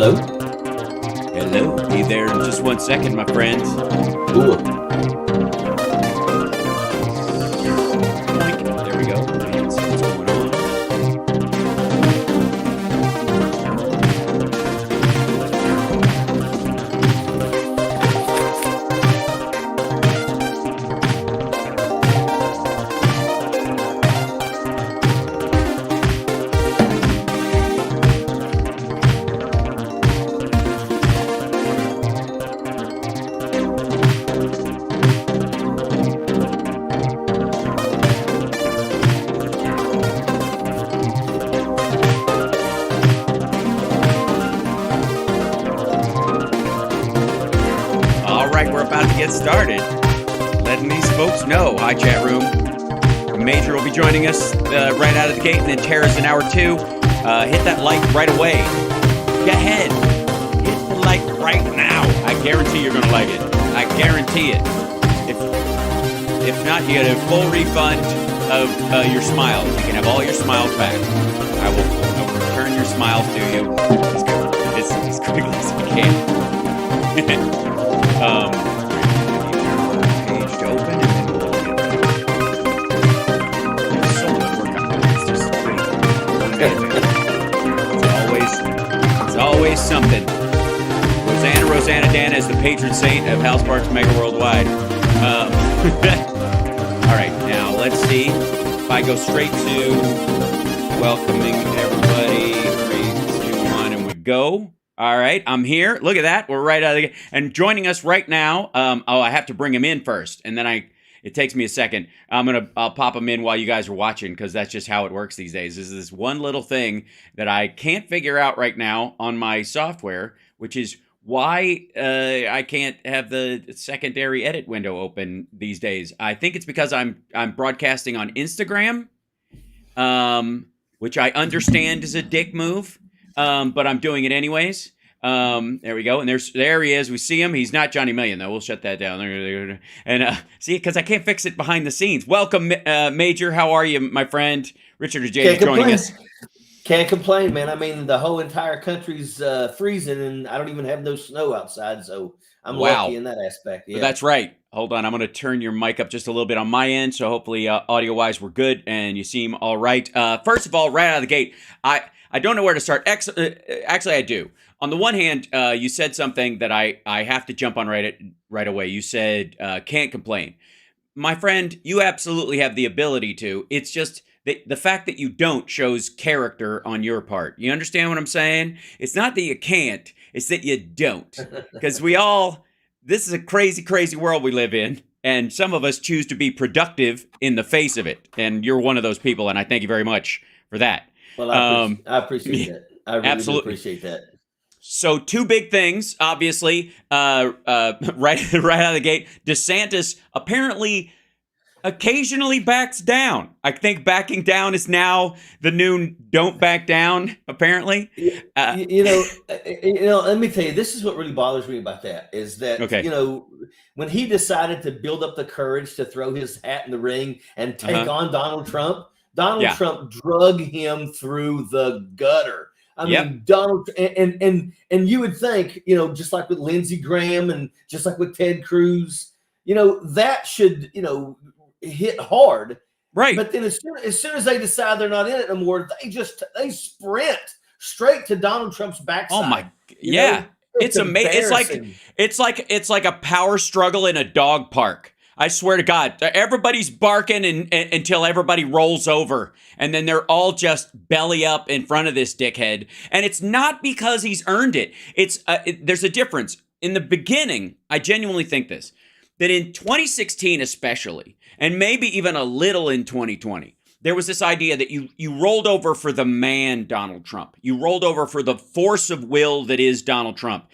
Hello? Hello. Be there in just 1 second, my friend. Ooh. There we go. Let's see what's going on. Get started. Letting these folks know. Hi, chat room. Major will be joining us right out of the gate, and then Tara's in hour 2. Hit that like right away. Go ahead. Hit the like right now. I guarantee you're going to like it. I guarantee it. If not, you get a full refund of your smiles. You can have all your smiles back. I will return your smiles to you as quickly as I can. Open and then we'll get there's so much work on it. It's just crazy. It's always something. Rosanna Dana is the patron saint of HAL, SPARKS, MEGAWORLDWIDE. All right, now let's see if I go straight to welcoming everybody. 3, 2, 1, and we go. All right, I'm here. Look at that. We're right out of the gate. And joining us right now, I have to bring him in first, and then it takes me a second. I'll pop him in while you guys are watching, because that's just how it works these days. This is this one little thing that I can't figure out right now on my software, which is why I can't have the secondary edit window open these days. I think it's because I'm broadcasting on Instagram, which I understand is a dick move. But I'm doing it anyways. There we go. And there he is. We see him. He's not Johnny Million, though. We'll shut that down. And see, because I can't fix it behind the scenes. Welcome, Major. How are you, my friend? Richard or Jay joining us. Can't complain, man. I mean, the whole entire country's freezing, and I don't even have no snow outside, so I'm lucky in that aspect. Yeah. That's right. Hold on. I'm going to turn your mic up just a little bit on my end, so hopefully audio-wise we're good, and you seem all right. First of all, right out of the gate, I don't know where to start. Actually, I do. On the one hand, you said something that I have to jump on right away. You said, can't complain. My friend, you absolutely have the ability to. It's just the fact that you don't shows character on your part. You understand what I'm saying? It's not that you can't. It's that you don't. Because this is a crazy, crazy world we live in. And some of us choose to be productive in the face of it. And you're one of those people, and I thank you very much for that. Well, I appreciate that. I really absolutely appreciate that. So 2 big things, obviously, right out of the gate. DeSantis apparently occasionally backs down. I think backing down is now the new don't back down, apparently. You know, let me tell you, this is what really bothers me about that, is that, when he decided to build up the courage to throw his hat in the ring and take on Donald Trump, Trump drug him through the gutter. I mean, Donald, and you would think, just like with Lindsey Graham and just like with Ted Cruz, that should, hit hard. Right. But then as soon as they decide they're not in it anymore, they sprint straight to Donald Trump's backside. Oh my, yeah. It's amazing. It's like a power struggle in a dog park. I swear to God, everybody's barking until everybody rolls over, and then they're all just belly up in front of this dickhead. And it's not because he's earned it. There's a difference. In the beginning, I genuinely think this, that in 2016 especially, and maybe even a little in 2020, there was this idea that you rolled over for the man Donald Trump. You rolled over for the force of will that is Donald Trump.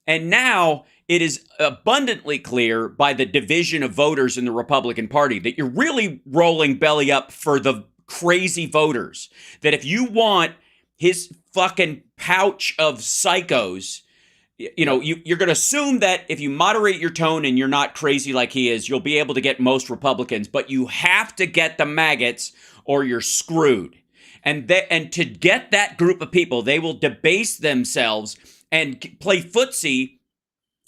And now it is abundantly clear by the division of voters in the Republican Party that you're really rolling belly up for the crazy voters. That if you want his fucking pouch of psychos, you're going to assume that if you moderate your tone and you're not crazy like he is, you'll be able to get most Republicans. But you have to get the maggots or you're screwed. And to get that group of people, they will debase themselves and play footsie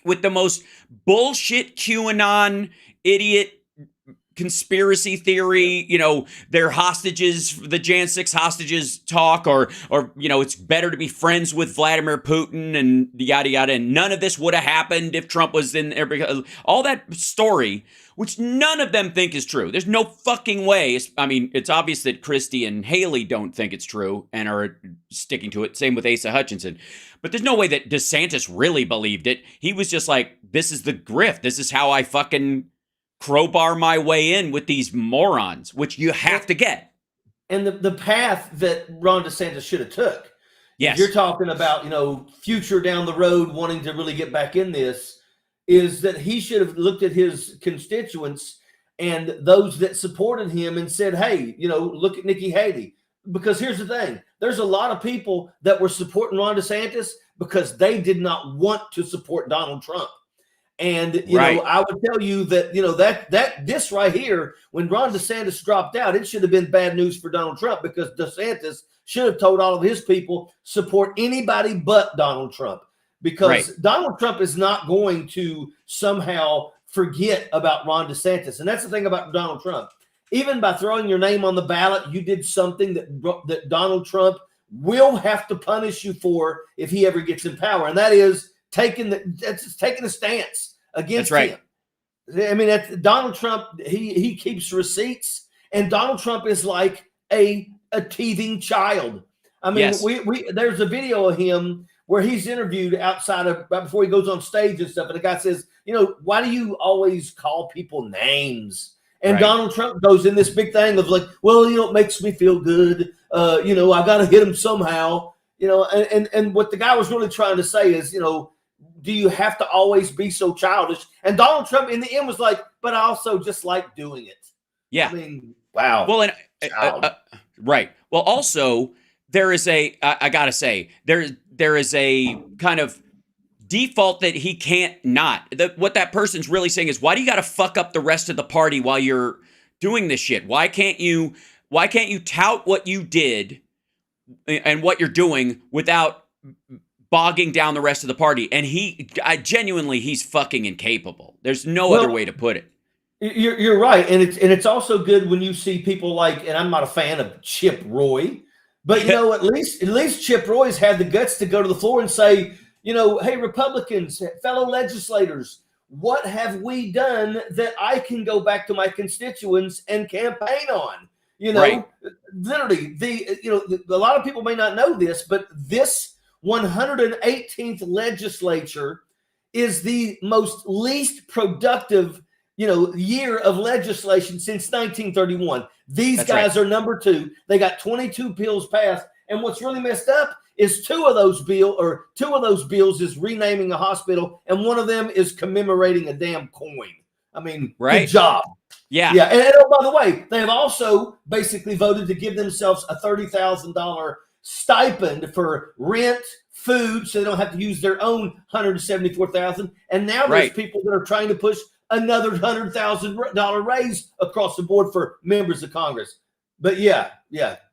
with the most bullshit QAnon idiot conspiracy theory, they're hostages, the Jan 6 hostages talk, or it's better to be friends with Vladimir Putin and yada yada, and none of this would have happened if Trump was in there. All that story, which none of them think is true. There's no fucking way. I mean, it's obvious that Christie and Haley don't think it's true and are sticking to it. Same with Asa Hutchinson. But there's no way that DeSantis really believed it. He was just like, this is the grift. This is how I fucking crowbar my way in with these morons, which you have to get. And the path that Ron DeSantis should have took. Yes. You're talking about, future down the road wanting to really get back in this, is that he should have looked at his constituents and those that supported him and said, hey, look at Nikki Haley. Because here's the thing. There's a lot of people that were supporting Ron DeSantis because they did not want to support Donald Trump. And, I would tell you that, that this right here, when Ron DeSantis dropped out, it should have been bad news for Donald Trump, because DeSantis should have told all of his people, support anybody but Donald Trump, because Donald Trump is not going to somehow forget about Ron DeSantis. And that's the thing about Donald Trump. Even by throwing your name on the ballot, you did something that Donald Trump will have to punish you for if he ever gets in power. And that is taking a stance against him. I mean, Donald Trump, he keeps receipts, and Donald Trump is like a teething child. I mean, there's a video of him where he's interviewed right before he goes on stage and stuff, and the guy says, why do you always call people names? And Donald Trump goes in this big thing of like, well, it makes me feel good. I got to hit him somehow. And what the guy was really trying to say is, do you have to always be so childish? And Donald Trump in the end was like, but I also just like doing it. Yeah. I mean, wow. Well, right. Well, also there is I gotta say, there is a kind of default that he can't not. What that person's really saying is, why do you got to fuck up the rest of the party while you're doing this shit? Why can't you tout what you did and what you're doing without bogging down the rest of the party? And he's fucking incapable. There's no other way to put it. You're right. And it's also good when you see people like, and I'm not a fan of Chip Roy, but at least Chip Roy's had the guts to go to the floor and say, hey, Republicans, fellow legislators, what have we done that I can go back to my constituents and campaign on? Literally, a lot of people may not know this, but this 118th legislature is the most least productive, year of legislation since 1931. These guys are number 2. They got 22 bills passed. And what's really messed up is two of those bills is renaming a hospital, and one of them is commemorating a damn coin. I mean, good job. Yeah. And oh, by the way, they have also basically voted to give themselves a $30,000 stipend for rent, food, so they don't have to use their own $174,000. And now there's people that are trying to push another $100,000 raise across the board for members of Congress. But yeah,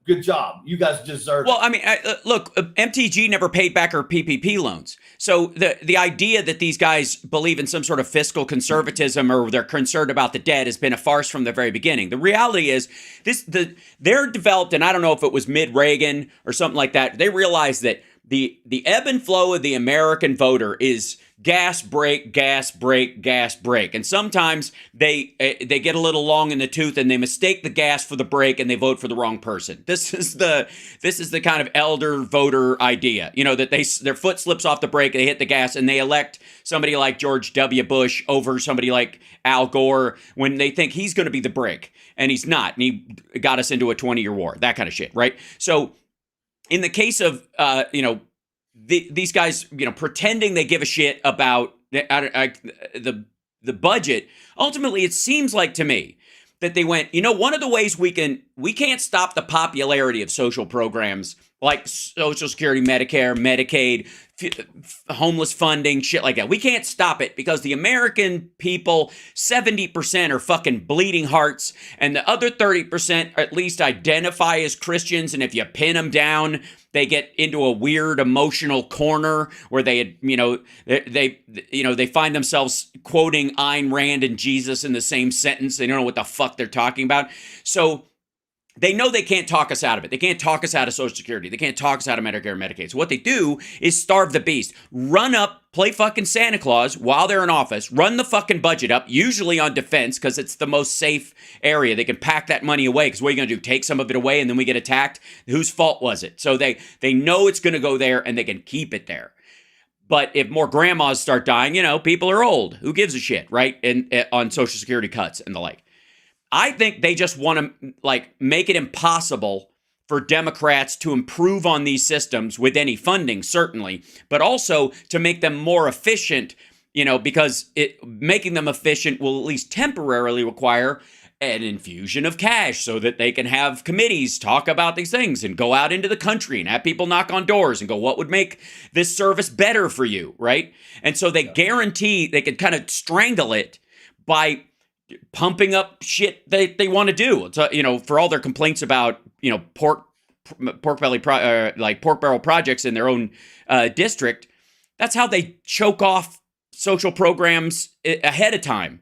good job. You guys deserve it. Well, I mean, look, MTG never paid back her PPP loans. So the idea that these guys believe in some sort of fiscal conservatism or they're concerned about the debt has been a farce from the very beginning. The reality is they're developed, and I don't know if it was mid-Reagan or something like that. They realized that the ebb and flow of the American voter is gas, brake, gas, brake, gas, brake. And sometimes they get a little long in the tooth and they mistake the gas for the brake and they vote for the wrong person. This is the kind of elder voter idea, that their foot slips off the brake, they hit the gas, and they elect somebody like George W. Bush over somebody like Al Gore when they think he's going to be the brake, and he's not. And he got us into a 20-year war, that kind of shit, right? So in the case of, these guys, pretending they give a shit about the budget, ultimately it seems like to me that they went, one of the ways we can't stop the popularity of social programs like Social Security, Medicare, Medicaid, homeless funding, shit like that. We can't stop it because the American people, 70% are fucking bleeding hearts, and the other 30% at least identify as Christians, and if you pin them down, they get into a weird emotional corner where they find themselves quoting Ayn Rand and Jesus in the same sentence. They don't know what the fuck they're talking about. So they know they can't talk us out of it. They can't talk us out of Social Security. They can't talk us out of Medicare and Medicaid. So what they do is starve the beast. Run up, play fucking Santa Claus while they're in office. Run the fucking budget up, usually on defense because it's the most safe area. They can pack that money away because what are you going to do? Take some of it away and then we get attacked? Whose fault was it? So they know it's going to go there and they can keep it there. But if more grandmas start dying, people are old. Who gives a shit, right? And on Social Security cuts and the like. I think they just want to make it impossible for Democrats to improve on these systems with any funding, certainly, but also to make them more efficient, because making them efficient will at least temporarily require an infusion of cash so that they can have committees talk about these things and go out into the country and have people knock on doors and go, what would make this service better for you, right? And so they guarantee they can kind of strangle it by pumping up shit they want to do. So, for all their complaints about, pork barrel projects in their own district, that's how they choke off social programs ahead of time.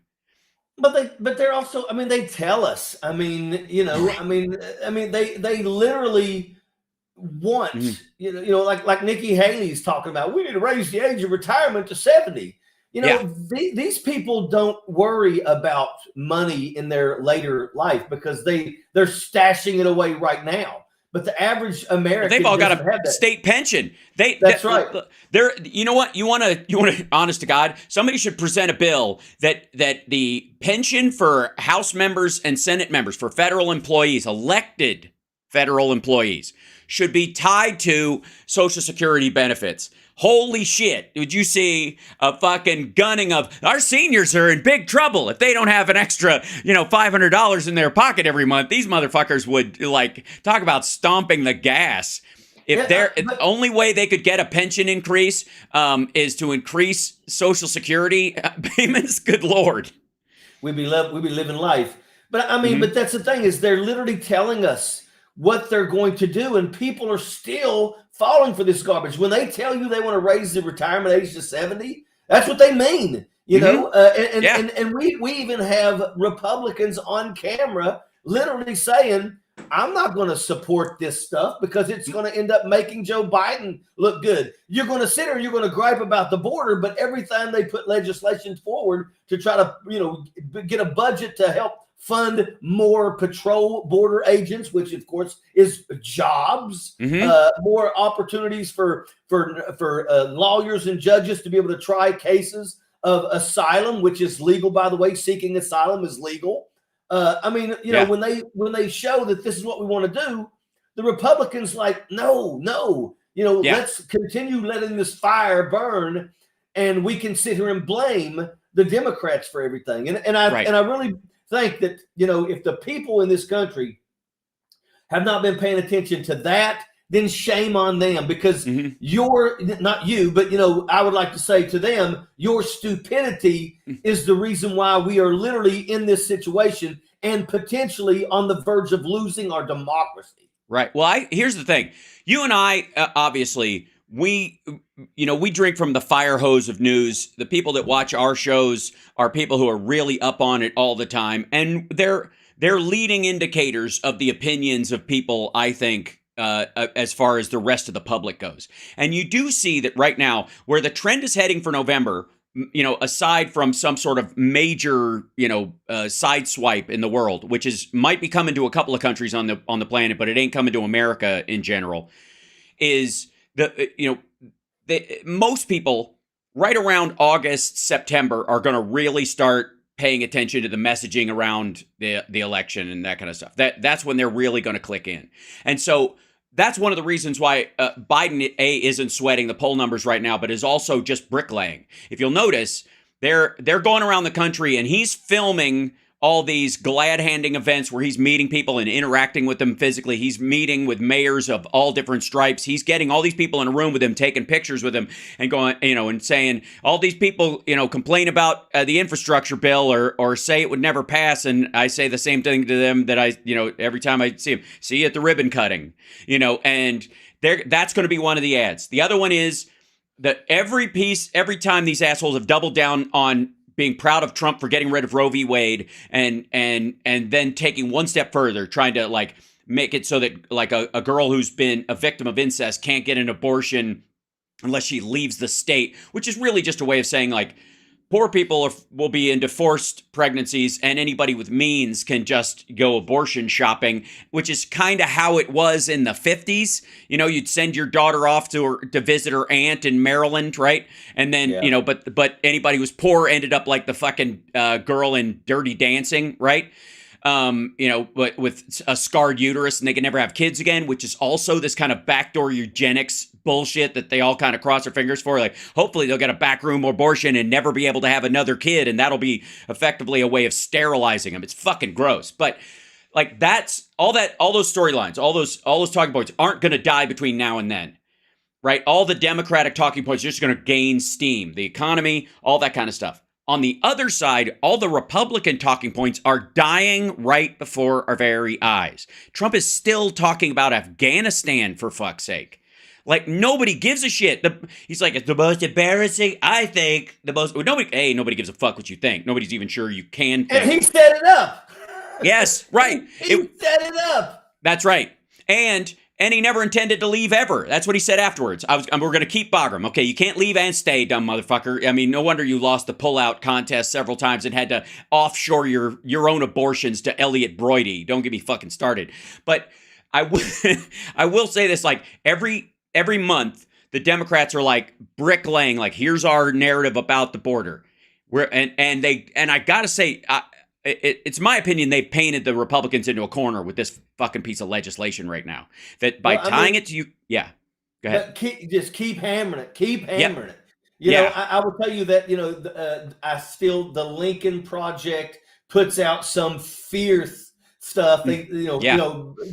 But they're also, they tell us, they literally want, like Nikki Haley's talking about, we need to raise the age of retirement to 70. These people don't worry about money in their later life because they're stashing it away right now. But the average American, they've all got a state pension. That's right. They're, you know what? You want to, honest to God, somebody should present a bill that the pension for House members and Senate members, for federal employees, elected federal employees, should be tied to Social Security benefits. Holy shit, would you see a fucking gunning of our seniors are in big trouble if they don't have an extra, $500 in their pocket every month. These motherfuckers would talk about stomping the gas. The only way they could get a pension increase is to increase Social Security payments. Good Lord. We'd be living life. But but that's the thing is they're literally telling us what they're going to do, and people are still falling for this garbage. When they tell you they want to raise the retirement age to 70, that's what they mean, and we even have Republicans on camera literally saying, I'm not going to support this stuff because it's going to end up making Joe Biden look good. You're going to sit here, you're going to gripe about the border, but every time they put legislation forward to try to, get a budget to help fund more patrol border agents, which of course is jobs, more opportunities for lawyers and judges to be able to try cases of asylum, which is legal, by the way. Seeking asylum is legal. When they show that this is what we want to do, the Republicans no, let's continue letting this fire burn, and we can sit here and blame the Democrats for everything. And I really think that, if the people in this country have not been paying attention to that, then shame on them, because you're not you, but, I would like to say to them, your stupidity is the reason why we are literally in this situation and potentially on the verge of losing our democracy. Right. Well, here's the thing. You and I, obviously, we drink from the fire hose of news. The people that watch our shows are people who are really up on it all the time. And they're leading indicators of the opinions of people, I think, as far as the rest of the public goes. And you do see that right now, where the trend is heading for November, aside from some sort of major, side swipe in the world, which might be coming to a couple of countries on the planet, but it ain't coming to America in general, is most people right around August, September are going to really start paying attention to the messaging around the election and that kind of stuff. That's when they're really going to click in. And so that's one of the reasons why Biden isn't sweating the poll numbers right now, but is also just bricklaying. If you'll notice, they're going around the country and he's filming all these glad-handing events where he's meeting people and interacting with them physically. He's meeting with mayors of all different stripes. He's getting all these people in a room with him, taking pictures with him, and going, and saying, all these people, complain about the infrastructure bill or say it would never pass. And I say the same thing to them that every time I see him, see you at the ribbon cutting, and that's going to be one of the ads. The other one is that every time these assholes have doubled down on being proud of Trump for getting rid of Roe v. Wade and then taking one step further, trying to make it so that a girl who's been a victim of incest can't get an abortion unless she leaves the state, which is really just a way of saying poor people will be into forced pregnancies, and anybody with means can just go abortion shopping, which is kind of how it was in the 50s. You'd send your daughter off to visit her aunt in Maryland, right? And then, but anybody who was poor ended up like the fucking girl in Dirty Dancing, right? But with a scarred uterus, and they can never have kids again, which is also this kind of backdoor eugenics bullshit that they all kind of cross their fingers for. Hopefully they'll get a backroom abortion and never be able to have another kid, and that'll be effectively a way of sterilizing them. It's fucking gross. But that's all those storylines, all those talking points aren't going to die between now and then, right? All the Democratic talking points are just going to gain steam, the economy, all that kind of stuff. On the other side, all the Republican talking points are dying right before our very eyes. Trump is still talking about Afghanistan, for fuck's sake. Nobody gives a shit. He's like, it's the most embarrassing, I think, nobody gives a fuck what you think. Nobody's even sure you can think. And he set it up. Yes, right. He set it up. That's right. And he never intended to leave ever. That's what he said afterwards. We're going to keep Bagram. Okay, you can't leave and stay, dumb motherfucker. I mean, no wonder you lost the pullout contest several times and had to offshore your own abortions to Elliot Broidy. Don't get me fucking started. But I will say this, every month, the Democrats are bricklaying, here's our narrative about the border. And I gotta say, it's my opinion they've painted the Republicans into a corner with this fucking piece of legislation right now. That by tying it to you, yeah. Go ahead. Keep hammering it. Keep hammering it. I will tell you that the Lincoln Project puts out some fierce stuff.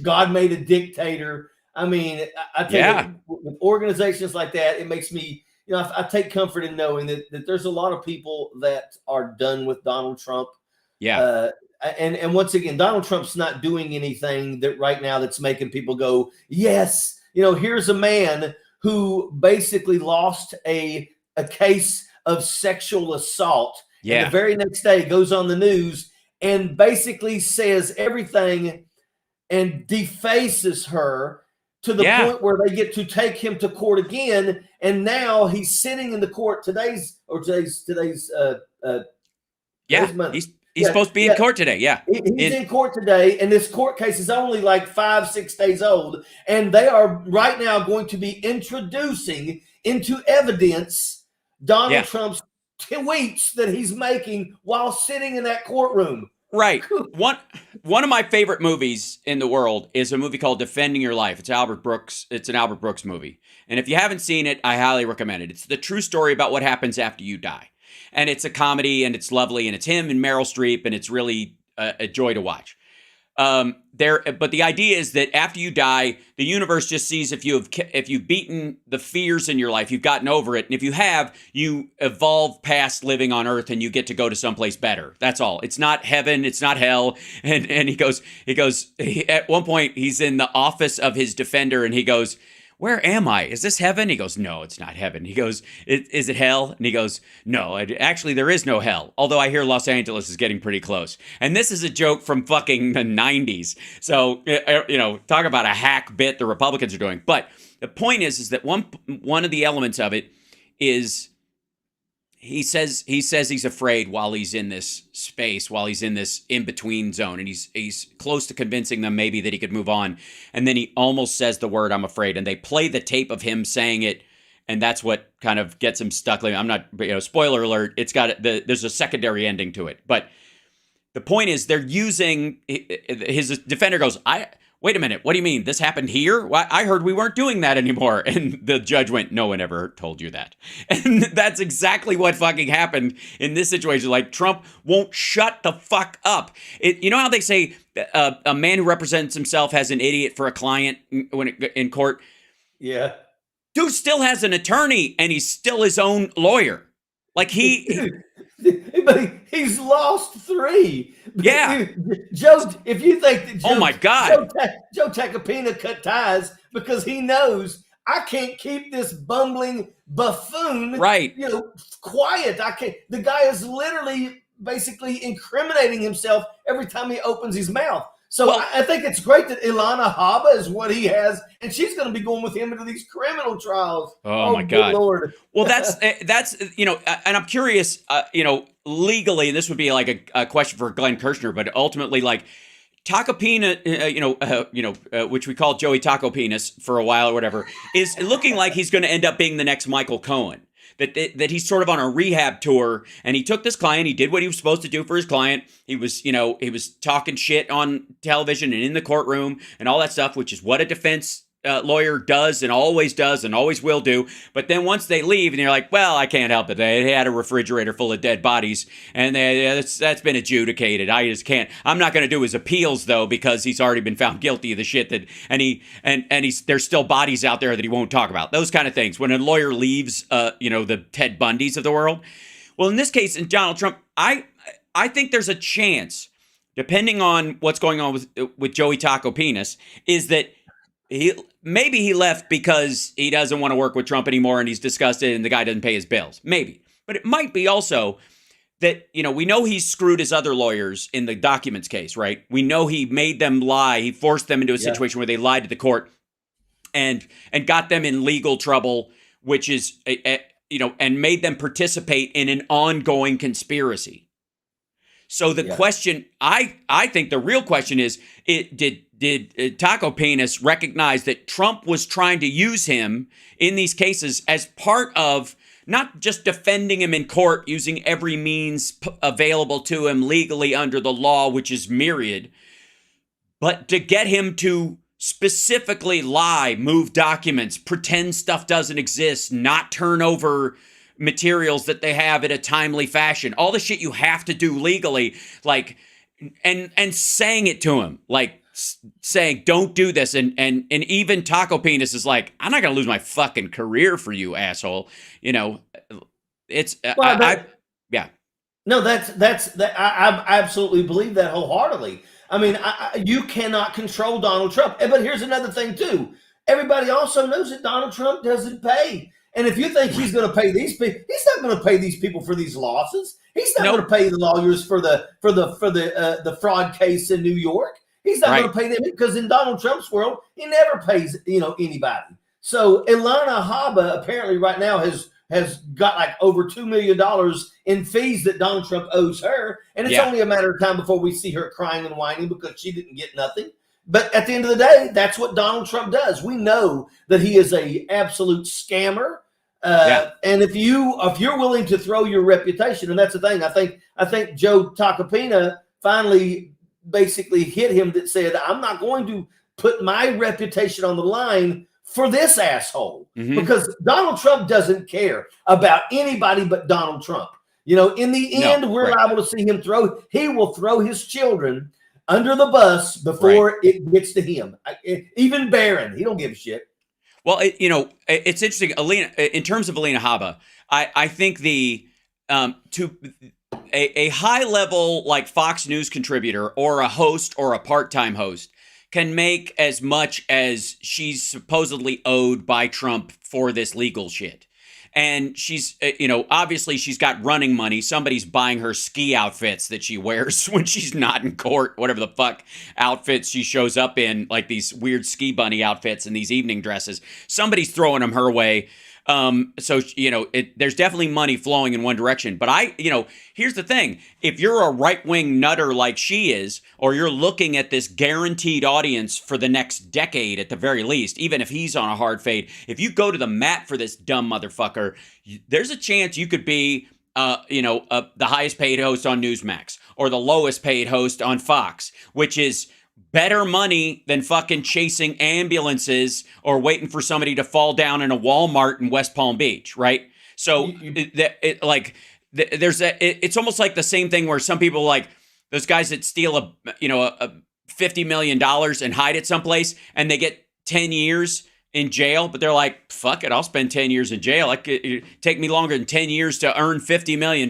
God made a dictator. I mean, I tell you, with organizations like that, it makes me, I take comfort in knowing that there's a lot of people that are done with Donald Trump. Yeah. And once again, Donald Trump's not doing anything that right now that's making people go, yes, here's a man who basically lost a case of sexual assault. Yeah. And the very next day goes on the news and basically says everything and defaces her to the point where they get to take him to court again. And now he's sitting in the court today's He's supposed to be in court today. Yeah. He's in court today. And this court case is only 5-6 days old. And they are right now going to be introducing into evidence Donald Trump's tweets that he's making while sitting in that courtroom. Right. One of my favorite movies in the world is a movie called Defending Your Life. It's Albert Brooks. It's an Albert Brooks movie. And if you haven't seen it, I highly recommend it. It's the true story about what happens after you die. And it's a comedy, and it's lovely, and it's him and Meryl Streep, and it's really a joy to watch. But the idea is that after you die, the universe just sees if you've beaten the fears in your life, you've gotten over it, and if you have, you evolve past living on Earth, and you get to go to someplace better. That's all. It's not heaven. It's not hell. And he goes. At one point, he's in the office of his defender, and he goes, "Where am I? Is this heaven?" He goes, "No, it's not heaven." He goes, "Is it hell?" And he goes, "No, actually there is no hell. Although I hear Los Angeles is getting pretty close." And this is a joke from fucking the 90s. So, talk about a hack bit the Republicans are doing. But the point is that one of the elements of it is he says he's afraid while he's in this space, while he's in this in-between zone, and he's close to convincing them maybe that he could move on. And then he almost says the word, "I'm afraid." And they play the tape of him saying it, and that's what kind of gets him stuck. I'm not, spoiler alert, there's a secondary ending to it. But the point is they're using, his defender goes, wait a minute, what do you mean? This happened here? Well, I heard we weren't doing that anymore. And the judge went, no one ever told you that. And that's exactly what fucking happened in this situation. Like, Trump won't shut the fuck up. You know how they say a man who represents himself has an idiot for a client in court? Yeah. Dude still has an attorney, and he's still his own lawyer. Like, but he's lost 3. Yeah. Joe, if you think that oh my God. Joe Tacopina cut ties because he knows I can't keep this bumbling buffoon quiet. I can't. The guy is literally basically incriminating himself every time he opens his mouth. So I think it's great that Ilana Habba is what he has, and she's going to be going with him into these criminal trials. Oh my God, Lord! Well, that's and I'm curious, legally, and this would be like a question for Glenn Kirshner, but ultimately, like Tacopina, which we call Joey Taco Penis for a while or whatever, is looking like he's going to end up being the next Michael Cohen. That he's sort of on a rehab tour, and he took this client. He did what he was supposed to do for his client. He was talking shit on television and in the courtroom and all that stuff, which is what a defense lawyer does and always will do. But then once they leave and you're like, well, I can't help it. They had a refrigerator full of dead bodies, and that's been adjudicated. I just can't. I'm not going to do his appeals though, because he's already been found guilty of the shit there's still bodies out there that he won't talk about. Those kind of things. When a lawyer leaves, the Ted Bundys of the world. Well, in this case, in Donald Trump, I think there's a chance, depending on what's going on with Joey Taco Penis, is that maybe he left because he doesn't want to work with Trump anymore and he's disgusted and the guy doesn't pay his bills. Maybe. But it might be also that, we know he screwed his other lawyers in the documents case, right? We know he made them lie. He forced them into a situation where they lied to the court and got them in legal trouble, which is, and made them participate in an ongoing conspiracy. So the question, I think the real question is, did Taco Penis recognize that Trump was trying to use him in these cases as part of not just defending him in court using every means available to him legally under the law, which is myriad, but to get him to specifically lie, move documents, pretend stuff doesn't exist, not turn over materials that they have in a timely fashion, all the shit you have to do legally, like, and saying it to him, like saying, don't do this. And even Taco Penis is like, I'm not going to lose my fucking career for you, asshole. It's, No, I absolutely believe that wholeheartedly. I mean, you cannot control Donald Trump. But here's another thing too. Everybody also knows that Donald Trump doesn't pay. And if you think he's going to pay these people, he's not going to pay these people for these losses. He's not going to pay the lawyers for the fraud case in New York. He's not going to pay them, because in Donald Trump's world, he never pays anybody. So Ilana Habba apparently right now has got like over $2 million in fees that Donald Trump owes her, and it's only a matter of time before we see her crying and whining because she didn't get nothing. But at the end of the day, that's what Donald Trump does. We know that he is a absolute scammer. And if you're willing to throw your reputation, and that's the thing, I think Joe Tacopina finally basically hit him that said, I'm not going to put my reputation on the line for this asshole, because Donald Trump doesn't care about anybody but Donald Trump. In the end, we're liable to see him he will throw his children under the bus before it gets to him. Even Barron, he don't give a shit. Well, it's interesting, Alina. In terms of Alina Habba, I think a high level like Fox News contributor or a host or a part-time host can make as much as she's supposedly owed by Trump for this legal shit. And she's, obviously she's got running money. Somebody's buying her ski outfits that she wears when she's not in court, whatever the fuck outfits she shows up in, like these weird ski bunny outfits and these evening dresses. Somebody's throwing them her way. So, there's definitely money flowing in one direction. But here's the thing. If you're a right-wing nutter like she is, or you're looking at this guaranteed audience for the next decade at the very least, even if he's on a hard fade, if you go to the mat for this dumb motherfucker, there's a chance you could be, the highest paid host on Newsmax or the lowest paid host on Fox, which is better money than fucking chasing ambulances or waiting for somebody to fall down in a Walmart in West Palm Beach, right? So it's almost like the same thing where some people like those guys that steal a $50 million and hide it someplace and they get 10 years in jail, but they're like, fuck it, I'll spend 10 years in jail. It take me longer than 10 years to earn $50 million.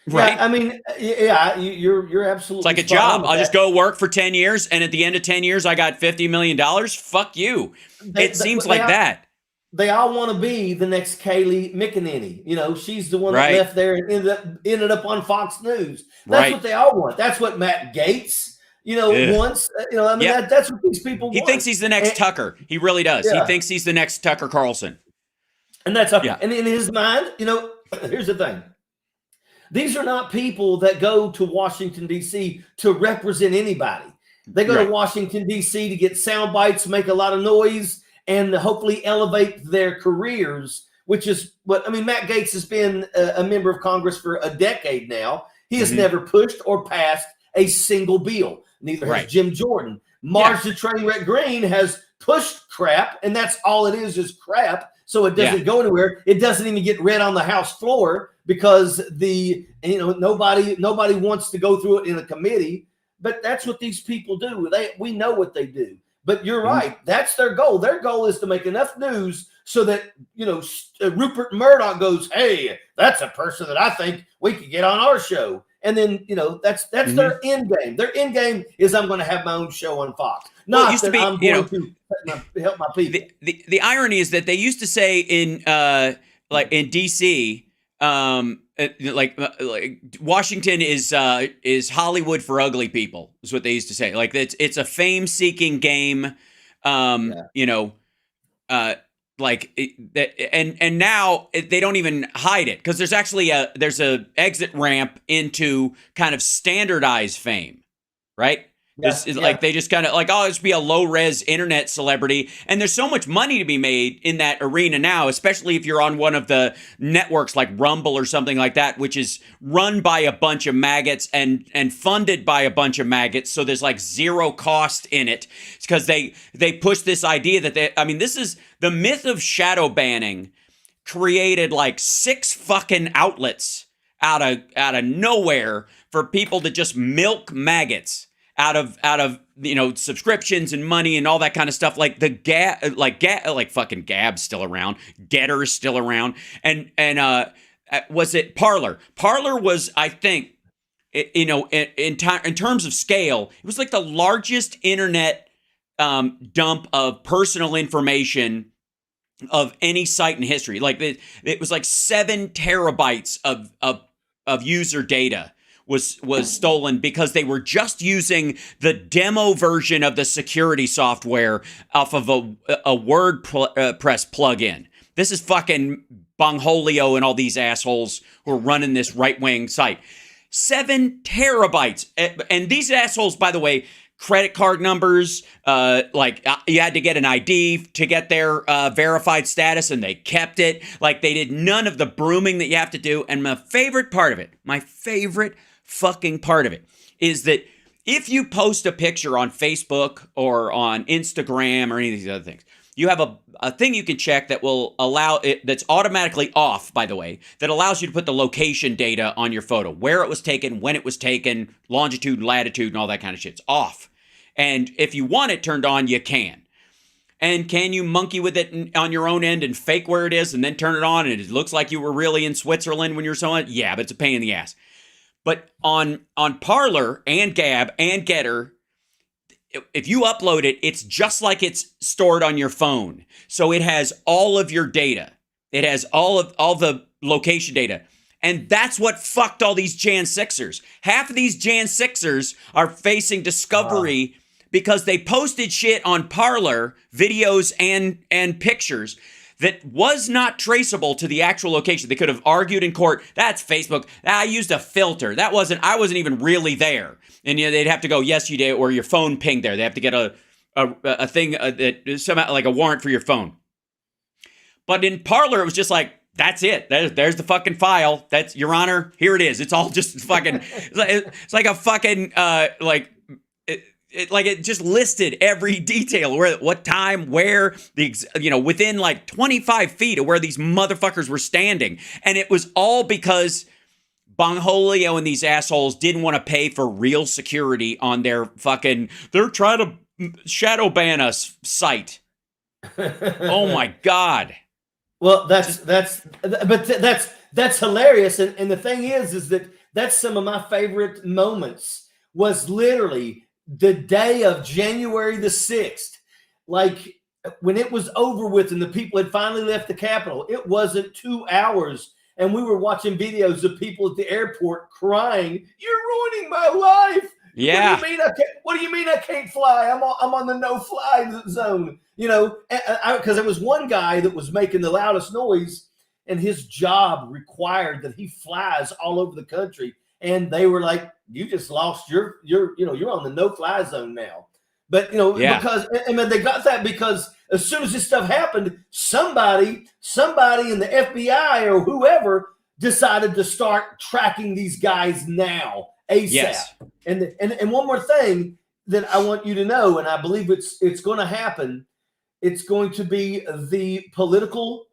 Right. Yeah, I mean, yeah, you're absolutely. It's like a job. I'll just go work for 10 years, and at the end of 10 years, I got $50 million. Fuck you. It seems like that. They all want to be the next Kayleigh McEnany. She's the one that left there and ended up on Fox News. That's what they all want. That's what Matt Gaetz, wants. That's what these people want. He thinks he's the next Tucker. He really does. Yeah. He thinks he's the next Tucker Carlson. And that's okay. Yeah. And in his mind, here's the thing. These are not people that go to Washington, D.C. to represent anybody. They go to Washington, D.C. to get sound bites, make a lot of noise, and hopefully elevate their careers, which is what, Matt Gaetz has been a member of Congress for a decade now. He has never pushed or passed a single bill. Neither has Jim Jordan. Marge the Trainwreck Green has pushed crap, and that's all it is crap. So it doesn't go anywhere. It doesn't even get read on the House floor because nobody wants to go through it in a committee. But that's what these people do. We know what they do. But you're right. That's their goal. Their goal is to make enough news so that Rupert Murdoch goes, "Hey, that's a person that I think we could get on our show." And then that's their end game. Their end game is I'm going to have my own show on Fox. Not used that to be, I'm going to help my people. The irony is that they used to say in DC, Washington is Hollywood for ugly people is what they used to say. Like it's a fame seeking game. And now they don't even hide it because there's actually there's a exit ramp into kind of standardized fame, right? Like they just kind of like, oh, it's be a low res internet celebrity. And there's so much money to be made in that arena now, especially if you're on one of the networks like Rumble or something like that, which is run by a bunch of maggots and funded by a bunch of maggots. So there's like zero cost in it. It's because they push this idea that this is the myth of shadow banning created like 6 fucking outlets out of nowhere for people to just milk maggots out of subscriptions and money and all that kind of stuff. Like fucking Gab's still around, Getter's still around, and was it Parler? Parler was, I think, in terms of scale, it was like the largest internet dump of personal information of any site in history. Like it was like 7 terabytes of user data was stolen because they were just using the demo version of the security software off of a WordPress plugin. This is fucking Bongholio and all these assholes who are running this right-wing site. 7 terabytes. And these assholes, by the way, credit card numbers, you had to get an ID to get their verified status, and they kept it. Like they did none of the brooming that you have to do. And my favorite fucking part of it is that if you post a picture on Facebook or on Instagram or any of these other things, you have a thing you can check that will allow it, that's automatically off, by the way, that allows you to put the location data on your photo, where it was taken, when it was taken, longitude, latitude, and all that kind of shit's off. And if you want it turned on, you can. And can you monkey with it on your own end and fake where it is and then turn it on and it looks like you were really in Switzerland when you're so on? Yeah, but it's a pain in the ass. But on Parler and Gab and Getter, if you upload it, it's just like it's stored on your phone. So it has all of your data. It has all the location data. And that's what fucked all these Jan 6ers. Half of these Jan 6ers are facing discovery because they posted shit on Parler, videos and pictures that was not traceable to the actual location. They could have argued in court, that's Facebook. I used a filter. I wasn't even really there. And they'd have to go, yes, you did, or your phone pinged there. They have to get a thing that somehow like a warrant for your phone. But in Parler, it was just like, that's it. There's the fucking file. That's, Your Honor, here it is. It's all just fucking, it's like a fucking, it just listed every detail, where, what time, where, within like 25 feet of where these motherfuckers were standing. And it was all because Bongholio and these assholes didn't want to pay for real security on their fucking, they're trying to shadow ban us site. Oh my God. Well, that's hilarious. And the thing is that that's some of my favorite moments, was literally the day of January the 6th. Like, when it was over with and the people had finally left the Capitol, it wasn't 2 hours. And we were watching videos of people at the airport crying, "You're ruining my life." Yeah. What do you mean I can't fly? I'm on the no-fly zone. Because there was one guy that was making the loudest noise, and his job required that he flies all over the country. And they were like, "You just lost you're on the no-fly zone now." But because they got that because as soon as this stuff happened, somebody in the FBI or whoever decided to start tracking these guys now ASAP. Yes. And one more thing that I want you to know, and I believe it's going to happen. It's going to be the political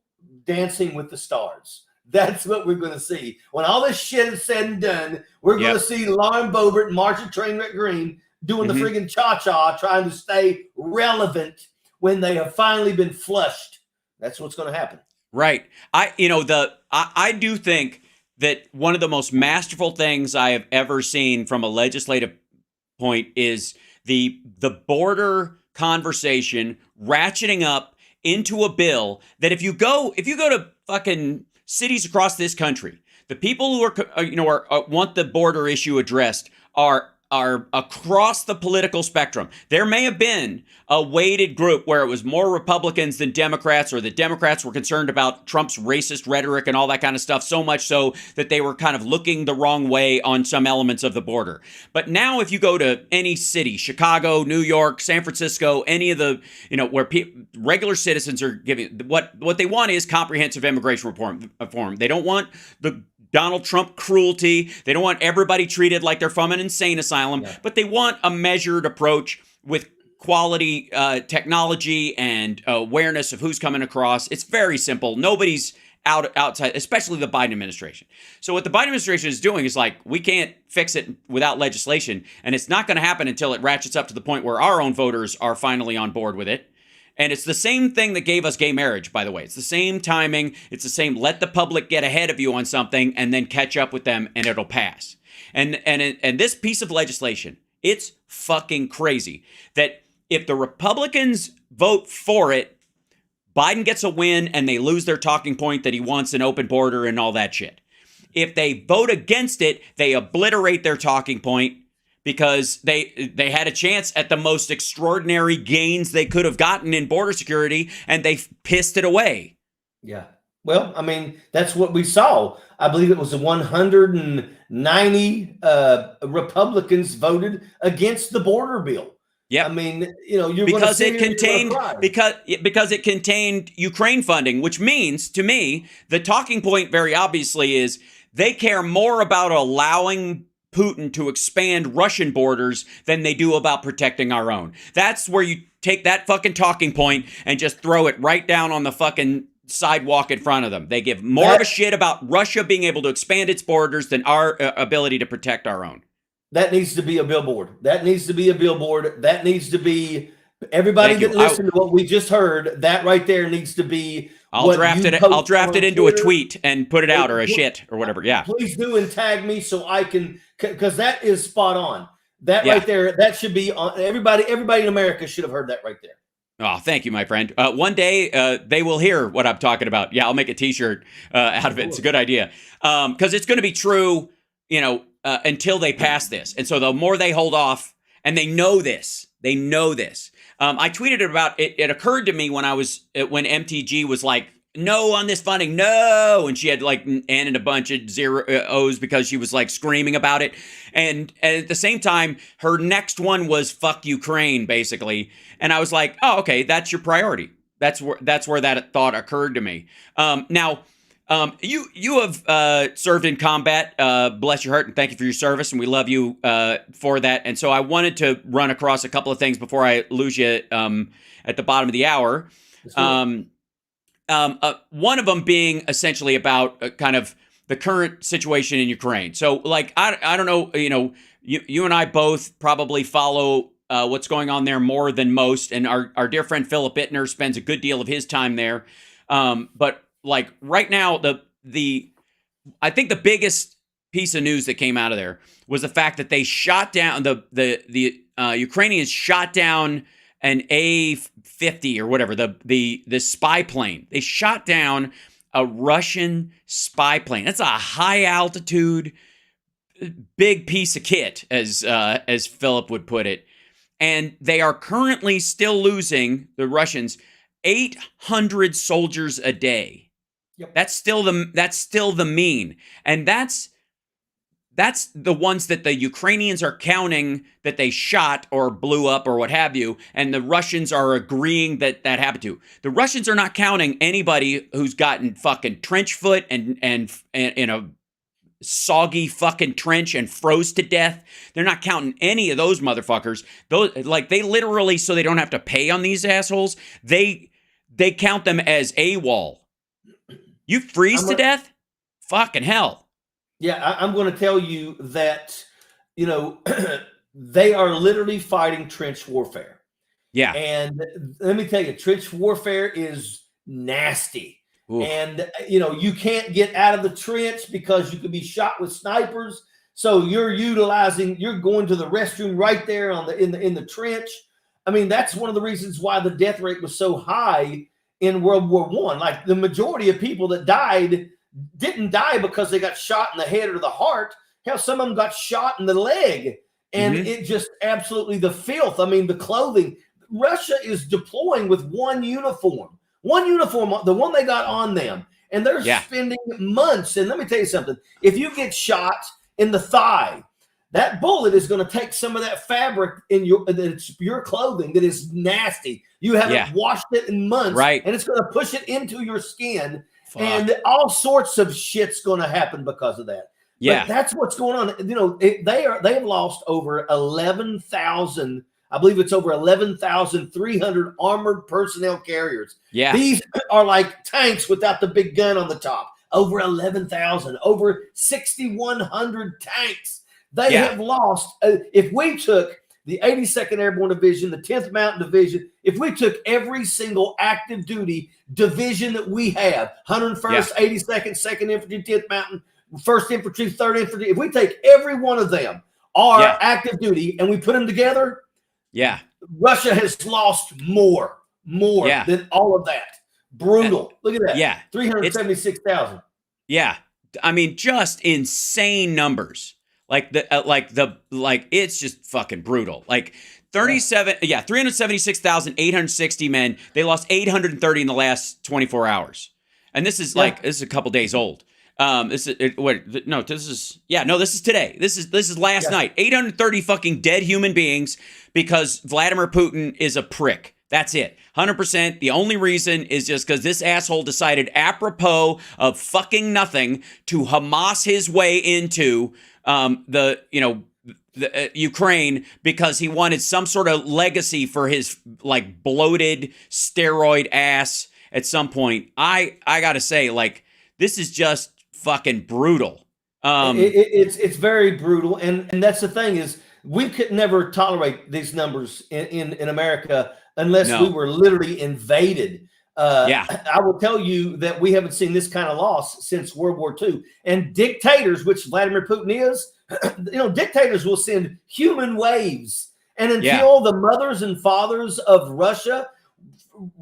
dancing with the stars. That's what we're going to see. When all this shit is said and done, we're going to see Lauren Boebert and Marcia Trainwreck Green doing the friggin' cha-cha, trying to stay relevant when they have finally been flushed. That's what's going to happen. Right. I do think that one of the most masterful things I have ever seen from a legislative point is the border conversation ratcheting up into a bill that if you go to fucking cities across this country, the people who are want the border issue addressed are across the political spectrum. There may have been a weighted group where it was more Republicans than Democrats, or the Democrats were concerned about Trump's racist rhetoric and all that kind of stuff, so much so that they were kind of looking the wrong way on some elements of the border. But now if you go to any city, Chicago, New York, San Francisco, any of the, where regular citizens are giving, what they want is comprehensive immigration reform. They don't want the Donald Trump cruelty. They don't want everybody treated like they're from an insane asylum, but they want a measured approach with quality technology and awareness of who's coming across. It's very simple. Nobody's outside, especially the Biden administration. So what the Biden administration is doing is like, we can't fix it without legislation, and it's not going to happen until it ratchets up to the point where our own voters are finally on board with it. And it's the same thing that gave us gay marriage, by the way. It's the same timing. It's the same, let the public get ahead of you on something and then catch up with them and it'll pass. And this piece of legislation, it's fucking crazy that if the Republicans vote for it, Biden gets a win and they lose their talking point that he wants an open border and all that shit. If they vote against it, they obliterate their talking point, because they had a chance at the most extraordinary gains they could have gotten in border security, and they pissed it away. Yeah. Well, I mean, that's what we saw. I believe it was 190 Republicans voted against the border bill. Yeah. I mean, because it contained Ukraine funding, which means, to me, the talking point very obviously is they care more about allowing Putin to expand Russian borders than they do about protecting our own. That's where you take that fucking talking point and just throw it right down on the fucking sidewalk in front of them. They give more of a shit about Russia being able to expand its borders than our ability to protect our own. That needs to be a billboard. That needs to be everybody that listened to what we just heard. That right there needs to be. I'll draft it into a tweet and put it out, or a shit or whatever. Yeah. Please do, and tag me so I can, because that is spot on. That right there, that should be on. Everybody in America should have heard that right there. Oh, thank you, my friend. One day they will hear what I'm talking about. Yeah, I'll make a T-shirt out of it. It's a good idea, because it's going to be true, until they pass this. And so the more they hold off, and they know this. I tweeted about it. It occurred to me when MTG was like, no on this funding, no. And she had like added a bunch of zeros because she was like screaming about it. And at the same time, her next one was fuck Ukraine, basically. And I was like, oh, okay, that's your priority. That's where that thought occurred to me. Now, You have served in combat. Bless your heart, and thank you for your service, and we love you for that. And so I wanted to run across a couple of things before I lose you at the bottom of the hour. One of them being essentially about kind of the current situation in Ukraine. So, like, I don't know, you and I both probably follow what's going on there more than most, and our dear friend Philip Ittner spends a good deal of his time there. But like right now, I think the biggest piece of news that came out of there was the fact that they shot down the Ukrainians shot down an A-50 or whatever, the spy plane. They shot down a Russian spy plane. That's a high altitude, big piece of kit, as Philip would put it. And they are currently still losing, the Russians, 800 soldiers a day. Yep. That's still the mean. And that's the ones that the Ukrainians are counting that they shot or blew up or what have you, and the Russians are agreeing that happened to. The Russians are not counting anybody who's gotten fucking trench foot and in a soggy fucking trench and froze to death. They're not counting any of those motherfuckers. Those, like, they literally, so they don't have to pay on these assholes, they count them as AWOL. You freeze to death? Fucking hell. Yeah, I'm going to tell you that, they are literally fighting trench warfare. Yeah. And let me tell you, trench warfare is nasty. Ooh. And, you can't get out of the trench because you could be shot with snipers. So you're going to the restroom right there in the trench. I mean, that's one of the reasons why the death rate was so high in World War I. Like, the majority of people that died didn't die because they got shot in the head or the heart. Hell, some of them got shot in the leg. And it just absolutely, the filth. I mean, the clothing. Russia is deploying with one uniform, the one they got on them. And they're spending months. And let me tell you something. If you get shot in the thigh, that bullet is going to take some of that fabric in your clothing that is nasty. You haven't washed it in months. Right. And it's going to push it into your skin. Fuck. And all sorts of shit's going to happen because of that. Yeah. But that's what's going on. They have lost over 11,000. I believe it's over 11,300 armored personnel carriers. Yeah. These are like tanks without the big gun on the top. Over 11,000, over 6,100 tanks. They have lost. If we took the 82nd Airborne Division, the 10th Mountain Division, if we took every single active duty division that we have, 101st, 82nd, 2nd Infantry, 10th Mountain, 1st Infantry, 3rd Infantry, if we take every one of them are active duty and we put them together, Russia has lost more than all of that. Brutal. Look at that. Yeah. 376,000. Yeah. I mean, just insane numbers. It's just fucking brutal. Like 376,860 men. They lost 830 in the last 24 hours. And this is this is a couple days old. This is today. This is last night. 830 fucking dead human beings because Vladimir Putin is a prick. That's it. 100%. The only reason is just because this asshole decided, apropos of fucking nothing, to Hamas his way into Ukraine because he wanted some sort of legacy for his like bloated steroid ass at some point. I gotta say, like, this is just fucking brutal. It's very brutal, and that's the thing is we could never tolerate these numbers in America unless we were literally invaded. I will tell you that we haven't seen this kind of loss since World War II. And dictators, which Vladimir Putin is, dictators will send human waves. And until the mothers and fathers of Russia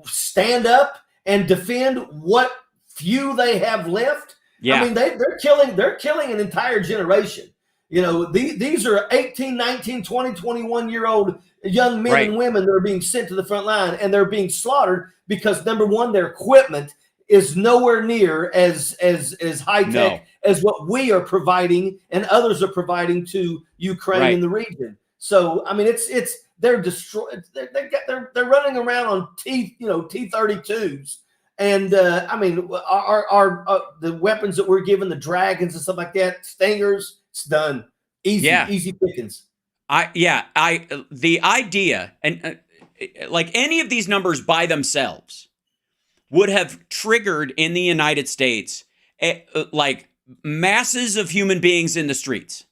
stand up and defend what few they have left, I mean, they're killing an entire generation. These are 18, 19, 20, 21-year-old young men and women that are being sent to the front line, and they're being slaughtered because, number one, their equipment is nowhere near as high tech as what we are providing and others are providing to Ukraine in the region. So, I mean, they're destroyed. They're running around on T32s, And I mean, our the weapons that we're given, the dragons and stuff like that, stingers, it's done. Easy pickings. The idea, and like any of these numbers by themselves would have triggered in the United States like masses of human beings in the streets.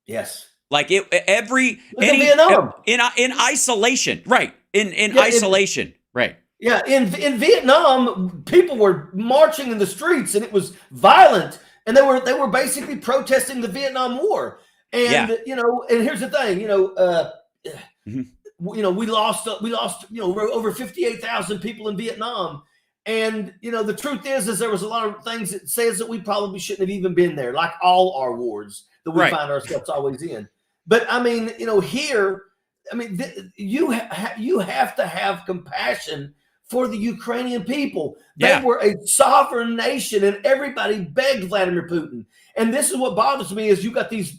Yes. Like Vietnam. In isolation, right? In isolation, right? Yeah, in Vietnam, people were marching in the streets, and it was violent, and they were basically protesting the Vietnam War. And and here's the thing, we lost over 58,000 people in Vietnam, and the truth is there was a lot of things that says that we probably shouldn't have even been there, like all our wars that we find ourselves always in. But I mean, here, I mean, you have to have compassion for the Ukrainian people. They were a sovereign nation, and everybody begged Vladimir Putin. And this is what bothers me is you got these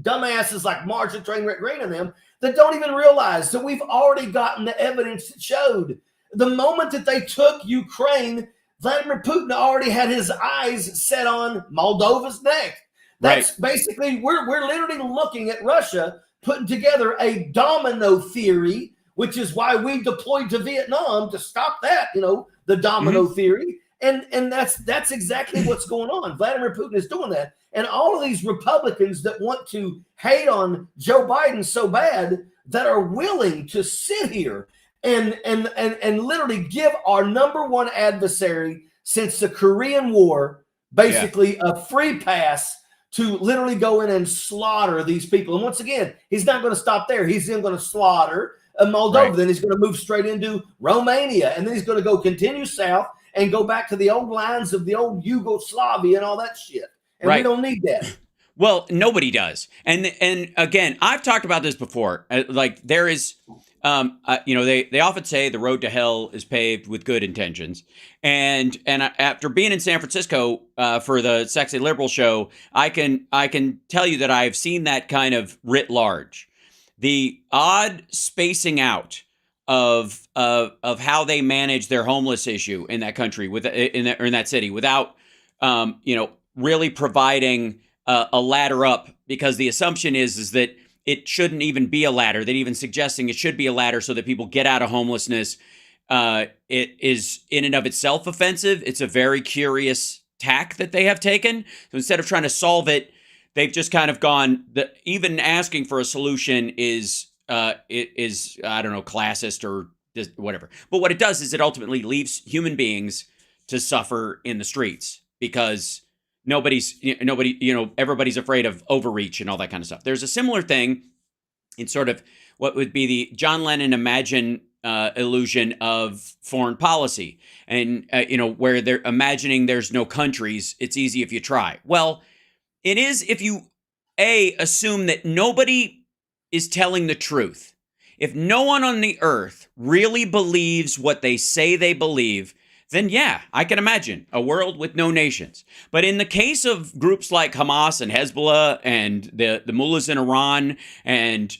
dumbasses like Marge and Trainwreck Green and them that don't even realize that we've already gotten the evidence that showed the moment that they took Ukraine, Vladimir Putin already had his eyes set on Moldova's neck. That's basically, we're literally looking at Russia putting together a domino theory, which is why we deployed to Vietnam to stop that, the domino theory. And that's exactly what's going on. Vladimir Putin is doing that. And all of these Republicans that want to hate on Joe Biden so bad that are willing to sit here and literally give our number one adversary since the Korean War basically a free pass to literally go in and slaughter these people. And once again, he's not going to stop there. He's then going to slaughter Moldova. Then he's going to move straight into Romania. And then he's going to go continue south and go back to the old lines of the old Yugoslavia and all that shit. And we don't need that. Well, nobody does. And again, I've talked about this before. Like there is, they often say the road to hell is paved with good intentions. And after being in San Francisco for the Sexy Liberal show, I can tell you that I've seen that kind of writ large. The odd spacing out of how they manage their homeless issue in that country in that city without really providing a ladder up, because the assumption is that it shouldn't even be a ladder. That even suggesting it should be a ladder so that people get out of homelessness, it is in and of itself offensive. It's a very curious tack that they have taken. So instead of trying to solve it, they've just kind of gone. Even asking for a solution is I don't know, classist or whatever. But what it does is it ultimately leaves human beings to suffer in the streets because everybody's afraid of overreach and all that kind of stuff. There's a similar thing in sort of what would be the John Lennon Imagine illusion of foreign policy. And, where they're imagining there's no countries, it's easy if you try. Well, it is if you, assume that nobody is telling the truth. If no one on the earth really believes what they say they believe, then yeah, I can imagine a world with no nations. But in the case of groups like Hamas and Hezbollah and the mullahs in Iran and,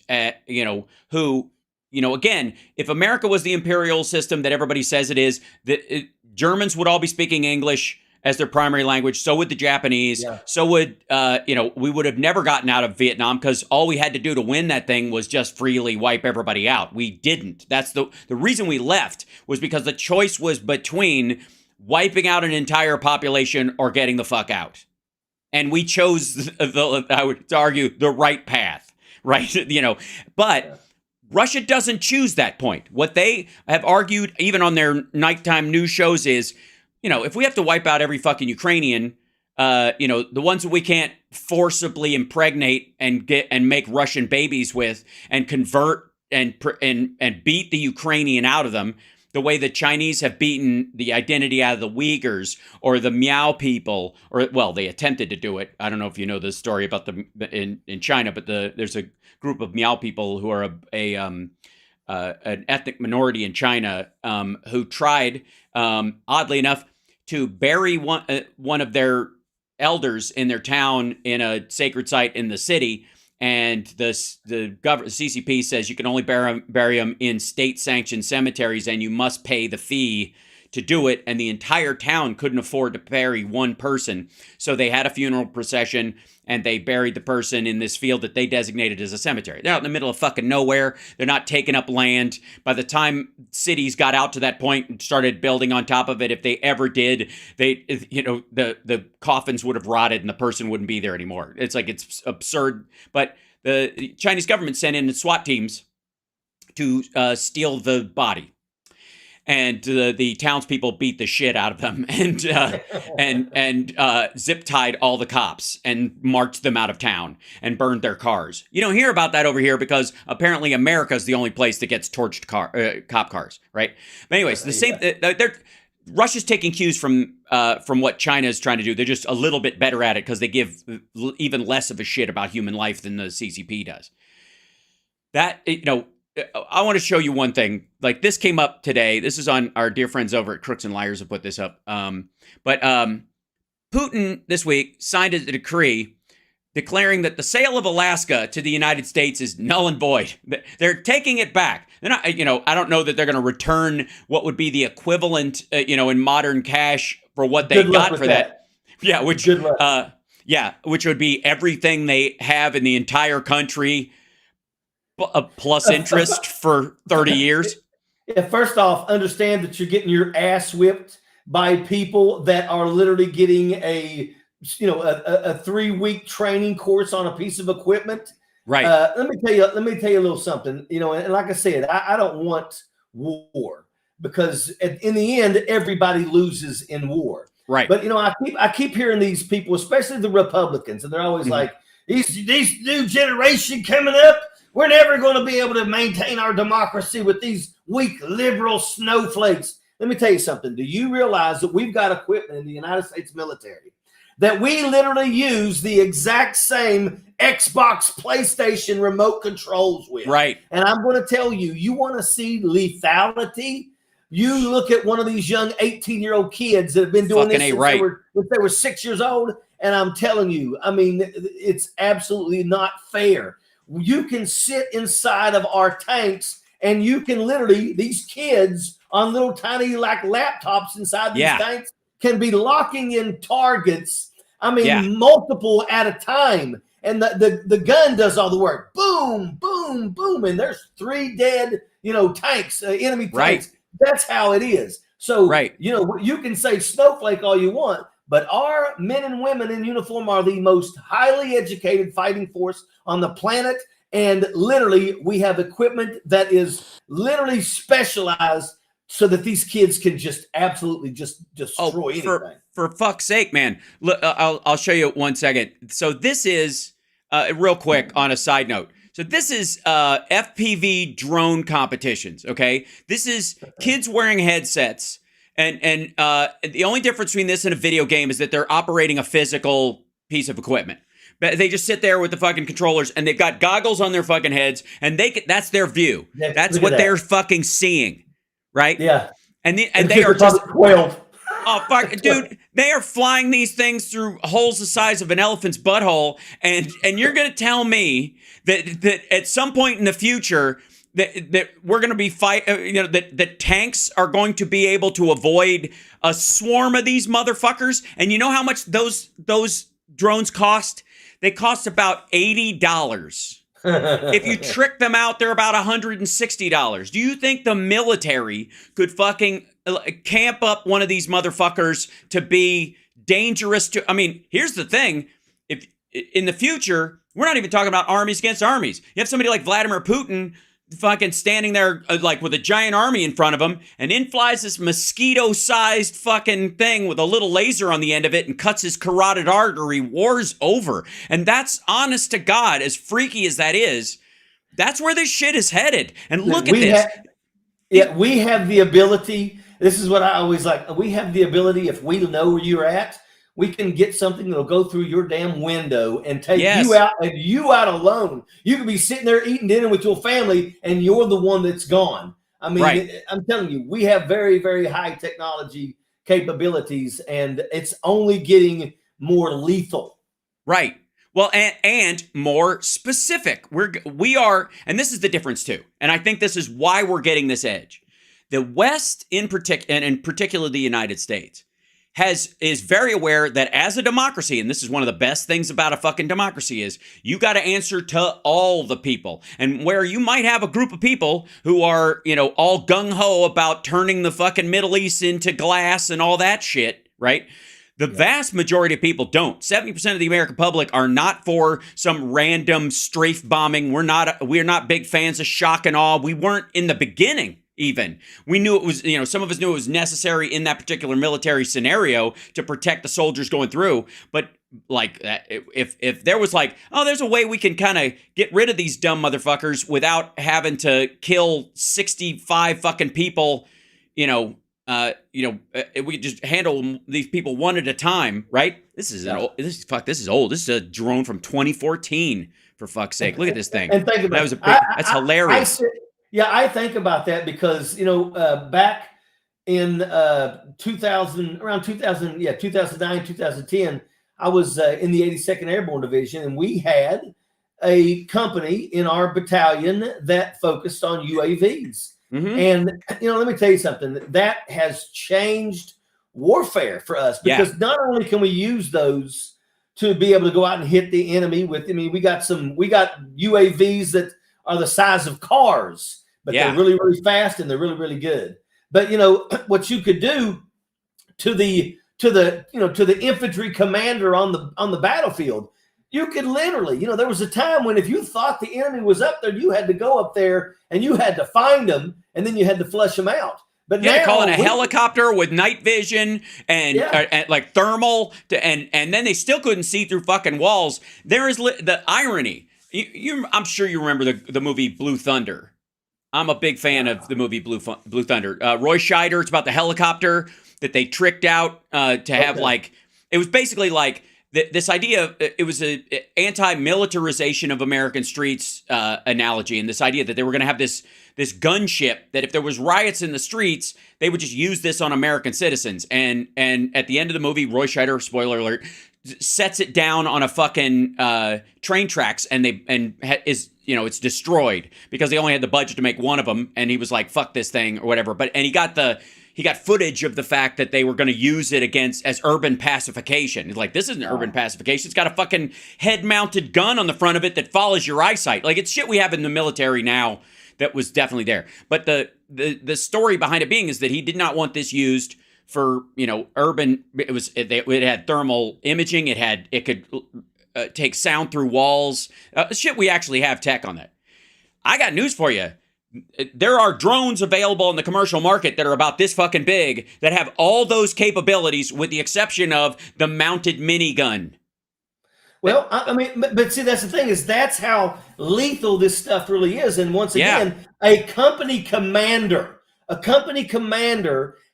who, again, if America was the imperial system that everybody says it is, Germans would all be speaking English as their primary language. So would the Japanese. Yeah. So would, we would have never gotten out of Vietnam because all we had to do to win that thing was just freely wipe everybody out. We didn't. That's the reason we left was because the choice was between wiping out an entire population or getting the fuck out. And we chose, I would argue, the right path, right? But Russia doesn't choose that point. What they have argued, even on their nighttime news shows, is, if we have to wipe out every fucking Ukrainian, the ones that we can't forcibly impregnate and make Russian babies with and convert and beat the Ukrainian out of them, the way the Chinese have beaten the identity out of the Uyghurs or the Miao people, they attempted to do it. I don't know if you know the story about in China, but there's a group of Miao people who are an ethnic minority in China who tried, oddly enough, to bury one of their elders in their town in a sacred site in the city, and the CCP says you can only bury them in state-sanctioned cemeteries, and you must pay the fee to do it, and the entire town couldn't afford to bury one person. So they had a funeral procession, and they buried the person in this field that they designated as a cemetery. They're out in the middle of fucking nowhere. They're not taking up land. By the time cities got out to that point and started building on top of it, if they ever did, the coffins would have rotted and the person wouldn't be there anymore. It's like, it's absurd. But the Chinese government sent in SWAT teams to steal the body. And the townspeople beat the shit out of them and zip tied all the cops and marched them out of town and burned their cars. You don't hear about that over here because apparently America is the only place that gets torched cop cars, right? But anyways, the same. Russia's taking cues from what China is trying to do. They're just a little bit better at it because they give even less of a shit about human life than the CCP does. I want to show you one thing. Like, this came up today. This is on our dear friends over at Crooks and Liars have put this up. But Putin this week signed a decree declaring that the sale of Alaska to the United States is null and void. They're taking it back. They're not, I don't know that they're going to return what would be the equivalent, in modern cash for what they got for that. Yeah, which would be everything they have in the entire country, plus interest for 30 years. Yeah, first off, understand that you're getting your ass whipped by people that are literally getting a 3-week training course on a piece of equipment. Right. Let me tell you a little something, and like I said, I don't want war because in the end, everybody loses in war. Right. But, I keep hearing these people, especially the Republicans, and they're always like, these new generation coming up, we're never going to be able to maintain our democracy with these weak liberal snowflakes. Let me tell you something. Do you realize that we've got equipment in the United States military that we literally use the exact same Xbox, PlayStation remote controls with? Right. And I'm going to tell you, you want to see lethality? You look at one of these young 18-year-old kids that have been doing this since they were 6 years old, and I'm telling you, it's absolutely not fair. You can sit inside of our tanks and you can literally, these kids on little tiny laptops inside these tanks can be locking in targets. Multiple at a time. And the gun does all the work. Boom, boom, boom. And there's 3 dead, tanks, enemy tanks. Right. That's how it is. So, you can say snowflake all you want, but our men and women in uniform are the most highly educated fighting force on the planet. And literally, we have equipment that is literally specialized so that these kids can just absolutely just destroy anything. For fuck's sake, man. Look, I'll show you 1 second. So this is, real quick on a side note. So this is FPV drone competitions, okay? This is kids wearing headsets. And the only difference between this and a video game is that they're operating a physical piece of equipment. But they just sit there with the fucking controllers, and they've got goggles on their fucking heads, and that's their view. Yeah, that's what they're fucking seeing, right? Yeah. And they are just 12. Oh fuck, dude! They are flying these things through holes the size of an elephant's butthole, and you're gonna tell me that at some point in the future that we're gonna be that tanks are going to be able to avoid a swarm of these motherfuckers? And you know how much those drones cost? They cost about $80. If you trick them out, they're about $160. Do you think the military could fucking camp up one of these motherfuckers to be dangerous to? Here's the thing. If in the future, we're not even talking about armies against armies. You have somebody like Vladimir Putin fucking standing there like with a giant army in front of him, and in flies this mosquito-sized fucking thing with a little laser on the end of it and cuts his carotid artery. War's over. And that's, honest to God, as freaky as that is, that's where this shit is headed. And look at this. We have the ability. This is what I always like. We have the ability, if we know where you're at, we can get something that'll go through your damn window and take you out, and you out alone. You could be sitting there eating dinner with your family, and you're the one that's gone. I'm telling you, we have very, very high technology capabilities, and it's only getting more lethal. Right. Well, and more specific. We are, and this is the difference too. And I think this is why we're getting this edge. The West, in particular, and in particular the United States, is very aware that as a democracy, and this is one of the best things about a fucking democracy, is you got to answer to all the people. And where you might have a group of people who are, all gung-ho about turning the fucking Middle East into glass and all that shit, right? The vast majority of people don't. 70% of the American public are not for some random strafe bombing. We're not big fans of shock and awe. We weren't in the beginning. Even we knew it was, some of us knew it was necessary in that particular military scenario to protect the soldiers going through. But like, if there was like, oh, there's a way we can kind of get rid of these dumb motherfuckers without having to kill 65 fucking people, we could just handle these people one at a time, right? This is old. This is a drone from 2014. For fuck's sake, look at this thing. And think about that's hilarious. I think about that because, back in 2009, 2010, I was in the 82nd Airborne Division, and we had a company in our battalion that focused on UAVs. Mm-hmm. And, let me tell you something, that has changed warfare for us because not only can we use those to be able to go out and hit the enemy with, we got UAVs that are the size of cars, but they're really, really fast and they're really, really good. But what you could do to the infantry commander on the battlefield, you could literally, there was a time when if you thought the enemy was up there, you had to go up there and you had to find them and then you had to flush them out. But now call in a helicopter with night vision and like thermal, and then they still couldn't see through fucking walls. There is the irony. I'm sure you remember the movie Blue Thunder. I'm a big fan of the movie Blue Thunder. Roy Scheider, it's about the helicopter that they tricked out to have it was basically like this idea. It was an anti-militarization of American streets analogy, and this idea that they were going to have this gunship that if there was riots in the streets, they would just use this on American citizens. And at the end of the movie, Roy Scheider, spoiler alert, sets it down on a fucking train tracks it's destroyed because they only had the budget to make one of them, and he was like, fuck this thing or whatever. And he got footage of the fact that they were going to use it as urban pacification. He's like, this isn't urban pacification. It's got a fucking head-mounted gun on the front of it that follows your eyesight. Like, it's shit we have in the military now that was definitely there. But the story behind it being is that he did not want this used for urban. It had thermal imaging. It could take sound through walls. Shit, we actually have tech on that. I got news for you. There are drones available in the commercial market that are about this fucking big that have all those capabilities, with the exception of the mounted minigun. Well, but see, that's the thing is that's how lethal this stuff really is. And once again, a company commander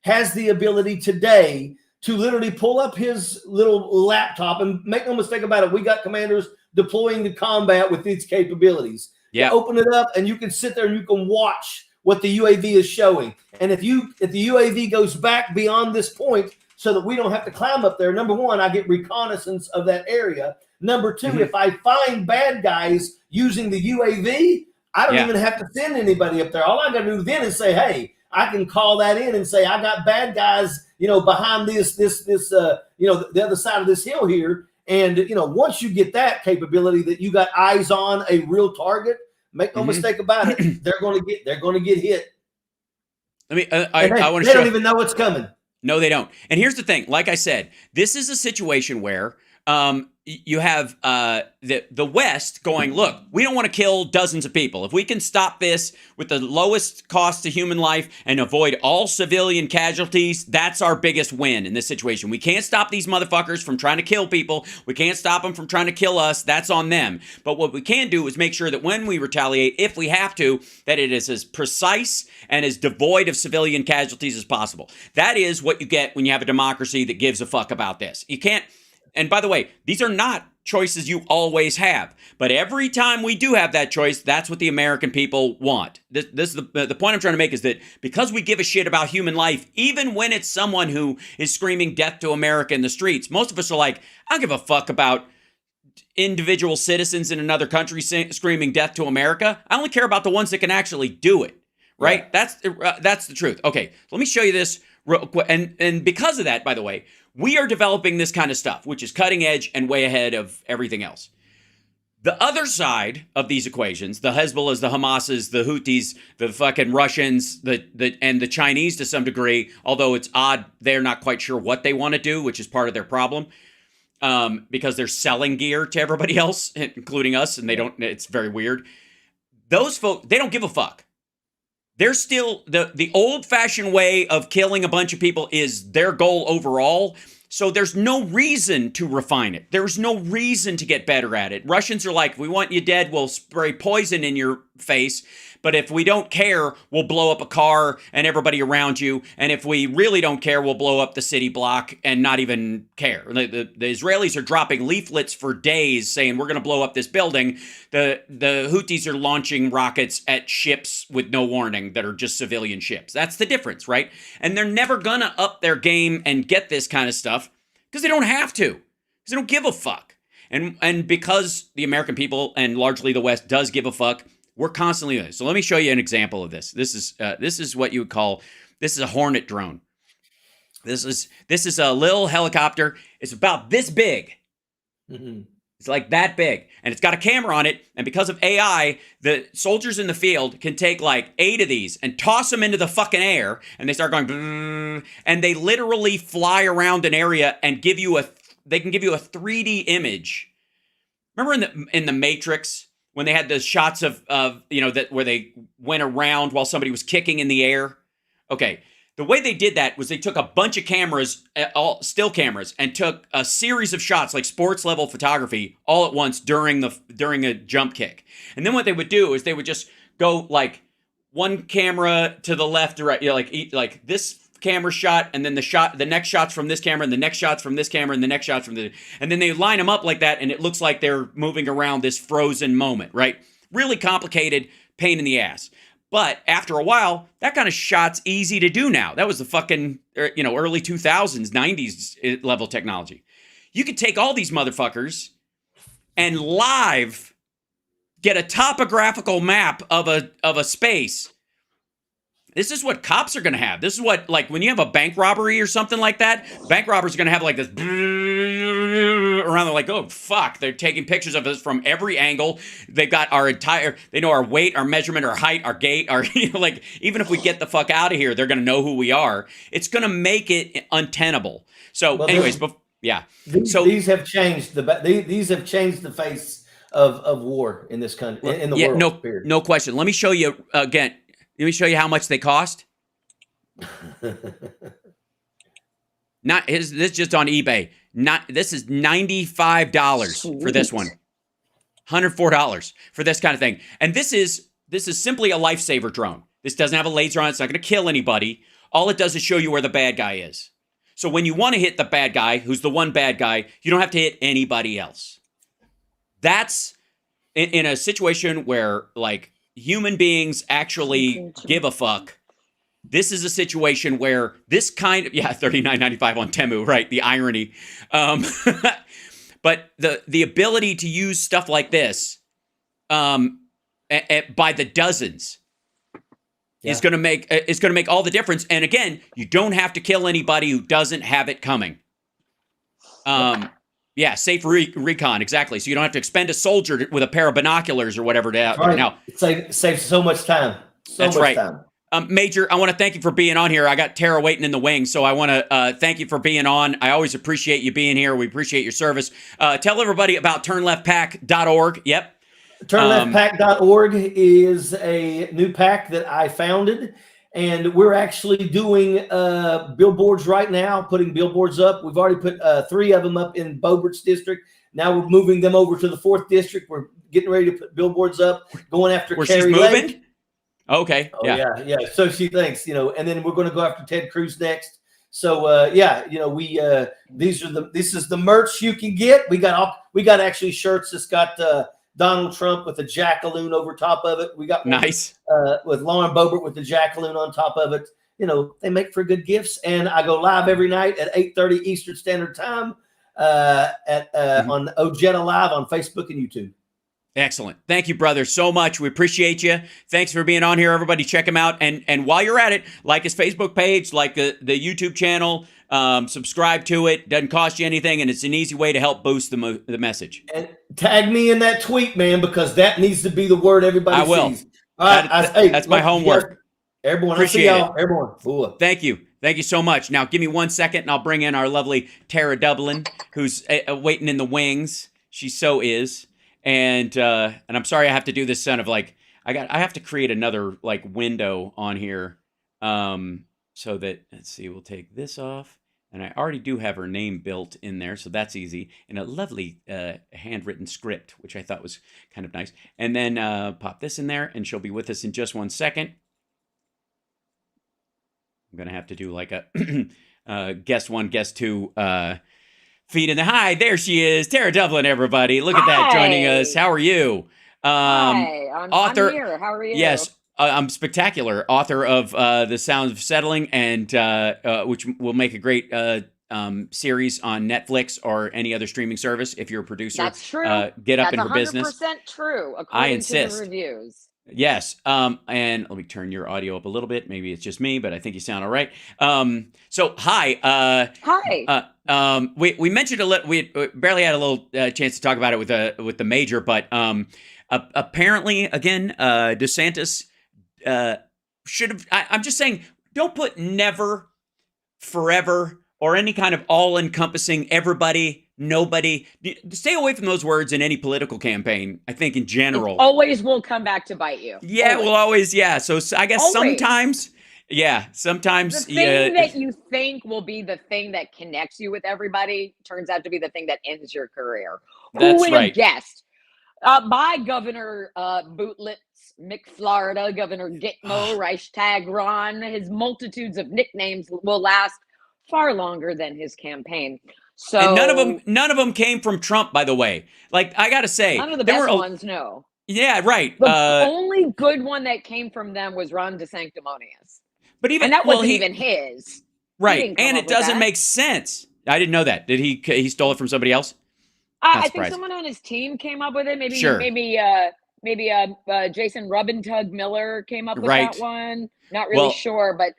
has the ability today to literally pull up his little laptop and make no mistake about it. We got commanders deploying to combat with these capabilities. Yeah. You open it up and you can sit there and you can watch what the UAV is showing. And if the UAV goes back beyond this point so that we don't have to climb up there, number one, I get reconnaissance of that area. Number two, if I find bad guys using the UAV, I don't even have to send anybody up there. All I got to do then is say, hey, I can call that in and say, I got bad guys, behind the other side of this hill here. And, once you get that capability that you got eyes on a real target, make no mistake about it, they're going to get hit. I want to they don't even know what's coming. No, they don't. And here's the thing. Like I said, this is a situation where you have the West going, look, we don't want to kill dozens of people. If we can stop this with the lowest cost to human life and avoid all civilian casualties, that's our biggest win in this situation. We can't stop these motherfuckers from trying to kill people. We can't stop them from trying to kill us. That's on them. But what we can do is make sure that when we retaliate, if we have to, that it is as precise and as devoid of civilian casualties as possible. That is what you get when you have a democracy that gives a fuck about this. You can't. And by the way, these are not choices you always have. But every time we do have that choice, that's what the American people want. This is the point I'm trying to make is that because we give a shit about human life, even when it's someone who is screaming death to America in the streets, most of us are like, I don't give a fuck about individual citizens in another country screaming death to America. I only care about the ones that can actually do it. right? Yeah. That's the truth. Okay, let me show you this real quick. And because of that, by the way, we are developing this kind of stuff, which is cutting edge and way ahead of everything else. The other side of these equations, the Hezbollahs, the Hamases, the Houthis, the fucking Russians, and the Chinese to some degree, although it's odd, they're not quite sure what they want to do, which is part of their problem, because they're selling gear to everybody else, including us, and they don't. It's very weird. Those folks, they don't give a fuck. They're still, the old-fashioned way of killing a bunch of people is their goal overall. So there's no reason to refine it. There's no reason to get better at it. Russians are like, we want you dead, we'll spray poison in your face. But if we don't care, we'll blow up a car and everybody around you. And if we really don't care, we'll blow up the city block and not even care. The Israelis are dropping leaflets for days saying, we're going to blow up this building. The Houthis are launching rockets at ships with no warning that are just civilian ships. That's the difference, right? And they're never going to up their game and get this kind of stuff because they don't have to. Because they don't give a fuck. And because the American people and largely the West does give a fuck, we're constantly doing this. So let me show you an example of this. This is what you would call, this is a Hornet drone. This is a little helicopter. It's about this big. Mm-hmm. It's like that big. And it's got a camera on it. And because of AI, the soldiers in the field can take like 8 of these and toss them into the fucking air. And they start going, and they literally fly around an area and they can give you a 3D image. Remember in the Matrix, when they had the shots of that where they went around while somebody was kicking in the air? Okay. The way they did that was they took a bunch of cameras, all still cameras, and took a series of shots, like sports level photography, all at once during a jump kick. And then what they would do is they would just go like one camera to the left, or right, like this camera shot, and then the next shot's from this camera, and the next shot's from this camera, and the next shot's from and then they line them up like that, and it looks like they're moving around this frozen moment, right? Really complicated, pain in the ass. But after a while, that kind of shot's easy to do now. That was the fucking early 2000s, 90s level technology. You could take all these motherfuckers and live get a topographical map of a space. This is what cops are going to have. This is what, like, when you have a bank robbery or something like that, bank robbers are going to have, like, this around. They're like, oh, fuck. They're taking pictures of us from every angle. They've got they know our weight, our measurement, our height, our gait, like, even if we get the fuck out of here, they're going to know who we are. It's going to make it untenable. So, well, anyways, yeah. These have changed the face of war in this country, in the world. No question. Let me show you again. Let me show you how much they cost. This is just on eBay. This is $95 for this one. $104 for this kind of thing. And this is simply a lifesaver drone. This doesn't have a laser on it. It's not going to kill anybody. All it does is show you where the bad guy is. So when you want to hit the bad guy, who's the one bad guy, you don't have to hit anybody else. That's in a situation where, like, human beings actually give a fuck. This is a situation where this kind of, $39.95 on Temu, right? The irony. But the ability to use stuff like this by the dozens is going to make all the difference. And again, you don't have to kill anybody who doesn't have it coming. Yeah, safe recon, exactly. So you don't have to expend a soldier with a pair of binoculars or whatever. Right. Now, it saves so much time. That's right. Major, I want to thank you for being on here. I got Tara waiting in the wings, so I want to thank you for being on. I always appreciate you being here. We appreciate your service. Tell everybody about turnleftpack.org. Yep. Turnleftpack.org is a new pack that I founded. And we're actually doing billboards right now, putting billboards up. We've already put 3 of them up in Beaubert's district. Now we're moving them over to the 4th district. We're getting ready to put billboards up, going after Carrie Lake. Okay. Oh, yeah. So she thinks, and then we're going to go after Ted Cruz next. So this is the merch you can get. We got actually shirts that's got Donald Trump with a jackaloon over top of it. We got nice with Lauren Boebert with the jackaloon on top of it. They make for good gifts. And I go live every night at 8:30 Eastern Standard Time on Ojeda Live on Facebook and YouTube. Excellent. Thank you, brother, so much. We appreciate you. Thanks for being on here. Everybody check him out. And while you're at it, like his Facebook page, like the YouTube channel, subscribe to it. Doesn't cost you anything, and it's an easy way to help boost the message. And tag me in that tweet, man, because that needs to be the word everybody I will. sees. All right, that's my homework. Everyone, appreciate I see y'all. Everyone. Ooh. Thank you. Thank you so much. Now, give me 1 second, and I'll bring in our lovely Tara Dublin, who's waiting in the wings. She so is. And I'm sorry I have to do this kind of like I have to create another like window on here so that, let's see, we'll take this off, and I already do have her name built in there, so that's easy, in a lovely handwritten script, which I thought was kind of nice. And then pop this in there, and she'll be with us in just 1 second. I'm gonna have to do like a guest 1, guest 2 feed in the hi. There she is, Tara Dublin. Everybody, look at that joining us. How are you? Hi, I'm here. How are you? Yes, I'm spectacular. Author of The Sound of Settling, and which will make a great series on Netflix or any other streaming service. If you're a producer, that's true. Get up in her business. 100% true. According I insist. to the reviews. Yes. And let me turn your audio up a little bit. Maybe it's just me, but I think you sound all right. So hi. Hi. We mentioned a little. We barely had a little chance to talk about it with the major, but apparently, again, DeSantis should have. I'm just saying, don't put never, forever, or any kind of all-encompassing everybody. Nobody. Stay away from those words in any political campaign, I think, in general. It always will come back to bite you. Yeah, always. will always, yeah. So I guess sometimes, sometimes. The thing that you think will be the thing that connects you with everybody turns out to be the thing that ends your career. That's Who would right. have guessed? By Governor Bootlets, McFlorida, Governor Gitmo, Reichstag Ron, his multitudes of nicknames will last far longer than his campaign. So, and none of them came from Trump, by the way. Like, I gotta say, none of the best ones, no. Yeah, right. The only good one that came from them was Ron DeSanctimonious. But even and that wasn't even his. Right, and it doesn't make sense. I didn't know that. Did he stole it from somebody else? I think someone on his team came up with it. Maybe Jason Rubentug Miller came up with that one. Not really sure, but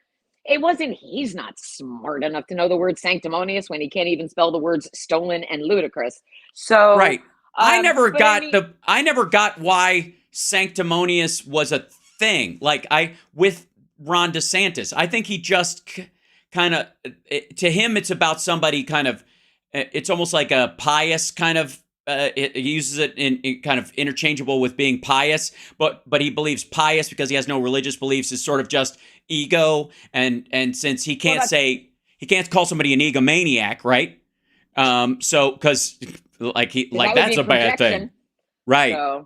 it wasn't. He's not smart enough to know the word sanctimonious when he can't even spell the words stolen and ludicrous. So right. I never got why sanctimonious was a thing. Like with Ron DeSantis, I think he just kind of, to him, it's about somebody kind of. It's almost like a pious kind of. He uses it in kind of interchangeable with being pious, but he believes pious because he has no religious beliefs is sort of just ego, and since he can't he can't call somebody an egomaniac, right? So because that's a bad thing, right?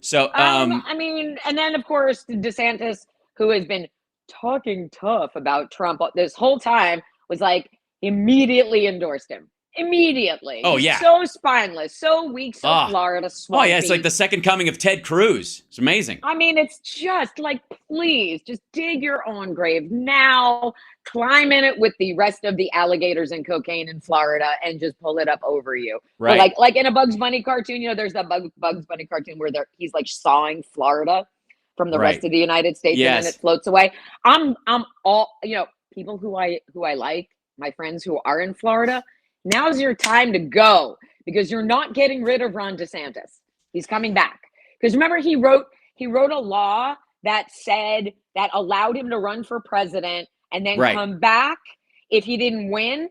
So I mean, and then of course DeSantis, who has been talking tough about Trump this whole time, was like immediately endorsed him. Immediately. Oh, yeah. So spineless, so weak, so Florida swampy. Oh, yeah, it's like the second coming of Ted Cruz. It's amazing. I mean, it's just like, please, just dig your own grave now, climb in it with the rest of the alligators and cocaine in Florida, and just pull it up over you. Right. Like in a Bugs Bunny cartoon, there's that Bugs Bunny cartoon where he's like sawing Florida from the rest of the United States, and then it floats away. I'm all, people who I like, my friends who are in Florida. Now's your time to go, because you're not getting rid of Ron DeSantis. He's coming back. Because remember, he wrote a law that allowed him to run for president and then come back if he didn't win.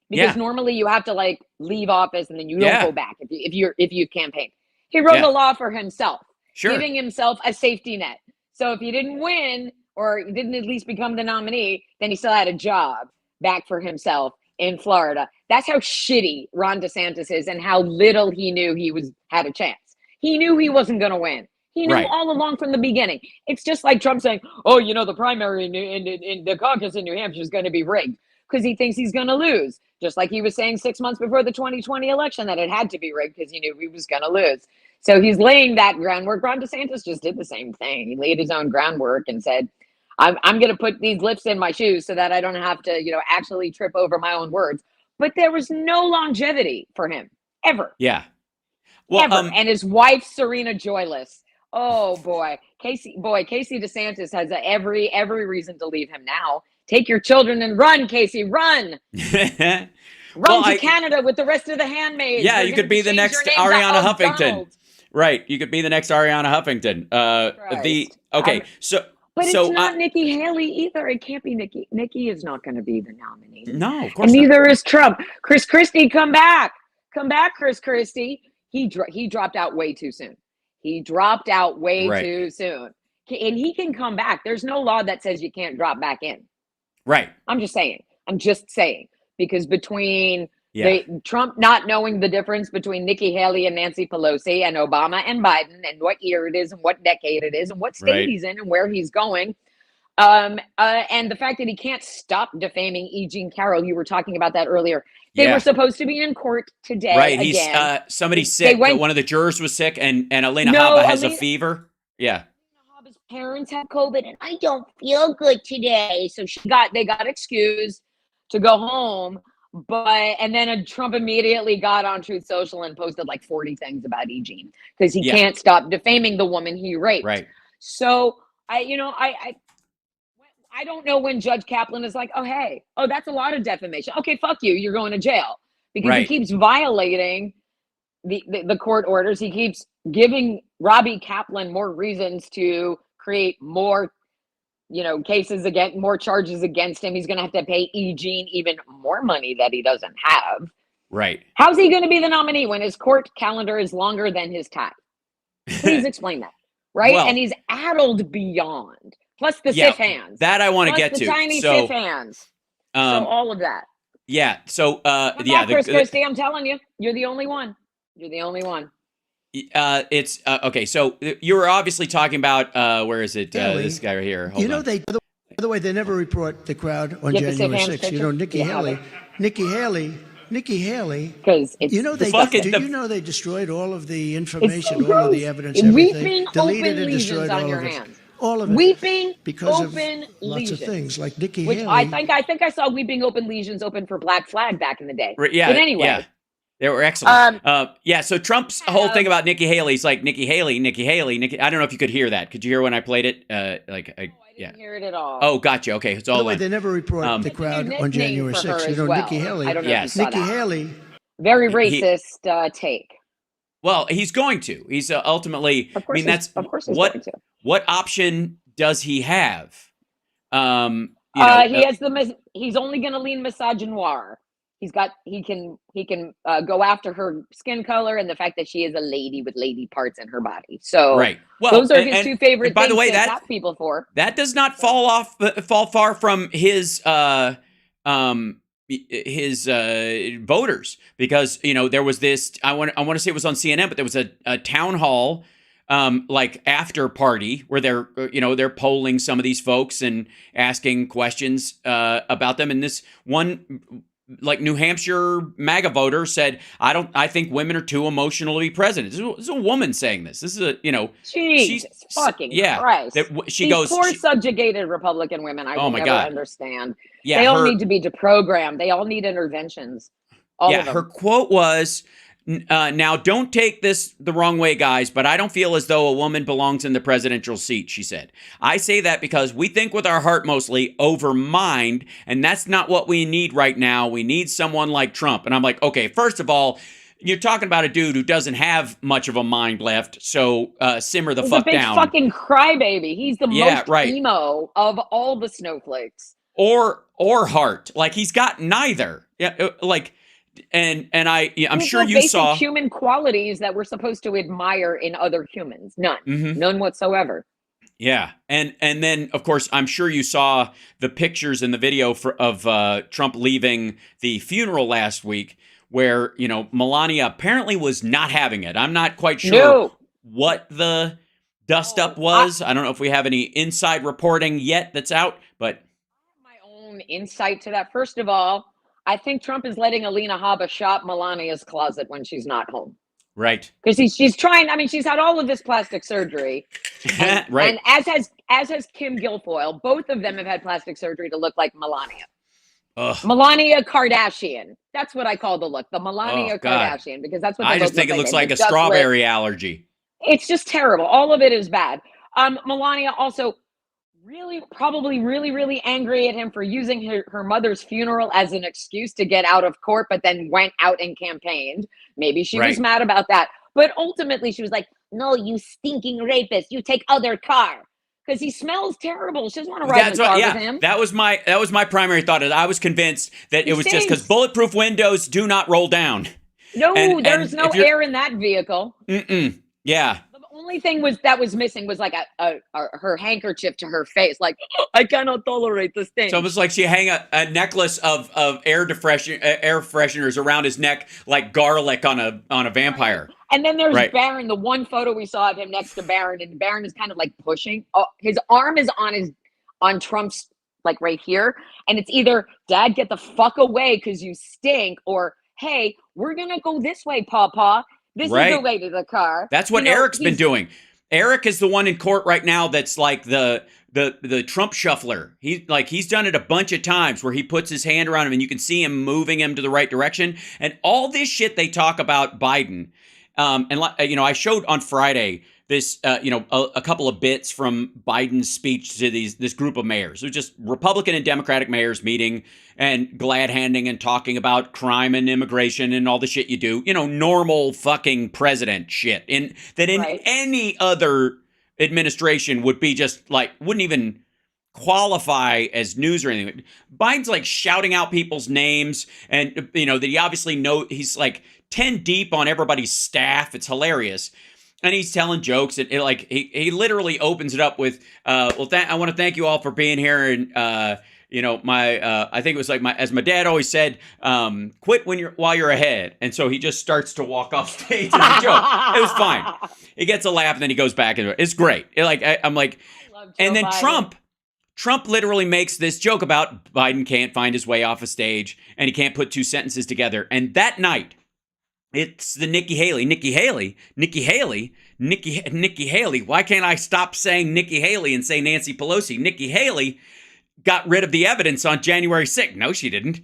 Because normally you have to leave office and then you don't go back if you campaign. He wrote a law for himself, giving himself a safety net. So if he didn't win or didn't at least become the nominee, then he still had a job back for himself in Florida. That's how shitty Ron DeSantis is and how little he knew he had a chance. He knew he wasn't going to win. He knew all along from the beginning. It's just like Trump saying, the primary in the caucus in New Hampshire is going to be rigged, because he thinks he's going to lose. Just like he was saying 6 months before the 2020 election that it had to be rigged because he knew he was going to lose. So he's laying that groundwork. Ron DeSantis just did the same thing. He laid his own groundwork and said, I'm going to put these lifts in my shoes so that I don't have to, actually trip over my own words. But there was no longevity for him, ever. Yeah. Ever. And his wife, Serena Joyless. Oh boy, Casey DeSantis has every reason to leave him now. Take your children and run, Casey, run. Run to Canada with the rest of the handmaids. Yeah, you could be the next Ariana Huffington. Right, you could be the next Ariana Huffington. But it's not Nikki Haley either. It can't be Nikki. Nikki is not going to be the nominee. No, of course and neither is Trump. Chris Christie, come back, Chris Christie. He dropped out way too soon. Too soon. And he can come back. There's no law that says you can't drop back in. Right. I'm just saying. Because between Trump not knowing the difference between Nikki Haley and Nancy Pelosi and Obama and Biden and what year it is and what decade it is and what state he's in and where he's going. And the fact that he can't stop defaming E. Jean Carroll. You were talking about that earlier. They were supposed to be in court today. Right. He's somebody's sick. One of the jurors was sick, and Alina Habba has a fever. Yeah. Alina Habba's parents have COVID, and I don't feel good today. So they got excused to go home. And then Trump immediately got on Truth Social and posted like 40 things about E. Jean because he can't stop defaming the woman he raped. Right. So I don't know when Judge Kaplan is like, that's a lot of defamation. Okay, fuck you. You're going to jail because he keeps violating the court orders. He keeps giving Robbie Kaplan more reasons to create more, cases against, more charges against him. He's going to have to pay E. Jean even more money that he doesn't have. Right. How's he going to be the nominee when his court calendar is longer than his tie? Please explain that. Right. Well, and he's addled beyond. Plus the stiff hands. That I want to get to. Tiny stiff hands. So all of that. Yeah. So Chris Christie, I'm telling you, you're the only one. It's okay. So you were obviously talking about where is it? This guy right here. Hold on. By the way, they never report the crowd on January 6th. Nikki Haley. Because they destroyed all of the information, all of the evidence, everything, deleted and destroyed all of it. All of it. Weeping because open of lots of things like Nikki Haley. I think I saw weeping open lesions open for Black Flag back in the day. Yeah. But anyway. They were excellent. So Trump's whole thing about Nikki Haley is like Nikki Haley. I don't know if you could hear that. Could you hear when I played it? I didn't hear it at all. Oh, gotcha. Okay, it's all. By the way, they never report the crowd on January 6th. Nikki Haley. I don't know if you saw Nikki Haley. Very racist take. Well, he's going to. He's ultimately. Of course, going to. What option does he have? He has he's only going to lean misogynoir. He can go after her skin color and the fact that she is a lady with lady parts in her body. So well, those are his two favorite by things the way, to attack people for. That does not fall far from his voters, because there was this, I want to say it was on CNN, but there was a town hall like after party where they're polling some of these folks and asking questions about them, and this one like New Hampshire MAGA voter said, I think women are too emotional to be president. This is a woman saying this. This is Jesus fucking Christ. These poor subjugated Republican women. I will never understand. Yeah, they all need to be deprogrammed. They all need interventions. All of them. Her quote was, now don't take this the wrong way, guys, but I don't feel as though a woman belongs in the presidential seat, she said. I say that because we think with our heart mostly over mind, and that's not what we need right now. We need someone like Trump. And I'm like, okay, first of all, you're talking about a dude who doesn't have much of a mind left, so simmer the fuck down. He's a big fucking crybaby. He's the most emo of all the snowflakes. Or heart. Like, he's got neither. Yeah, like... And I'm sure you saw human qualities that we're supposed to admire in other humans. None. Mm-hmm. None whatsoever. Yeah. And then, of course, I'm sure you saw the pictures in the video of Trump leaving the funeral last week where, Melania apparently was not having it. I'm not quite sure what the dust up was. I don't know if we have any inside reporting yet that's out, but my own insight to that. First of all, I think Trump is letting Alina Habba shop Melania's closet when she's not home. Right. Because she's trying. I mean, she's had all of this plastic surgery. And, right. And as has Kim Guilfoyle. Both of them have had plastic surgery to look like Melania. Melania Kardashian. That's what I call the look. The Melania Kardashian, because that's what I just think it looks like a strawberry allergy. It's just terrible. All of it is bad. Melania also probably really angry at him for using her mother's funeral as an excuse to get out of court, but then went out and campaigned. Maybe she was mad about that. But ultimately she was like, no, you stinking rapist, you take other car. Because he smells terrible. She doesn't want to ride in the car with him. That was my primary thought. I was convinced that it was just because bulletproof windows do not roll down. No, there's no air in that vehicle. Yeah. The only thing that was missing was like her handkerchief to her face. Like, I cannot tolerate this thing. So it was like she hang a necklace of air fresheners around his neck like garlic on a vampire. And then there's Barron, the one photo we saw of him next to Barron, and Barron is kind of like pushing. His arm is on Trump's, like right here. And it's either, Dad, get the fuck away because you stink, or, hey, we're going to go this way, Pawpaw. This is the way to the car. That's what Eric's been doing. Eric is the one in court right now that's like the Trump shuffler. He's done it a bunch of times where he puts his hand around him and you can see him moving him to the right direction. And all this shit they talk about Biden. I showed on Friday this, a couple of bits from Biden's speech to this group of mayors. It was just Republican and Democratic mayors meeting and glad handing and talking about crime and immigration and all the shit you do. Normal fucking president shit. In any other administration would be just like, wouldn't even qualify as news or anything. Biden's like shouting out people's names and, that he obviously he's like 10 deep on everybody's staff. It's hilarious. And he's telling jokes and he literally opens it up with, I want to thank you all for being here. And, I think it was like as my dad always said, quit while you're ahead. And so he just starts to walk off stage as a joke. It was fine. He gets a laugh and then he goes back and it's great. I'm like, and then Biden. Trump literally makes this joke about Biden can't find his way off a stage and he can't put two sentences together. And that night, it's the Nikki Haley. Why can't I stop saying Nikki Haley and say Nancy Pelosi? Nikki Haley got rid of the evidence on January 6th. No, she didn't.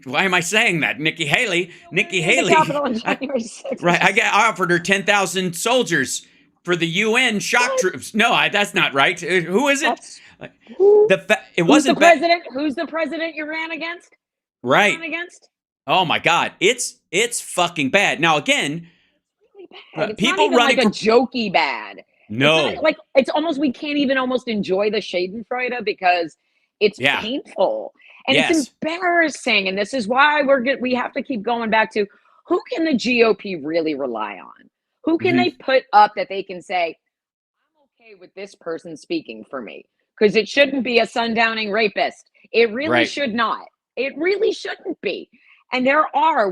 Why am I saying that? Nikki Haley. Capitol on January 6th. Right. I offered her 10,000 soldiers for the UN shock troops. No, that's not right. Who is it? Who's the president? Who's the president you ran against? Right. Oh my God. It's fucking bad. Now again, it's really bad. It's people not even running like a jokey bad. No. It's almost, we can't even almost enjoy the Schadenfreude because it's painful and it's embarrassing. And this is why we have to keep going back to, who can the GOP really rely on? Who can they put up that they can say, I'm okay with this person speaking for me? Because it shouldn't be a sundowning rapist. It really should not. It really shouldn't be. And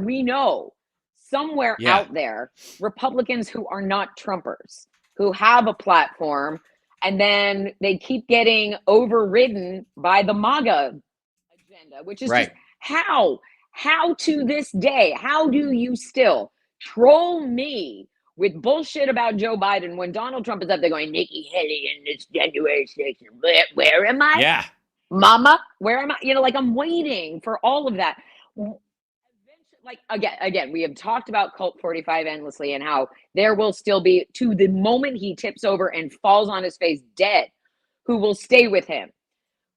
we know somewhere out there, Republicans who are not Trumpers, who have a platform, and then they keep getting overridden by the MAGA agenda, which is just how to this day, how do you still troll me with bullshit about Joe Biden when Donald Trump is up there going, Nikki Haley in this January 6th, where am I? Yeah. Mama, where am I? I'm waiting for all of that. Again, we have talked about Cult 45 endlessly and how there will still be, to the moment he tips over and falls on his face dead, who will stay with him.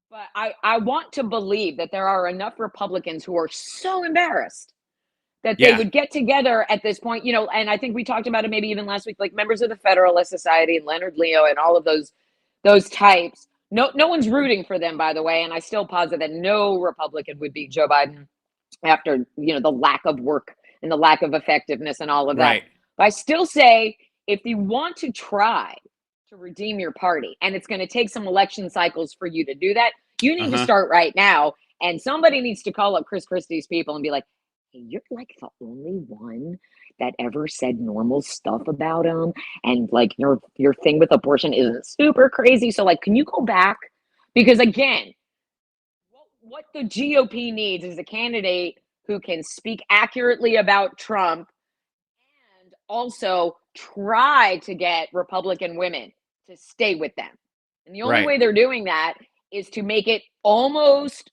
But I want to believe that there are enough Republicans who are so embarrassed that they would get together at this point, and I think we talked about it maybe even last week, like members of the Federalist Society and Leonard Leo and all of those types. No one's rooting for them, by the way, and I still posit that no Republican would beat Joe Biden after, the lack of work and the lack of effectiveness and all of that. Right. But I still say, if you want to try to redeem your party, and it's going to take some election cycles for you to do that, you need to start right now. And somebody needs to call up Chris Christie's people and be like, hey, you're like the only one that ever said normal stuff about him. And like your thing with abortion isn't super crazy. So can you go back? Because again, what the GOP needs is a candidate who can speak accurately about Trump and also try to get Republican women to stay with them. And the only way they're doing that is to make it almost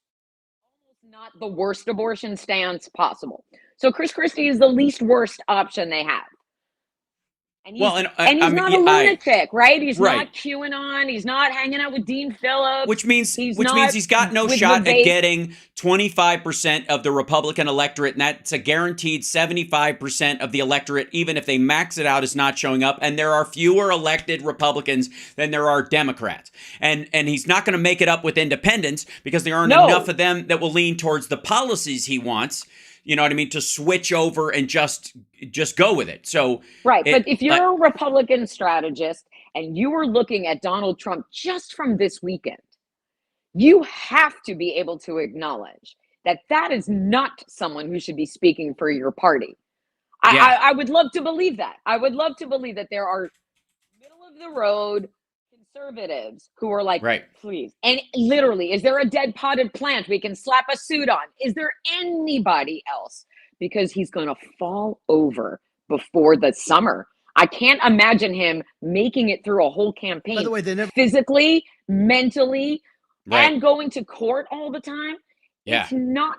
not the worst abortion stance possible. So Chris Christie is the least worst option they have. And he's, he's not a lunatic, right? He's not QAnon. He's not hanging out with Dean Phillips. Which means he's got no shot at getting 25% of the Republican electorate, and that's a guaranteed 75% of the electorate, even if they max it out, is not showing up. And there are fewer elected Republicans than there are Democrats. And he's not going to make it up with independents because there aren't enough of them that will lean towards the policies he wants. You know what I mean? To switch over and just go with it. So but if you're a Republican strategist and you were looking at Donald Trump just from this weekend, you have to be able to acknowledge that that is not someone who should be speaking for your party. I would love to believe that. I would love to believe that there are middle of the road conservatives who are like, please. And literally, is there a dead potted plant we can slap a suit on? Is there anybody else? Because he's going to fall over before the summer. I can't imagine him making it through a whole campaign. By the way, physically, mentally, and going to court all the time. Yeah. It's not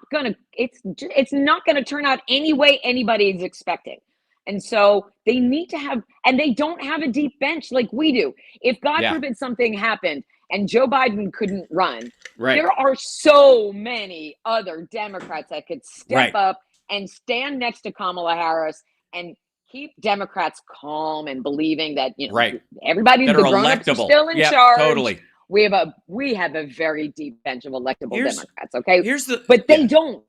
gonna turn out any way anybody is expecting. And so they need to have, and they don't have a deep bench like we do. If God forbid something happened and Joe Biden couldn't run, there are so many other Democrats that could step up and stand next to Kamala Harris and keep Democrats calm and believing that, everybody, the grown-ups are still in charge. Totally. We have a very deep bench of electable Democrats. Okay. But they don't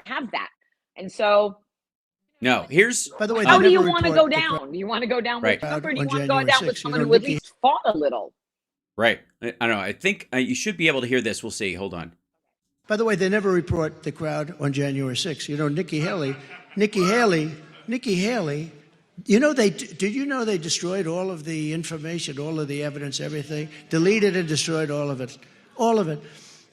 have that. And so, no, by the way, how do you want to go down? Do you want to go down with Trump, or do you want to go down with someone who at least fought a little? Right. I don't know. I think you should be able to hear this. We'll see. Hold on. By the way, they never report the crowd on January 6th. You know, Nikki Haley, you know, did you know they destroyed all of the information, all of the evidence, everything, deleted and destroyed all of it,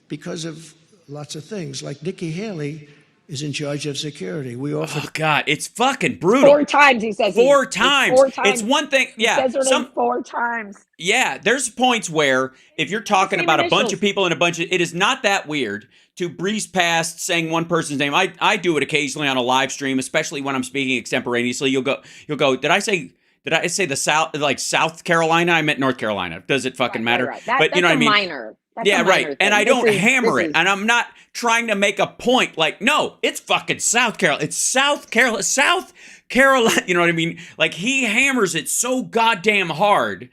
because of lots of things. Like Nikki Haley is in charge of security. Oh God, it's fucking brutal. 4 times he says. 4 times. 4 times. It's one thing. Yeah, he says her name 4 times. Yeah, there's points where if you're talking about a bunch of people and it is not that weird to breeze past saying one person's name. I do it occasionally on a live stream, especially when I'm speaking extemporaneously. You'll go. Did I say the South, like South Carolina? I meant North Carolina. Does it fucking matter? Right. But you know what I mean. Minor. That's right. And I don't hammer it. And I'm not trying to make a point like, no, it's fucking South Carolina. It's South Carolina. You know what I mean? Like, he hammers it so goddamn hard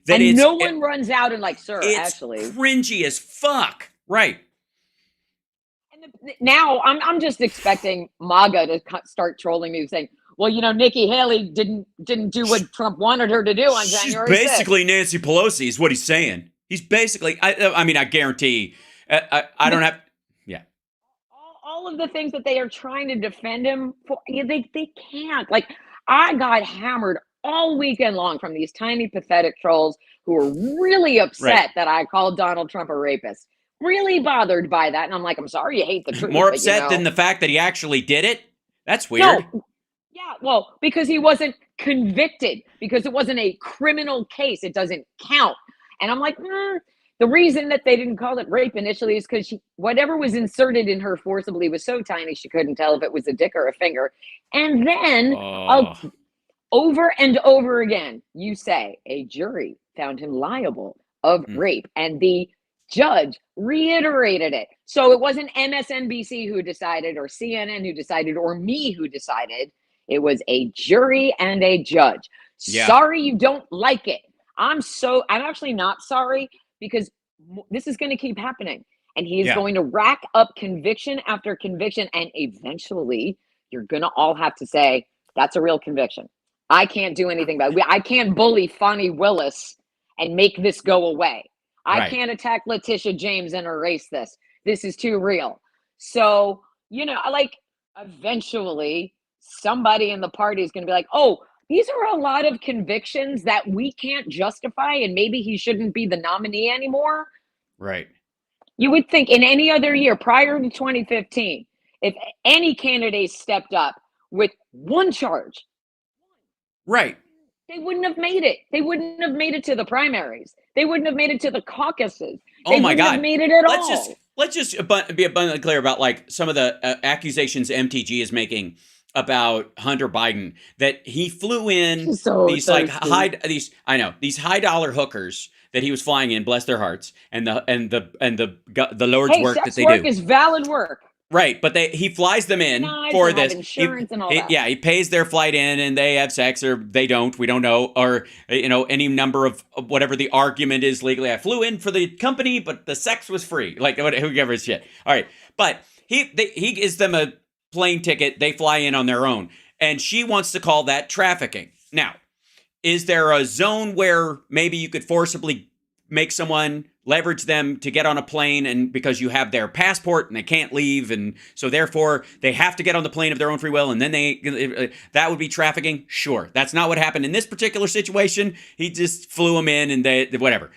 that no one runs out and like, sir, it's actually. Cringy as fuck. Right. And now I'm just expecting MAGA to start trolling me saying, well, you know, Nikki Haley didn't do what Trump wanted her to do on January 6th. She's basically Nancy Pelosi is what he's saying. He's basically, I mean, I guarantee, I don't have, all of the things that they are trying to defend him for, they can't. Like, I got hammered all weekend long from these tiny, pathetic trolls who were really upset that I called Donald Trump a rapist. Really bothered by that. And I'm like, I'm sorry you hate the truth. More upset than the fact that he actually did it? That's weird. No. Yeah, well, because he wasn't convicted, because it wasn't a criminal case. It doesn't count. And I'm like, the reason that they didn't call it rape initially is because whatever was inserted in her forcibly was so tiny she couldn't tell if it was a dick or a finger. And then over and over again, you say a jury found him liable of rape, and the judge reiterated it. So it wasn't MSNBC who decided, or CNN who decided, or me who decided. It was a jury and a judge. Yeah. Sorry you don't like it. I'm actually not sorry, because this is going to keep happening, and he is going to rack up conviction after conviction, and eventually you're going to all have to say, that's a real conviction. I can't do anything about it. I can't bully Fonnie Willis and make this go away. I can't attack Letitia James and erase this. This is too real. So, you know, like, eventually somebody in the party is going to be like, oh, these are a lot of convictions that we can't justify, and maybe he shouldn't be the nominee anymore. Right. You would think in any other year prior to 2015, if any candidate stepped up with one charge, right, they wouldn't have made it. They wouldn't have made it to the primaries. They wouldn't have made it to the caucuses. Oh my God. Have made it at all. let's just be abundantly clear about like some of the accusations MTG is making about Hunter Biden, that he flew in these like these high dollar hookers that he was flying in, bless their hearts, and the Lord's work that they do. Work is valid work. Right, but he flies them in for this. Insurance and all that. Yeah, he pays their flight in, and they have sex, or they don't. We don't know, or any number of whatever the argument is legally. I flew in for the company, but the sex was free. Like whoever shit. All right, but he gives them a plane ticket. They fly in on their own, and she wants to call that trafficking. Now, is there a zone where maybe you could forcibly make someone leverage them to get on a plane, and because you have their passport and they can't leave, and so therefore they have to get on the plane of their own free will, and then that would be trafficking? Sure. That's not what happened in this particular situation. He just flew them in, and they whatever.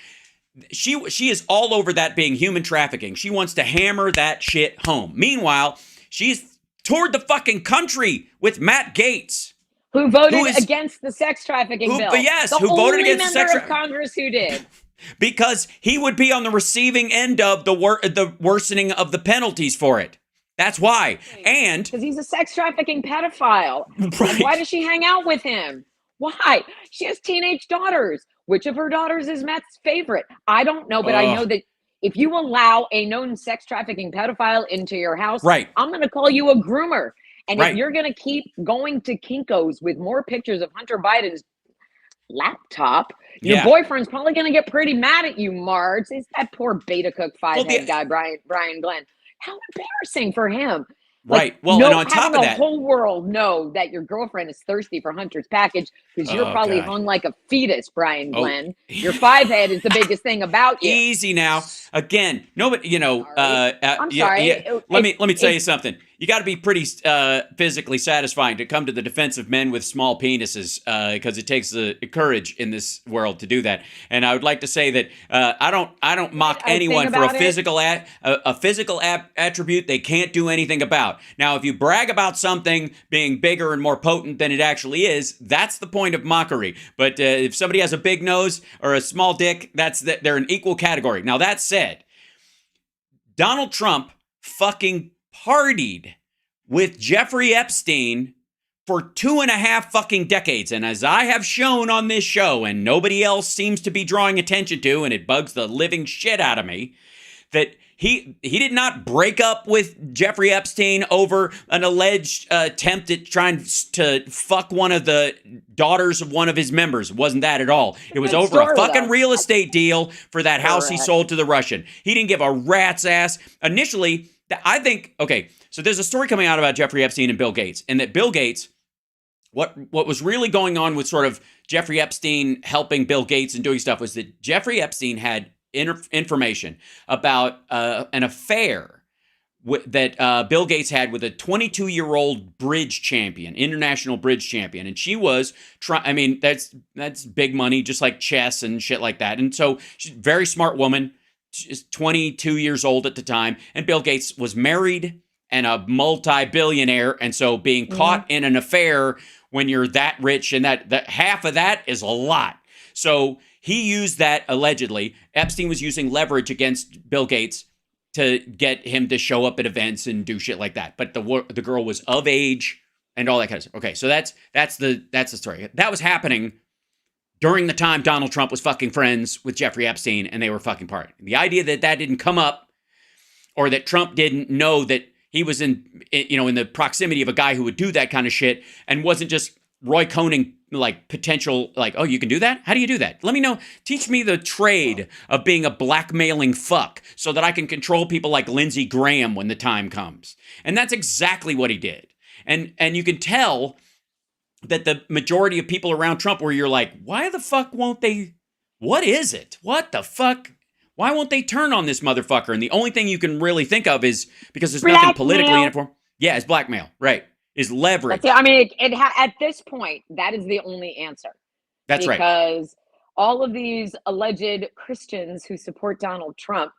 She is all over that being human trafficking. She wants to hammer that shit home. Meanwhile, she's toured the fucking country with Matt Gaetz, who voted against the sex trafficking bill. Yes, who voted against the sex trafficking Congress who did. Because he would be on the receiving end of the worsening of the penalties for it. That's why. And because he's a sex trafficking pedophile. Right. Why does she hang out with him? Why? She has teenage daughters. Which of her daughters is Matt's favorite? I don't know, but I know that if you allow a known sex trafficking pedophile into your house, right, I'm going to call you a groomer. And if you're going to keep going to Kinko's with more pictures of Hunter Biden's laptop, your boyfriend's probably going to get pretty mad at you, Marge. It's that poor beta cook five-head guy, Brian Glenn. How embarrassing for him. Right. Well, and on top of that, the whole world know that your girlfriend is thirsty for Hunter's package because you're probably hung like a fetus, Brian Glenn. Your five-head is the biggest thing about you. Easy now. Again, nobody, I'm sorry. Let me tell you something. You got to be pretty physically satisfying to come to the defense of men with small penises, because it takes the courage in this world to do that. And I would like to say that I don't mock anyone for a physical attribute they can't do anything about. Now, if you brag about something being bigger and more potent than it actually is, that's the point of mockery. But if somebody has a big nose or a small dick, they're an equal category. Now, that said, Donald Trump fucking partied with Jeffrey Epstein for 2.5 fucking decades. And as I have shown on this show, and nobody else seems to be drawing attention to, and it bugs the living shit out of me, that he did not break up with Jeffrey Epstein over an alleged attempt at trying to fuck one of the daughters of one of his members. It wasn't that at all. It was over a fucking real estate deal for that house he sold to the Russian. He didn't give a rat's ass. Initially, I think, okay, so there's a story coming out about Jeffrey Epstein and Bill Gates, and that Bill Gates, what was really going on with sort of Jeffrey Epstein helping Bill Gates and doing stuff was that Jeffrey Epstein had information about an affair that Bill Gates had with a 22-year-old bridge champion, international bridge champion. And she was that's big money, just like chess and shit like that. And so she's a very smart woman. She's 22 years old at the time, and Bill Gates was married and a multi-billionaire, and so being caught in an affair when you're that rich, and that half of that is a lot. So he used that, allegedly. Epstein was using leverage against Bill Gates to get him to show up at events and do shit like that. But the girl was of age and all that kind of stuff. Okay, so that's the story. That was happening during the time Donald Trump was fucking friends with Jeffrey Epstein, and they were fucking partying. The idea that didn't come up, or that Trump didn't know that he was in the proximity of a guy who would do that kind of shit, and wasn't just Roy Coning, like, potential, like, oh, you can do that? How do you do that? Let me know. Teach me the trade of being a blackmailing fuck so that I can control people like Lindsey Graham when the time comes. And that's exactly what he did. And you can tell that the majority of people around Trump, where you're like, why the fuck won't they? What is it? What the fuck? Why won't they turn on this motherfucker? And the only thing you can really think of is, because there's nothing politically in it for him. Yeah, it's blackmail, right? Is leverage. I mean, at this point, that is the only answer. That's right. Because all of these alleged Christians who support Donald Trump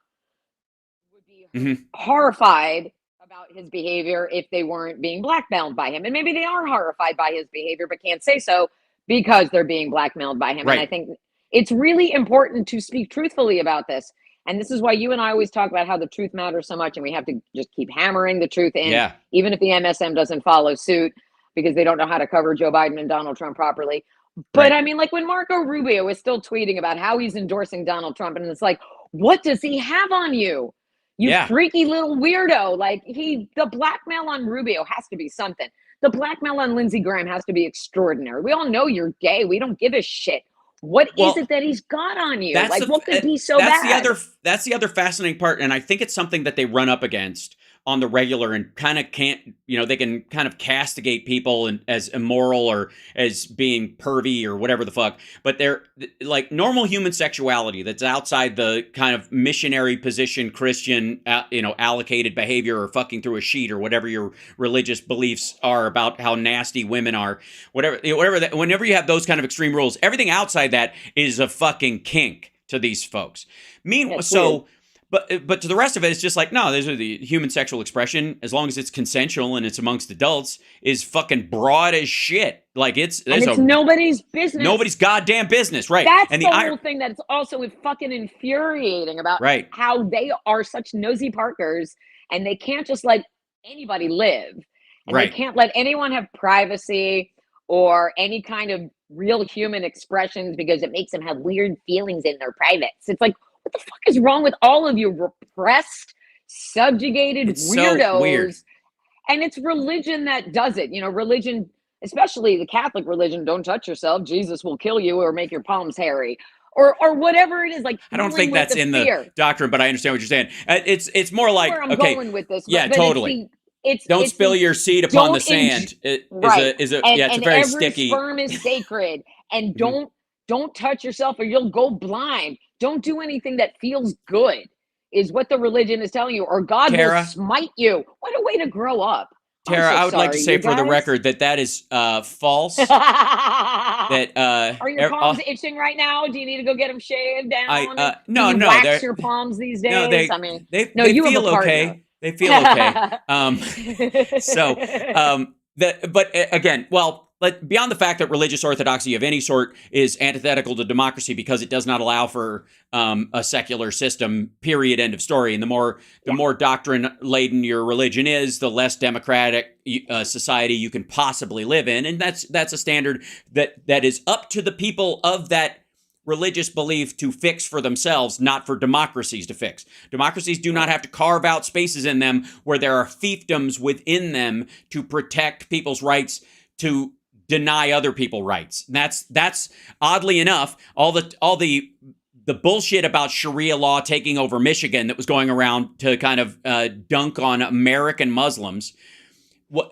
would be horrified about his behavior if they weren't being blackmailed by him. And maybe they are horrified by his behavior, but can't say so because they're being blackmailed by him. Right. And I think it's really important to speak truthfully about this. And this is why you and I always talk about how the truth matters so much, and we have to just keep hammering the truth in, even if the MSM doesn't follow suit because they don't know how to cover Joe Biden and Donald Trump properly. But I mean, like when Marco Rubio is still tweeting about how he's endorsing Donald Trump, and it's like, what does he have on you? You freaky little weirdo. Like the blackmail on Rubio has to be something. The blackmail on Lindsey Graham has to be extraordinary. We all know you're gay. We don't give a shit. What is it that he's got on you? Like, what could be so bad? That's the other fascinating part. And I think it's something that they run up against on the regular and kind of can't, they can kind of castigate people as immoral or as being pervy or whatever the fuck. But they're like normal human sexuality that's outside the kind of missionary position, Christian, allocated behavior or fucking through a sheet or whatever your religious beliefs are about how nasty women are, whenever you have those kind of extreme rules, everything outside that is a fucking kink to these folks. Meanwhile, But to the rest of it, it's just like, no, there's the human sexual expression, as long as it's consensual and it's amongst adults, is fucking broad as shit. Like it's nobody's business. Nobody's goddamn business, right? That's and the whole thing that's also fucking infuriating about how they are such nosy Parkers and they can't just let anybody live. And they can't let anyone have privacy or any kind of real human expressions because it makes them have weird feelings in their privates. It's like, what the fuck is wrong with all of you repressed, subjugated weirdos? So weird. And it's religion that does it. Religion, especially the Catholic religion, don't touch yourself. Jesus will kill you or make your palms hairy. Or whatever it is. Like I don't think that's in the doctrine, but I understand what you're saying. It's more like, where I'm going with this. Yeah, totally. Don't spill your seed upon the sand. It's a very sticky. Sperm is sacred. And don't touch yourself or you'll go blind. Don't do anything that feels good is what the religion is telling you, or God will smite you. What a way to grow up. Tara, I would like to say for the record that is false. Are your palms itching right now? Do you need to go get them shaved down? No. Wax your palms these days? No, they you feel have a okay. They feel okay. But again, but beyond the fact that religious orthodoxy of any sort is antithetical to democracy because it does not allow for a secular system, period, end of story. And the more doctrine-laden your religion is, the less democratic society you can possibly live in. And that's a standard that is up to the people of that religious belief to fix for themselves, not for democracies to fix. Democracies do not have to carve out spaces in them where there are fiefdoms within them to protect people's rights to deny other people rights. That's oddly enough, all the bullshit about Sharia law taking over Michigan that was going around to kind of dunk on American Muslims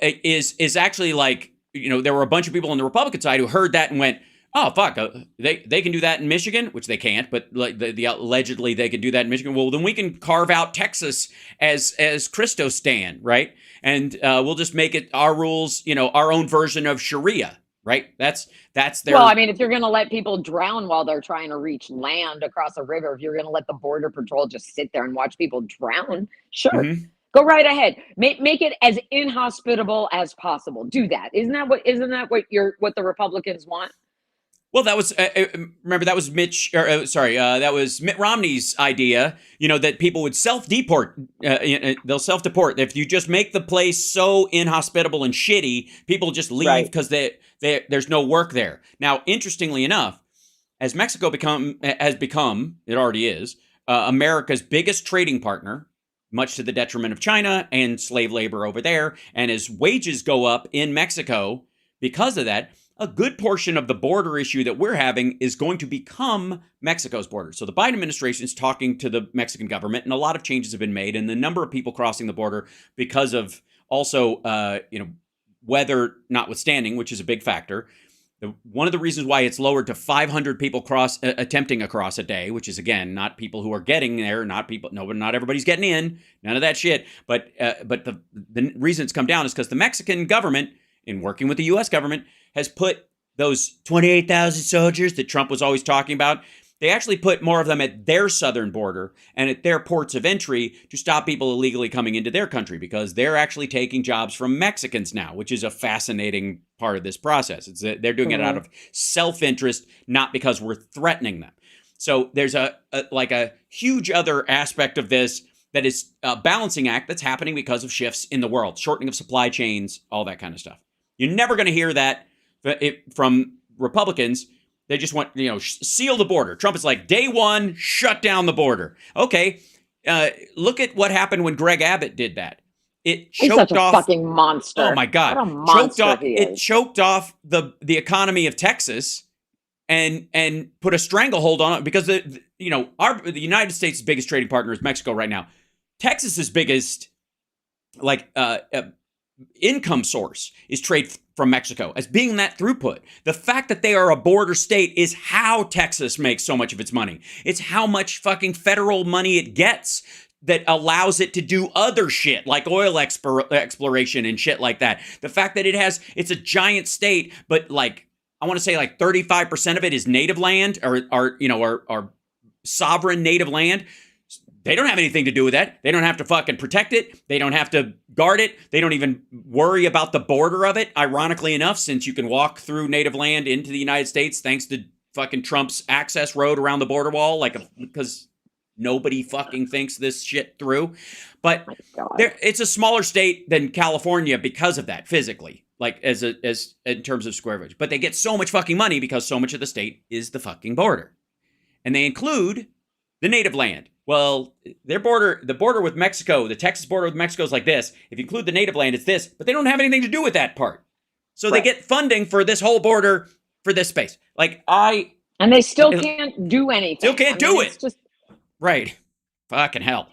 is actually like, there were a bunch of people on the Republican side who heard that and went, oh, fuck, they can do that in Michigan, which they can't, but like allegedly they could do that in Michigan. Well, then we can carve out Texas as Christostan, right? And we'll just make it our rules, our own version of Sharia, right? That's their... Well, I mean, if you're going to let people drown while they're trying to reach land across a river, if you're going to let the Border Patrol just sit there and watch people drown, sure. Mm-hmm. Go right ahead. Make it as inhospitable as possible. Do that. Isn't that what the Republicans want? Well, that was remember that was that was Mitt Romney's idea. That people would self-deport. They'll self-deport if you just make the place so inhospitable and shitty. People just leave because there's no work there. Now, interestingly enough, as Mexico has become, it already is America's biggest trading partner, much to the detriment of China and slave labor over there, and as wages go up in Mexico because of that. A good portion of the border issue that we're having is going to become Mexico's border. So the Biden administration is talking to the Mexican government, and a lot of changes have been made. And the number of people crossing the border because of also, weather notwithstanding, which is a big factor. One of the reasons why it's lowered to 500 people attempting across a day, which is, again, not people who are getting there, not everybody's getting in, none of that shit. But the reason it's come down is because the Mexican government, in working with the U.S. government, has put those 28,000 soldiers that Trump was always talking about, they actually put more of them at their southern border and at their ports of entry to stop people illegally coming into their country because they're actually taking jobs from Mexicans now, which is a fascinating part of this process. They're doing it out of self-interest, not because we're threatening them. So there's a huge other aspect of this that is a balancing act that's happening because of shifts in the world, shortening of supply chains, all that kind of stuff. You're never going to hear that from Republicans. They just want, seal the border. Trump is like, day one, shut down the border. Okay, look at what happened when Greg Abbott did that. It choked He's such a off, fucking monster. Oh my God! What a monster he is. It choked off the economy of Texas, and put a stranglehold on it because the United States' biggest trading partner is Mexico right now. Texas's biggest income source is trade from Mexico as being that throughput. The fact that they are a border state is how Texas makes so much of its money. It's how much fucking federal money it gets that allows it to do other shit like oil exploration and shit like that. The fact that it's a giant state, but I want to say 35% of it is native land or sovereign native land. They don't have anything to do with that. They don't have to fucking protect it. They don't have to guard it. They don't even worry about the border of it. Ironically enough, since you can walk through native land into the United States thanks to fucking Trump's access road around the border wall, because nobody fucking thinks this shit through. But it's a smaller state than California because of that physically, as in terms of square footage. But they get so much fucking money because so much of the state is the fucking border. And they include the native land. Well, the border with Mexico, the Texas border with Mexico is like this. If you include the native land, it's this. But they don't have anything to do with that part. So They get funding for this whole border for this space. And they still can't do anything. Still can't do it. It's just right. Fucking hell.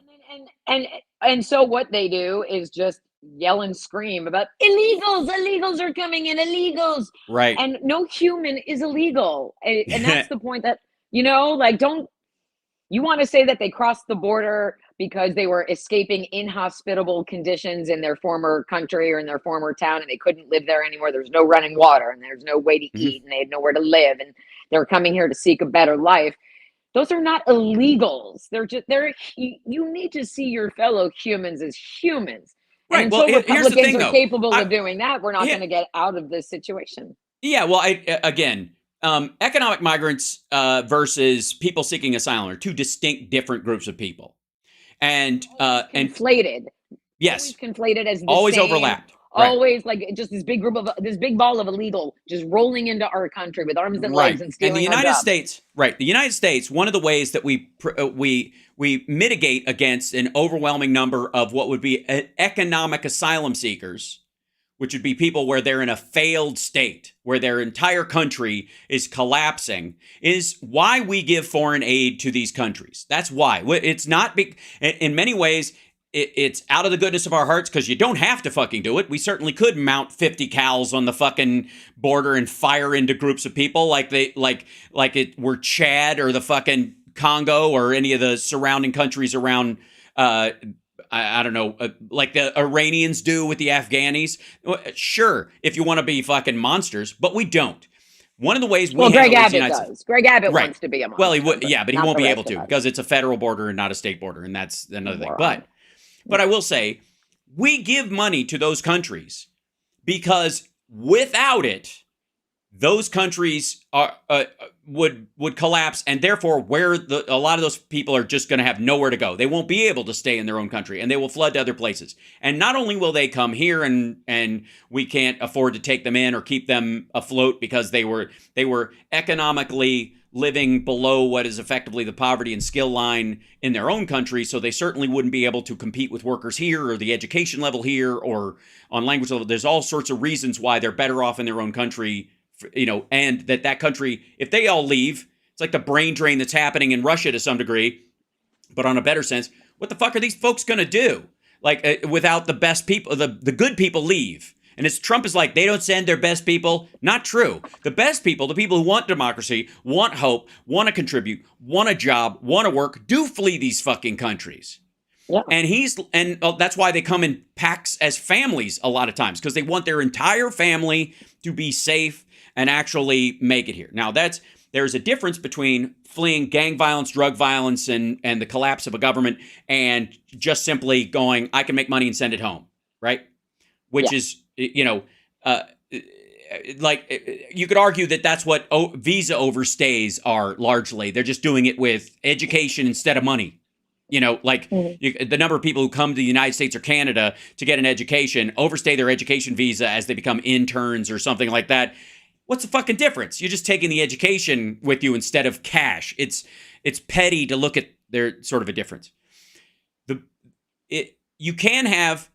And so what they do is just yell and scream about illegals are coming in, illegals. Right. And no human is illegal. And that's the point that, don't. You want to say that they crossed the border because they were escaping inhospitable conditions in their former country or in their former town, and they couldn't live there anymore. There's no running water, and there's no way to eat, and they had nowhere to live, and they're coming here to seek a better life. Those are not illegals. You need to see your fellow humans as humans. Right. And well, until here's the thing, Republicans are though. capable of doing that, we're not going to get out of this situation. Yeah. Well, economic migrants versus people seeking asylum are two distinct, different groups of people, and conflated. Yes, always conflated as always same, overlapped. Always just this big ball of illegal just rolling into our country with arms and legs and stealing. And the United States, right? The United States. One of the ways that we mitigate against an overwhelming number of what would be economic asylum seekers, which would be people where they're in a failed state, where their entire country is collapsing, is why we give foreign aid to these countries. That's why. It's not big. In many ways, it's out of the goodness of our hearts because you don't have to fucking do it. We certainly could mount 50 cals on the fucking border and fire into groups of people like it were Chad or the fucking Congo or any of the surrounding countries around I don't know, like the Iranians do with the Afghanis. Sure, if you want to be fucking monsters, but we don't. One of the ways Greg Abbott does. Greg Abbott wants to be a monster. Well, he would, but he won't be able to because it's a federal border and not a state border, and that's another thing. But I will say, we give money to those countries because without it, those countries would collapse, and therefore a lot of those people are just going to have nowhere to go. They won't be able to stay in their own country, and they will flood to other places. And not only will they come here, and we can't afford to take them in or keep them afloat because they were economically living below what is effectively the poverty and skill line in their own country, so they certainly wouldn't be able to compete with workers here or the education level here or on language level. There's all sorts of reasons why they're better off in their own country. And that country, if they all leave, it's like the brain drain that's happening in Russia to some degree, but on a better sense. What the fuck are these folks going to do? Without the best people, the good people leave. And as Trump is like, they don't send their best people. Not true. The best people, the people who want democracy, want hope, want to contribute, want a job, want to work, do flee these fucking countries. Yeah. And that's why they come in packs as families a lot of times, because they want their entire family to be safe and actually make it here. Now, there's a difference between fleeing gang violence, drug violence, and the collapse of a government and just simply going, I can make money and send it home, right? Which is, you could argue that that's what visa overstays are largely. They're just doing it with education instead of money. You know, like the number of people who come to the United States or Canada to get an education overstay their education visa as they become interns or something like that. What's the fucking difference? You're just taking the education with you instead of cash. It's petty to look at their sort of a difference. You can have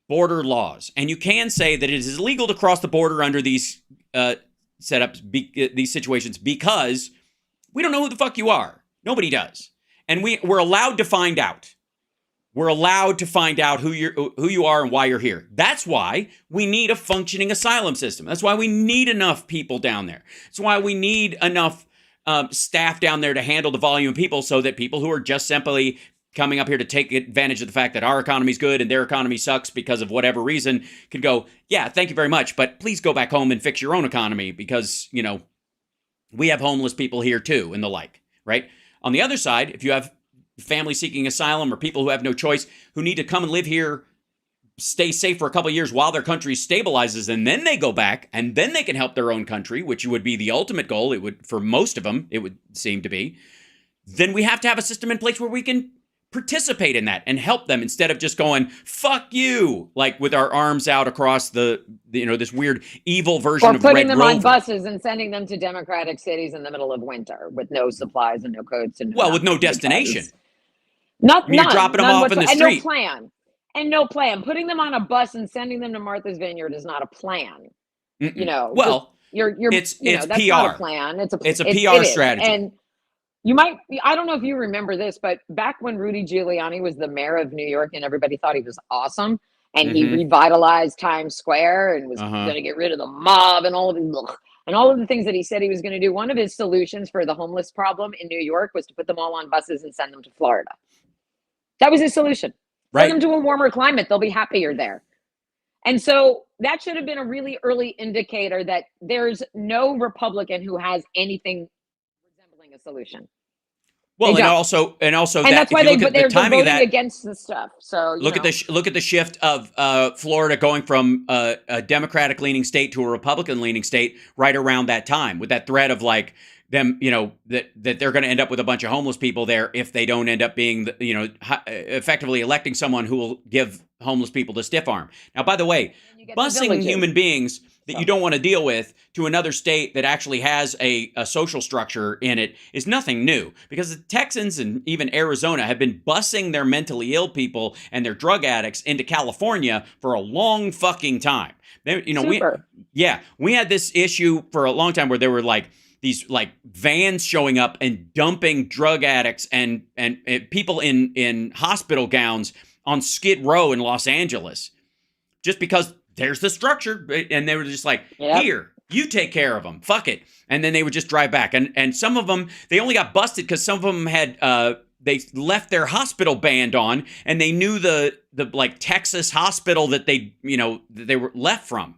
border laws, and you can say that it is illegal to cross the border under these setups, these situations, because we don't know who the fuck you are. Nobody does. And we're allowed to find out. We're allowed to find out who you are and why you're here. That's why we need a functioning asylum system. That's why we need enough people down there. That's why we need enough staff down there to handle the volume of people, so that people who are just simply coming up here to take advantage of the fact that our economy's good and their economy sucks because of whatever reason could go, yeah, thank you very much, but please go back home and fix your own economy because, you know, we have homeless people here too and the like, right? On the other side, if you have families seeking asylum or people who have no choice, who need to come and live here, stay safe for a couple of years while their country stabilizes, and then they go back and then they can help their own country, which would be the ultimate goal. It would, for most of them, it would seem to be. Then we have to have a system in place where we can participate in that and help them instead of just going, fuck you, like with our arms out across the you know, this weird evil version of Red Rover. Or putting them on buses and sending them to democratic cities in the middle of winter with no supplies and no coats and with no destination. You're dropping them off in the street. And no plan. And no plan. Putting them on a bus and sending them to Martha's Vineyard is not a plan. You know, well, it's that's PR. Not a plan. It's a PR strategy. And you might, I don't know if you remember this, but back when Rudy Giuliani was the mayor of New York and everybody thought he was awesome and he revitalized Times Square and was going to get rid of the mob and all of the things that he said he was going to do. One of his solutions for the homeless problem in New York was to put them all on buses and send them to Florida. That was his solution. Send them to a warmer climate. They'll be happier there. And so that should have been a really early indicator that there's no Republican who has anything resembling a solution. Well, and also that's why they're voting against the stuff. So look at the shift of Florida going from a Democratic-leaning state to a Republican-leaning state right around that time, with that threat of like them, you know, that they're going to end up with a bunch of homeless people there if they don't end up being, you know, effectively electing someone who will give homeless people the stiff arm. Now, by the way, busing human beings that you don't want to deal with to another state that actually has a social structure in it is nothing new, because the Texans and even Arizona have been busing their mentally ill people and their drug addicts into California for a long fucking time. We had this issue for a long time where there were like these like vans showing up and dumping drug addicts and people in hospital gowns on Skid Row in Los Angeles, just because there's the structure, and they were just like, here, you take care of them, fuck it. And then they would just drive back. And some of them, they only got busted because some of them had, they left their hospital band on, and they knew the like Texas hospital that they were left from.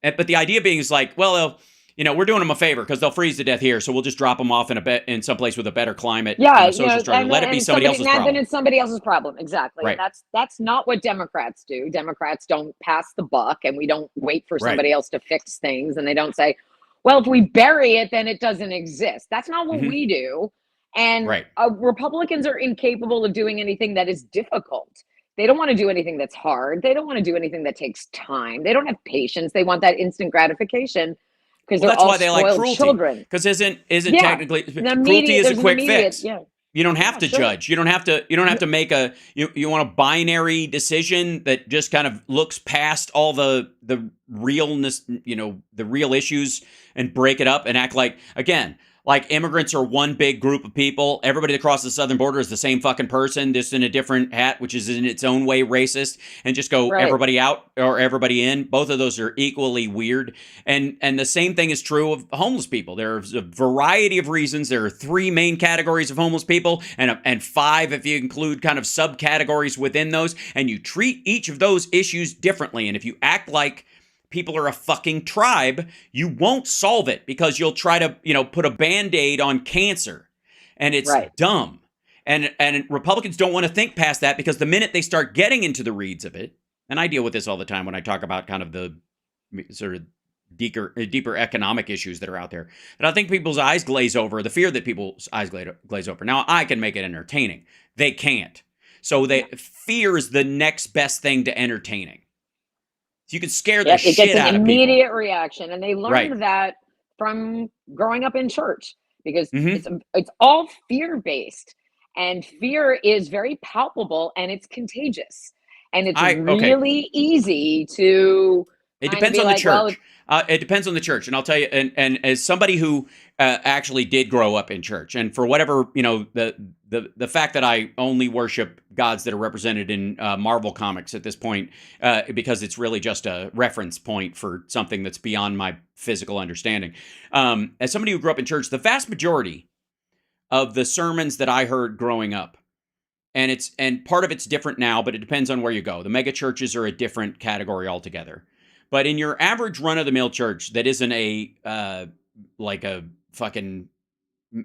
But the idea being is like, well, you know, we're doing them a favor because they'll freeze to death here, so we'll just drop them off in some place with a better climate. Yeah, social structure. Let it be somebody else's problem. Then it's somebody else's problem, exactly. Right. And that's not what Democrats do. Democrats don't pass the buck, and we don't wait for somebody else to fix things, and they don't say, well, if we bury it, then it doesn't exist. That's not what we do. And Republicans are incapable of doing anything that is difficult. They don't want to do anything that's hard. They don't want to do anything that takes time. They don't have patience. They want that instant gratification. Because that's why they like cruelty. Because isn't technically cruelty is a quick fix. Yeah. You don't have to judge. You don't have to make you want a binary decision that just kind of looks past all the realness, you know, the real issues, and break it up and act like, again, like immigrants are one big group of people. Everybody that crosses the southern border is the same fucking person, just in a different hat, which is in its own way racist, and just go everybody out or everybody in. Both of those are equally weird. And the same thing is true of homeless people. There's a variety of reasons. There are 3 main categories of homeless people, and 5 if you include kind of subcategories within those. And you treat each of those issues differently. And if you act like people are a fucking tribe, you won't solve it, because you'll try to, you know, put a Band-Aid on cancer, and it's dumb. And Republicans don't want to think past that, because the minute they start getting into the reeds of it, and I deal with this all the time when I talk about kind of the sort of deeper economic issues that are out there. And I think people's eyes glaze over, the fear that people's eyes glaze over. Now, I can make it entertaining. They can't. So fear is the next best thing to entertaining. So you can scare the shit out of people. It gets an immediate reaction. And they learned that from growing up in church, because it's all fear-based. And fear is very palpable and it's contagious. And it's really easy to... It depends on the church. It depends on the church. And I'll tell you, and as somebody who actually did grow up in church, and for whatever, the fact that I only worship gods that are represented in Marvel comics at this point, because it's really just a reference point for something that's beyond my physical understanding. As somebody who grew up in church, the vast majority of the sermons that I heard growing up, and part of it's different now, but it depends on where you go. The mega churches are a different category altogether. But in your average run-of-the-mill church that isn't like a fucking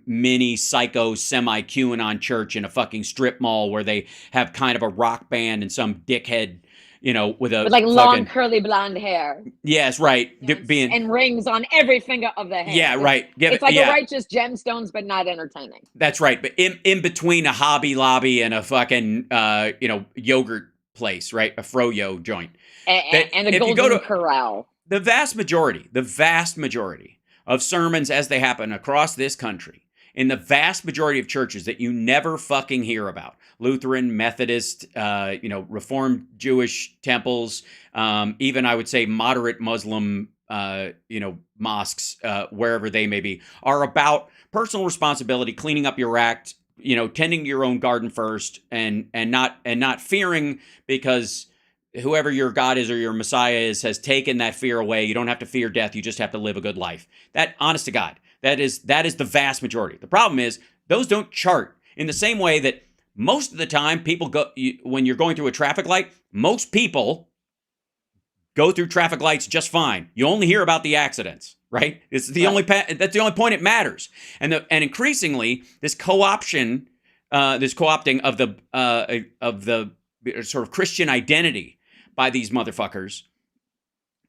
mini psycho semi-QAnon church in a fucking strip mall where they have kind of a rock band and some dickhead, with like long curly blonde hair. Yes, right. Yes. And rings on every finger of the hand. Yeah, right. It's like a righteous gemstones, but not entertaining. That's right. But in between a Hobby Lobby and a fucking yogurt place, right? A froyo joint. And a golden corral. The vast majority of sermons as they happen across this country, in the vast majority of churches that you never fucking hear about, Lutheran, Methodist, Reformed Jewish temples, even I would say moderate Muslim, mosques, wherever they may be, are about personal responsibility, cleaning up your act, tending your own garden first, and not fearing because whoever your God is or your Messiah is has taken that fear away. You don't have to fear death. You just have to live a good life. That, honest to God, that is the vast majority. The problem is those don't chart in the same way that most of the time people when you're going through a traffic light, most people go through traffic lights just fine. You only hear about the accidents, right? It's the only that's the only point it matters. And increasingly this co-opting of the sort of Christian identity by these motherfuckers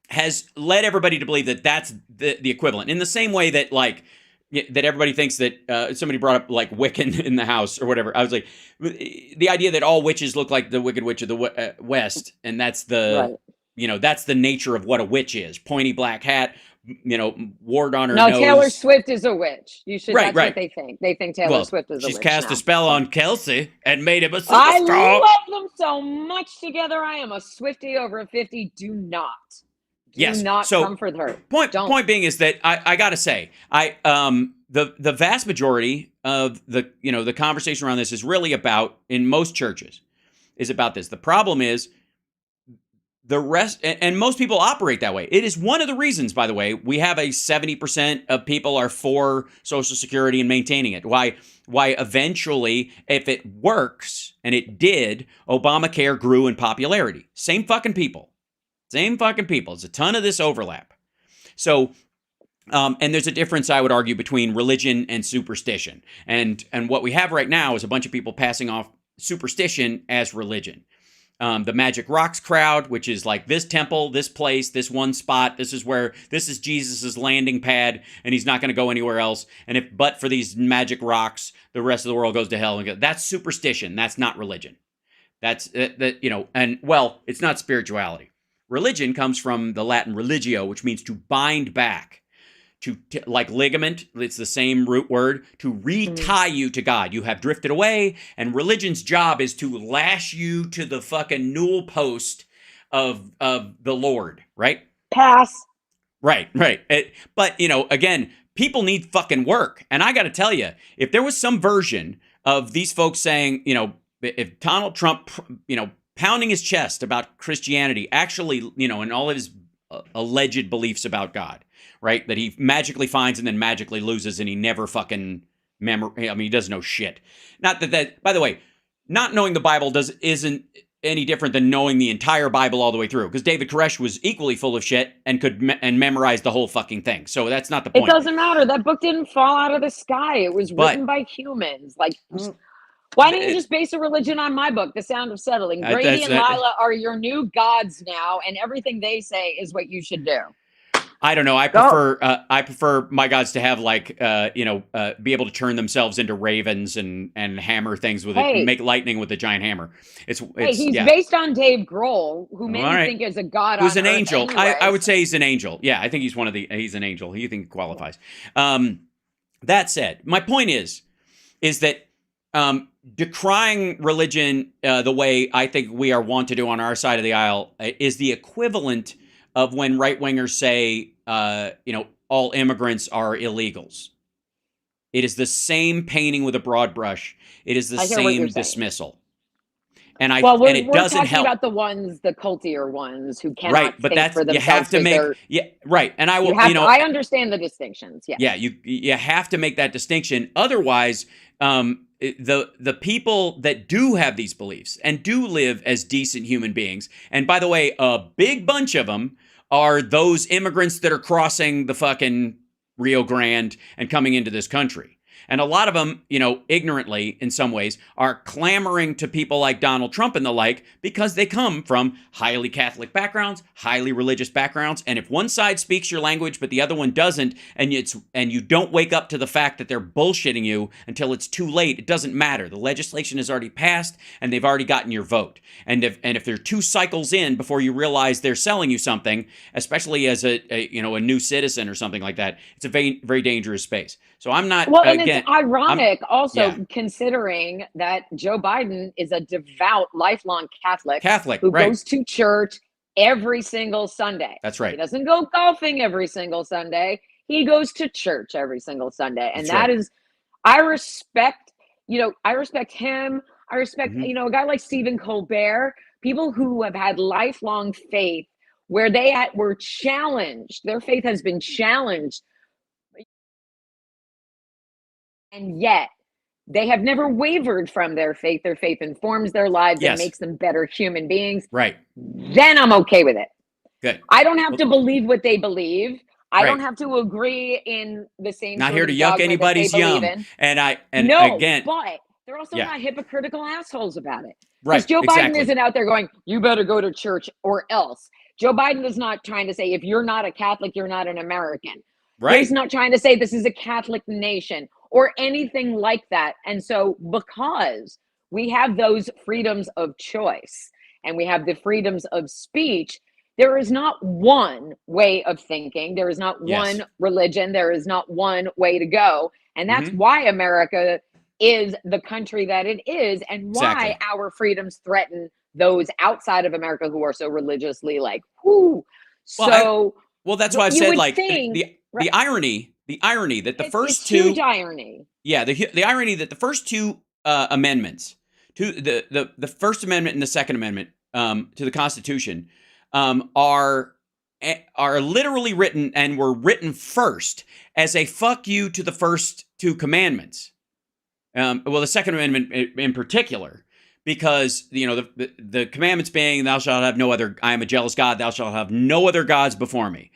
has led everybody to believe that that's the equivalent. In the same way that that everybody thinks that somebody brought up like Wiccan in the house or whatever. I was like, the idea that all witches look like the Wicked Witch of the West, and that's that's the nature of what a witch is. Pointy black hat, ward on her nose. No, Taylor Swift is a witch. You should. That's what they think. They think Taylor Swift is a witch. She's cast a spell on Kelsey and made him a superstar. I love them so much together. I am a Swiftie over 50. Do not come for her. Point being is that I gotta say, the vast majority of the conversation around this is really about, in most churches, is about this. The problem is the rest, and most people operate that way. It is one of the reasons, by the way, we have a 70% of people are for Social Security and maintaining it. Why eventually, if it works, and it did, Obamacare grew in popularity. Same fucking people. There's a ton of this overlap. So, and there's a difference, I would argue, between religion and superstition. And what we have right now is a bunch of people passing off superstition as religion. The Magic Rocks crowd, which is like this temple, this place, this one spot, this is Jesus's landing pad, and he's not going to go anywhere else. And but for these magic rocks, the rest of the world goes to hell. And that's superstition. That's not religion. That's it's not spirituality. Religion comes from the Latin religio, which means to bind back. Like ligament, it's the same root word, to retie you to God. You have drifted away, and religion's job is to lash you to the fucking newel post of the Lord, right? Pass. Right. But, again, people need fucking work. And I got to tell you, if there was some version of these folks saying, if Donald Trump, pounding his chest about Christianity, actually, and all of his alleged beliefs about God, right? That he magically finds and then magically loses, and he never fucking he doesn't know shit. Not that by the way, not knowing the Bible isn't any different than knowing the entire Bible all the way through, because David Koresh was equally full of shit and could memorize the whole fucking thing. So that's not the point. It doesn't matter. That book didn't fall out of the sky. It was written by humans. Why didn't you just base a religion on my book, The Sound of Settling? Grady and Lila are your new gods now, and everything they say is what you should do. I don't know. I prefer my gods to have like be able to turn themselves into ravens and hammer things with it, make lightning with a giant hammer. It's he's based on Dave Grohl, who many think is a god. Who's an angel? I would say he's an angel. Yeah, I think he's he's an angel. You think he qualifies. That said, my point is that decrying religion the way I think we are wont to do on our side of the aisle is the equivalent of when right-wingers say, all immigrants are illegals. It is the same painting with a broad brush. It is the same dismissal. And it doesn't help. About the cultier ones who cannot think for themselves. You have to make, right. And I will, I understand the distinctions. Yes. Yeah, you have to make that distinction. Otherwise, the people that do have these beliefs and do live as decent human beings, and by the way, a big bunch of them are those immigrants that are crossing the fucking Rio Grande and coming into this country. And a lot of them, ignorantly in some ways, are clamoring to people like Donald Trump and the like because they come from highly Catholic backgrounds, highly religious backgrounds. And if one side speaks your language but the other one doesn't, and you don't wake up to the fact that they're bullshitting you until it's too late, it doesn't matter. The legislation has already passed and they've already gotten your vote. And if they're 2 cycles in before you realize they're selling you something, especially as a new citizen or something like that, it's a very, very dangerous space. So I'm not. Well, and it's ironic considering that Joe Biden is a devout, lifelong Catholic who goes to church every single Sunday. That's right. He doesn't go golfing every single Sunday. He goes to church every single Sunday. And I respect him. I respect, a guy like Stephen Colbert, people who have had lifelong faith where they were challenged. Their faith has been challenged. And yet they have never wavered from their faith. Their faith informs their lives and makes them better human beings. Right. Then I'm okay with it. Good. I don't have to believe what they believe. I don't have to agree in the same. Not here to yuck anybody's yum. Again, but they're also not hypocritical assholes about it. Right. Because Joe Biden isn't out there going, "You better go to church or else." Joe Biden is not trying to say, if you're not a Catholic, you're not an American. Right. He's not trying to say this is a Catholic nation or anything like that. And so because we have those freedoms of choice and we have the freedoms of speech, there is not one way of thinking. There is not one religion. There is not one way to go. And that's why America is the country that it is and why our freedoms threaten those outside of America who are so religiously like, whoo. Well, that's why I've said like the irony that the first two huge irony. Yeah, the irony that the first two amendments to the First Amendment and the Second Amendment to the Constitution are literally written and were written first as a fuck you to the first 2 commandments. The Second Amendment in particular, because the commandments being, "Thou shalt have no other. I am a jealous God. Thou shalt have no other gods before me."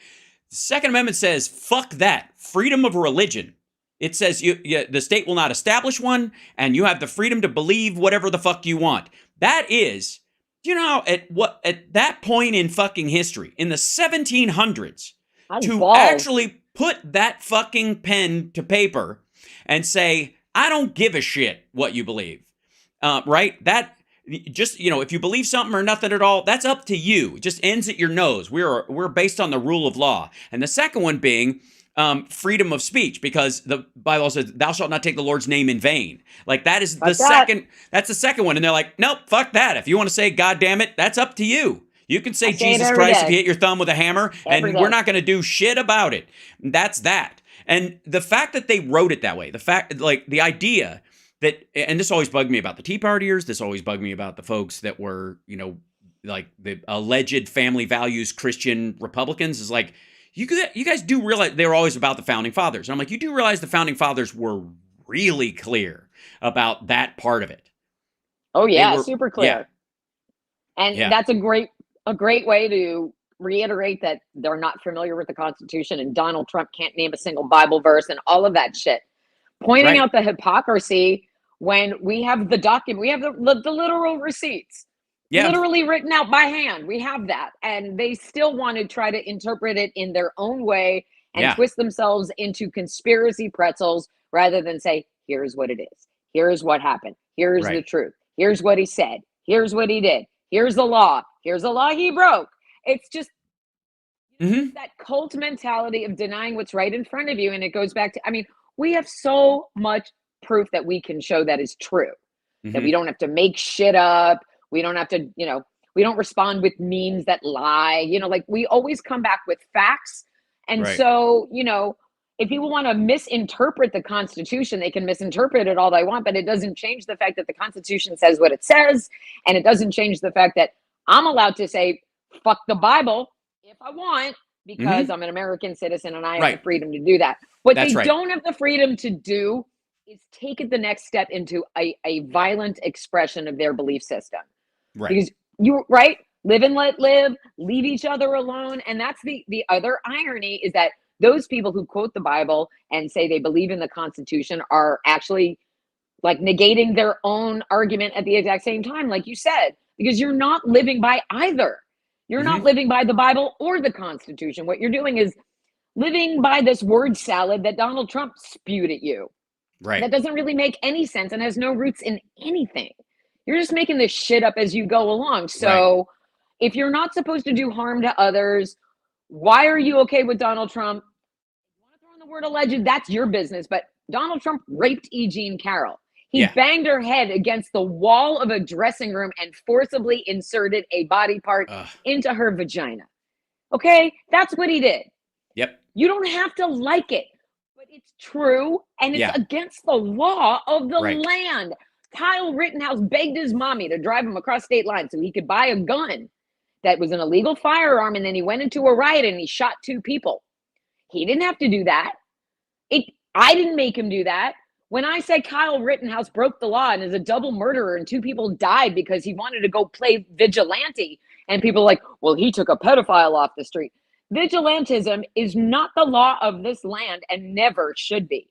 The Second Amendment says, fuck that. Freedom of religion. It says the state will not establish one, and you have the freedom to believe whatever the fuck you want. That is, at that point in fucking history, in the 1700s, actually put that fucking pen to paper and say, I don't give a shit what you believe. Right? That just, if you believe something or nothing at all, that's up to you. It just ends at your nose. We're based on the rule of law. And the second one being freedom of speech, because the Bible says, "Thou shalt not take the Lord's name in vain." Like that is the second. That's the second one. And they're like, nope, fuck that. If you want to say, "God damn it," that's up to you. You can say Jesus Christ if you hit your thumb with a hammer, and we're not going to do shit about it. That's that. And the fact that they wrote it that way, the idea that, and this always bugged me about the Tea Partiers. This always bugged me about the folks that were, like the alleged family values Christian Republicans, is like, you guys do realize they were always about the Founding Fathers. And I'm like, you do realize the Founding Fathers were really clear about that part of it. Oh yeah, super clear. Yeah. And that's a great way to reiterate that they're not familiar with the Constitution and Donald Trump can't name a single Bible verse and all of that shit. Pointing out the hypocrisy when we have the document, we have the literal receipts literally written out by hand. We have that. And they still want to try to interpret it in their own way and twist themselves into conspiracy pretzels rather than say, here's what it is. Here's what happened. Here's the truth. Here's what he said. Here's what he did. Here's the law. Here's the law he broke. It's just that cult mentality of denying what's right in front of you. And it goes back to, I mean, we have so much proof that we can show that is true, that we don't have to make shit up. We don't have to, we don't respond with memes that lie, like we always come back with facts. And so, if people want to misinterpret the Constitution, they can misinterpret it all they want, but it doesn't change the fact that the Constitution says what it says. And it doesn't change the fact that I'm allowed to say, fuck the Bible if I want, because I'm an American citizen and I have the freedom to do that. What they don't have the freedom to do is take it the next step into a violent expression of their belief system. Because live and let live, leave each other alone. And that's the other irony is that those people who quote the Bible and say they believe in the Constitution are actually like negating their own argument at the exact same time, like you said, because you're not living by either. You're not living by the Bible or the Constitution. What you're doing is living by this word salad that Donald Trump spewed at you. That doesn't really make any sense and has no roots in anything. You're just making this shit up as you go along. So if you're not supposed to do harm to others, why are you okay with Donald Trump? If you want to throw in the word alleged, that's your business. But Donald Trump raped E. Jean Carroll. He banged her head against the wall of a dressing room and forcibly inserted a body part into her vagina. Okay? That's what he did. You don't have to like it, but it's true and it's against the law of the land. Kyle Rittenhouse begged his mommy to drive him across state lines so he could buy a gun that was an illegal firearm, and then he went into a riot and he shot 2 people. He didn't have to do that. I didn't make him do that. When I say Kyle Rittenhouse broke the law and is a double murderer and 2 people died because he wanted to go play vigilante, and people are like, well, he took a pedophile off the street. Vigilantism is not the law of this land and never should be.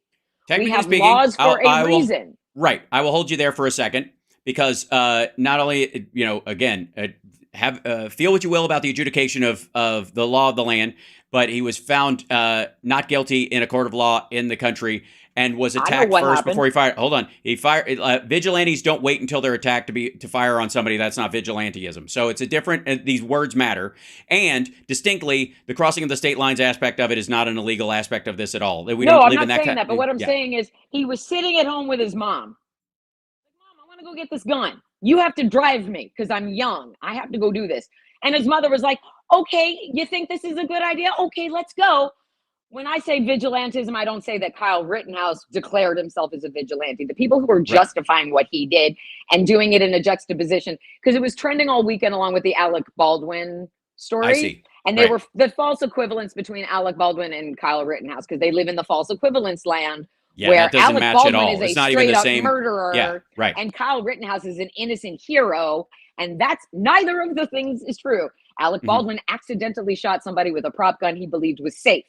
We have laws for a reason. I will hold you there for a second because not only, again, feel what you will about the adjudication of the law of the land, but he was found not guilty in a court of law in the country and was attacked first before he fired. Hold on. He fired. Vigilantes don't wait until they're attacked to fire on somebody. That's not vigilantism. So it's a different, these words matter. And distinctly, the crossing of the state lines aspect of it is not an illegal aspect of this at all. I'm not saying that, but what I'm saying is he was sitting at home with his mom. Mom, I want to go get this gun. You have to drive me because I'm young. I have to go do this. And his mother was like, okay, you think this is a good idea? Okay, let's go. When I say vigilantism, I don't say that Kyle Rittenhouse declared himself as a vigilante. The people who are justifying what he did and doing it in a juxtaposition, because it was trending all weekend along with the Alec Baldwin story. I see. And they were the false equivalence between Alec Baldwin and Kyle Rittenhouse because they live in the false equivalence land where Alec Baldwin is a straight up murderer and Kyle Rittenhouse is an innocent hero. And that's neither of the things is true. Alec Baldwin accidentally shot somebody with a prop gun he believed was safe.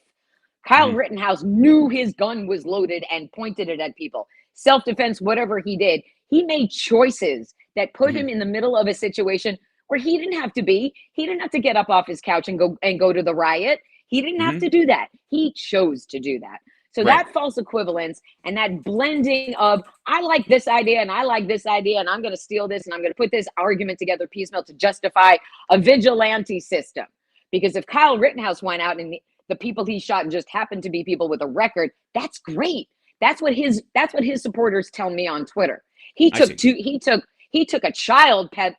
Kyle Rittenhouse knew his gun was loaded and pointed it at people. Self-defense, whatever he did, he made choices that put him in the middle of a situation where he didn't have to be. He didn't have to get up off his couch and go to the riot. He didn't have to do that. He chose to do that. So that false equivalence and that blending of, I like this idea and I like this idea and I'm going to steal this and I'm going to put this argument together piecemeal to justify a vigilante system. Because if Kyle Rittenhouse went out and the people he shot just happened to be people with a record, that's great. That's what his supporters tell me on Twitter. He took a child pet,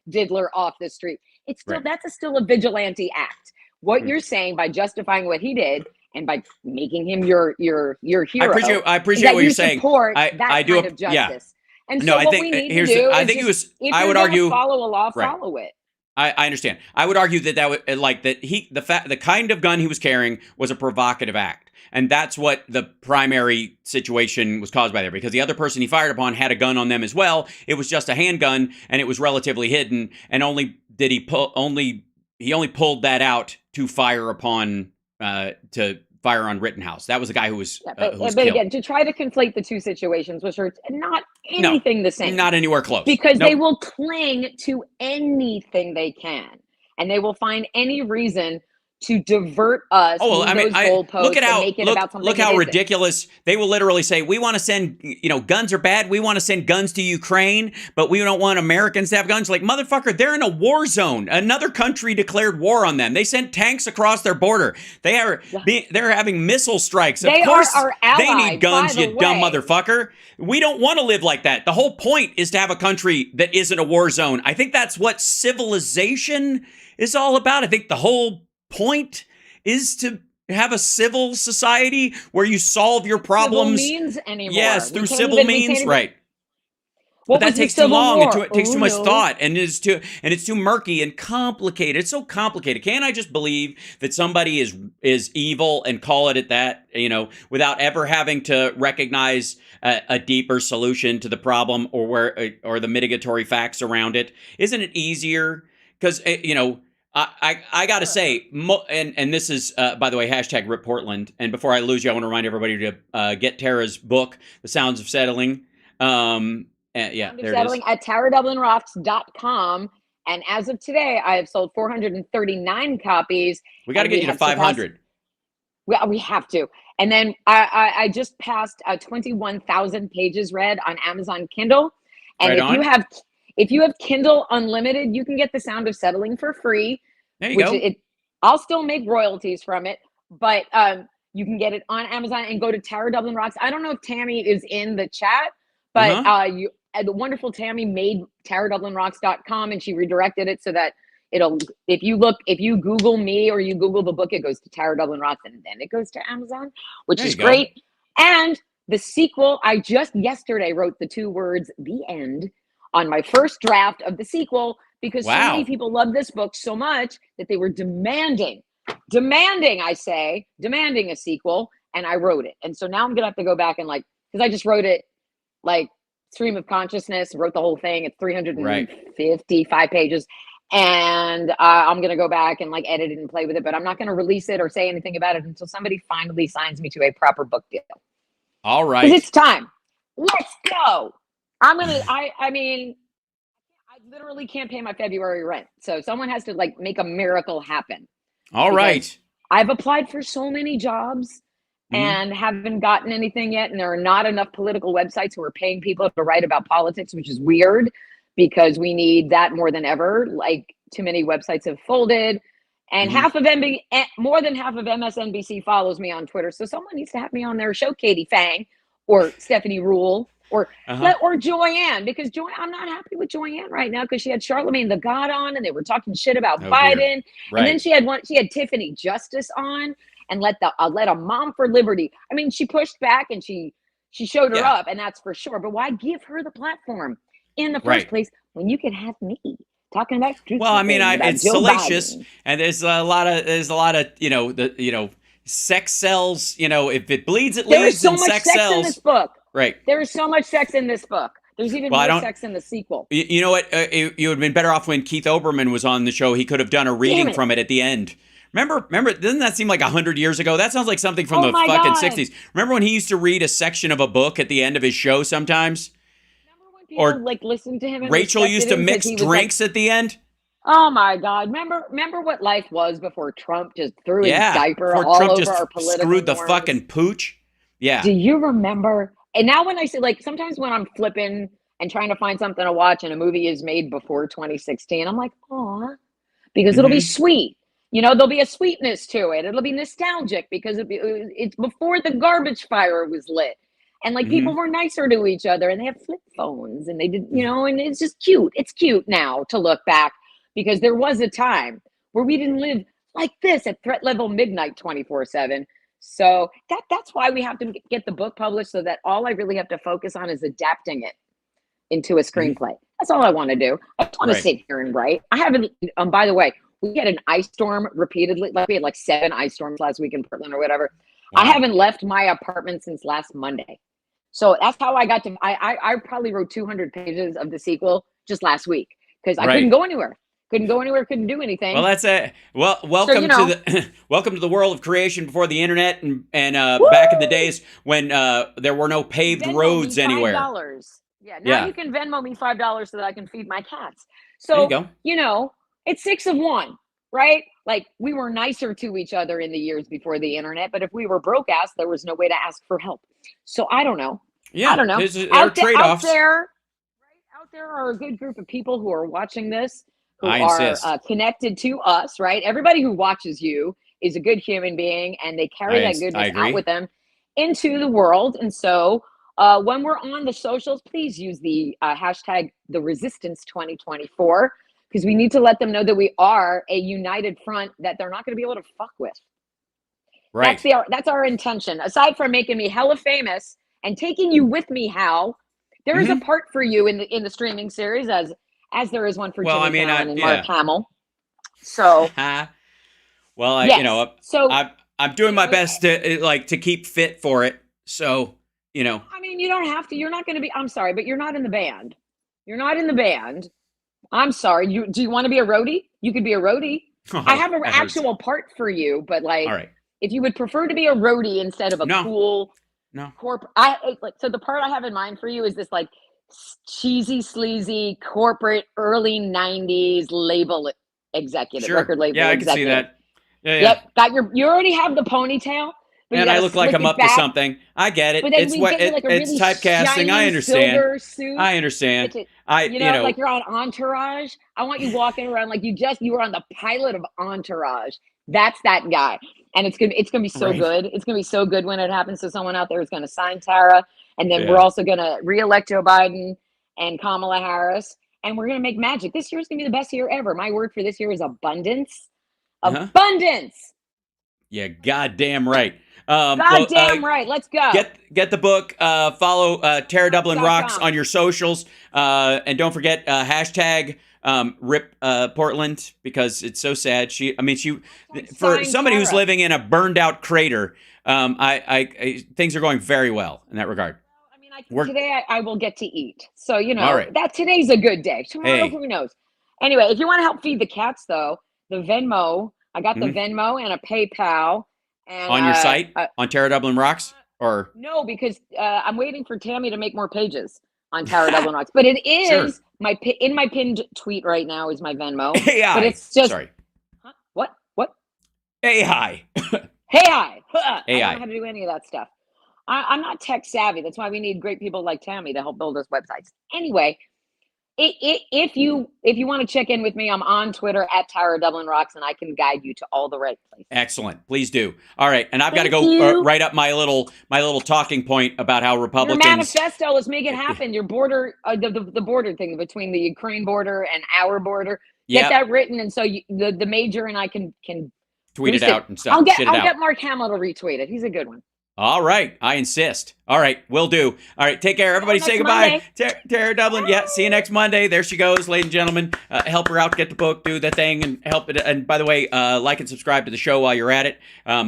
diddler off the street. It's still that's still a vigilante act. What you're saying by justifying what he did and by making him your hero. I appreciate what you're saying. I do kind of justice. And so what we need to do is I would argue follow a law, follow it. I understand. I would argue that would the kind of gun he was carrying was a provocative act. And that's what the primary situation was caused by there, because the other person he fired upon had a gun on them as well. It was just a handgun and it was relatively hidden. And he only pulled that out to fire upon to fire on Rittenhouse. That was the guy who was but killed. Again, to try to conflate the two situations, which are not anything the same. Not anywhere close. Because they will cling to anything they can. And they will find any reason to divert us. Oh, well, I mean, look how ridiculous. They will literally say, we want to send, guns are bad. We want to send guns to Ukraine, but we don't want Americans to have guns. Like, motherfucker, they're in a war zone. Another country declared war on them. They sent tanks across their border. They're having missile strikes. Of course, are our allies, they need guns, you dumb motherfucker. We don't want to live like that. The whole point is to have a country that isn't a war zone. I think that's what civilization is all about. I think the whole point is to have a civil society where you solve your problems. Civil means anymore. Yes, through civil means, right? But that takes too long. It takes too much thought, and it's too murky and complicated. It's so complicated. Can't I just believe that somebody is evil and call it at that? Without ever having to recognize a deeper solution to the problem or the mitigatory facts around it. Isn't it easier? Because I got to say, and this is, by the way, hashtag Rip Portland. And before I lose you, I want to remind everybody to get Tara's book, The Sounds of Settling. There it is. At TaraDublinRocks.com. And as of today, I have sold 439 copies. We got to get you to 500. We have to. And then I just passed 21,000 pages read on Amazon Kindle. And if you have Kindle Unlimited, you can get The Sound of Settling for free. There you go. I'll still make royalties from it, but you can get it on Amazon and go to Tara Dublin Rocks. I don't know if Tammy is in the chat, but the wonderful Tammy made TaraDublinRocks.com, and she redirected it so that if you Google me or you Google the book, it goes to Tara Dublin Rocks and then it goes to Amazon, which is great. And the sequel, I just yesterday wrote the 2 words, "the end," on my first draft of the sequel, because so many people love this book so much that they were demanding a sequel, and I wrote it. And so now I'm gonna have to go back and because I just wrote it stream of consciousness, wrote the whole thing. It's 355 pages. And I'm gonna go back and edit it and play with it, but I'm not gonna release it or say anything about it until somebody finally signs me to a proper book deal. All right. Because it's time. Let's go. I mean, I literally can't pay my February rent. So someone has to make a miracle happen. All right. I've applied for so many jobs and haven't gotten anything yet. And there are not enough political websites who are paying people to write about politics, which is weird because we need that more than ever. Too many websites have folded. And more than half of MSNBC follows me on Twitter. So someone needs to have me on their show, Katie Fang or Stephanie Rule. Or Joyanne, because I'm not happy with Joyanne right now because she had Charlemagne the God on and they were talking shit about Biden. Right. And then she had Tiffany Justice on and let a mom for liberty. I mean, she pushed back and she showed her up, and that's for sure. But why give her the platform in the first place when you can have me talking about truth? Well, I mean, it's salacious, and there's a lot of sex sells. If it bleeds, it leads. There is so much sex sells in this book. Right. There is so much sex in this book. There's even more sex in the sequel. You know what? You would have been better off when Keith Olbermann was on the show. He could have done a reading from it at the end. Remember? Doesn't that seem like 100 years ago? That sounds like something from the fucking 60s. Remember when he used to read a section of a book at the end of his show sometimes? Remember when people listened to him? And Rachel used to mix drinks at the end? Oh my God! Remember what life was before Trump just threw his diaper all Trump over just our political screwed the norms. fucking pooch. Yeah. Do you remember? And now when I say sometimes when I'm flipping and trying to find something to watch and a movie is made before 2016, I'm like, aw, because it'll be sweet. There'll be a sweetness to it. It'll be nostalgic because it's before the garbage fire was lit. And people were nicer to each other and they have flip phones and they did, and it's just cute. It's cute now to look back because there was a time where we didn't live like this at threat level midnight 24/7. So that's why we have to get the book published so that all I really have to focus on is adapting it into a screenplay. That's all I want to do. I don't want to sit here and write. I haven't, by the way, we had an ice storm repeatedly. We had 7 ice storms last week in Portland or whatever. Wow. I haven't left my apartment since last Monday. So that's how I got to, I probably wrote 200 pages of the sequel just last week because I couldn't go anywhere Couldn't go anywhere, couldn't do anything. Well, that's it. Well, welcome to the welcome to the world of creation before the internet and back in the days when there were no paved roads anywhere. Yeah, now you can Venmo me $5 so that I can feed my cats. So, it's 6 of 1, right? Like, we were nicer to each other in the years before the internet, but if we were broke ass, there was no way to ask for help. So I don't know. Yeah, I don't know. There are trade-offs. Out there are a good group of people who are watching this, who are connected to us, right? Everybody who watches you is a good human being, and they carry that goodness out with them into the world. And so when we're on the socials, please use the hashtag #TheResistance2024, because we need to let them know that we are a united front that they're not going to be able to fuck with. Right. That's our intention. Aside from making me hella famous and taking you with me, Hal, there is a part for you in the streaming series, as there is one for Jimmy Fallon and Mark Hamill. So, I'm doing my best to keep fit for it. So, I mean, you don't have to. You're not going to be. I'm sorry, but you're not in the band. You're not in the band. I'm sorry. Do you want to be a roadie? You could be a roadie. I have an actual part for you, but if you would prefer to be a roadie instead of a cool corporate, so the part I have in mind for you is this cheesy, sleazy corporate early '90s label executive, record label executive. I can see that. Yep, you already have the ponytail. And I look like I'm up to something. I get it. It's it's typecasting. I understand. I understand. Like you're on Entourage. I want you walking around like you were on the pilot of Entourage. That's that guy. And it's gonna be so good. It's gonna be so good when it happens. So someone out there is gonna sign Tara, and then we're also gonna reelect Joe Biden and Kamala Harris, and we're gonna make magic. This year is gonna be the best year ever. My word for this year is abundance. Abundance. Yeah, goddamn right. Goddamn right. Let's go. Get the book. Follow Tara Dublin Rocks on your socials, and don't forget hashtag Rip Portland, because it's so sad. For somebody who's living in a burned out crater, things are going very well in that regard. Today I will get to eat, so that today's a good day. Tomorrow, who knows? Anyway, if you want to help feed the cats, though, the Venmo. I got the Venmo and a PayPal. And, on your site on Tara Dublin Rocks, or no, because I'm waiting for Tammy to make more pages on Tara Dublin Rocks. But it is my pinned tweet right now is my Venmo. AI. But it's just Huh? What? AI. Hey, AI. AI. I don't know how to do any of that stuff. I'm not tech savvy. That's why we need great people like Tammy to help build us websites. Anyway, if you want to check in with me, I'm on Twitter at Tara Dublin Rocks, and I can guide you to all the right places. Excellent. Please do. All right, and I've got to go write up my little talking point about how Republicans. Your manifesto. Let's make it happen. Your border, the border thing between the Ukraine border and our border. Get that written, and so the major and I can tweet it out and stuff. I'll get Mark Hamill to retweet it. He's a good one. All right. I insist. All right. Will do. All right. Take care. Everybody say goodbye. Tara Dublin. Yeah. See you next Monday. There she goes, ladies and gentlemen. Help her out. Get the book. Do the thing and help it. And by the way, like and subscribe to the show while you're at it.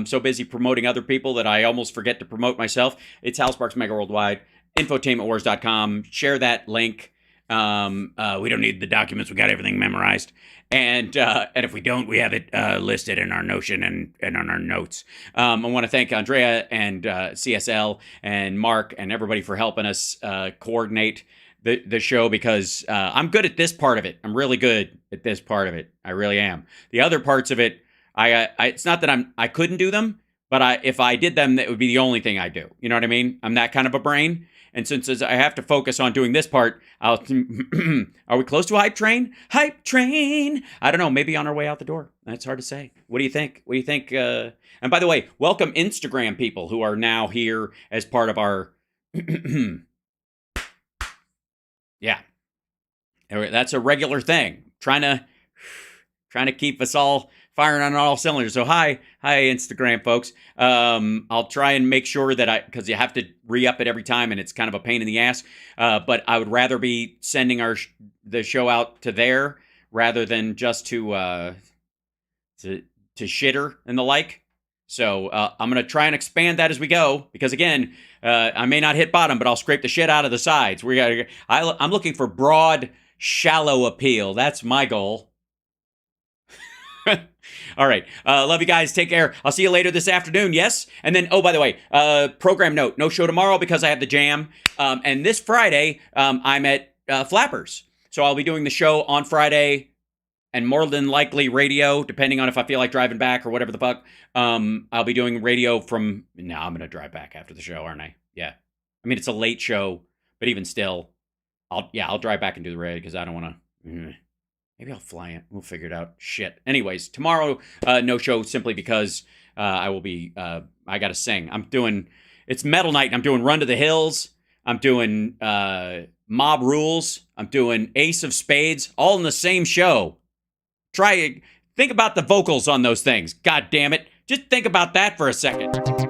So busy promoting other people that I almost forget to promote myself. It's HAL Sparks Mega Worldwide. Infotainmentwars.com. Share that link. We don't need the documents. We got everything memorized. And if we don't, we have it listed in our Notion and on our notes. I want to thank Andrea and CSL and Mark and everybody for helping us coordinate the show, because I'm good at this part of it. I'm really good at this part of it. I really am. The other parts of it, it's not that I couldn't do them, but if I did them, that would be the only thing I do. You know what I mean? I'm that kind of a brain. And since I have to focus on doing this part, are we close to a hype train? Hype train! I don't know. Maybe on our way out the door. That's hard to say. What do you think? What do you think? And by the way, welcome Instagram people who are now here as part of our... Yeah. That's a regular thing. Trying to keep us all firing on all cylinders. So hi Instagram folks. I'll try and make sure that because you have to re-up it every time and it's kind of a pain in the ass. But I would rather be sending the show out to there rather than just to shitter and the like. So I'm going to try and expand that as we go, because again, I may not hit bottom, but I'll scrape the shit out of the sides. I'm looking for broad, shallow appeal. That's my goal. All right. Love you guys. Take care. I'll see you later this afternoon. Yes. And then, oh, by the way, program note, no show tomorrow because I have the jam. And this Friday, I'm at Flappers. So I'll be doing the show on Friday and more than likely radio, depending on if I feel like driving back or whatever the fuck. I'll be doing radio from, no, I'm going to drive back after the show, aren't I? Yeah. I mean, it's a late show, but even still, I'll drive back and do the radio because I don't want to. Maybe I'll fly it. We'll figure it out. Shit. Anyways, tomorrow, no show simply because I will be, I got to sing. It's metal night. And I'm doing Run to the Hills. I'm doing Mob Rules. I'm doing Ace of Spades, all in the same show. Think about the vocals on those things. God damn it. Just think about that for a second.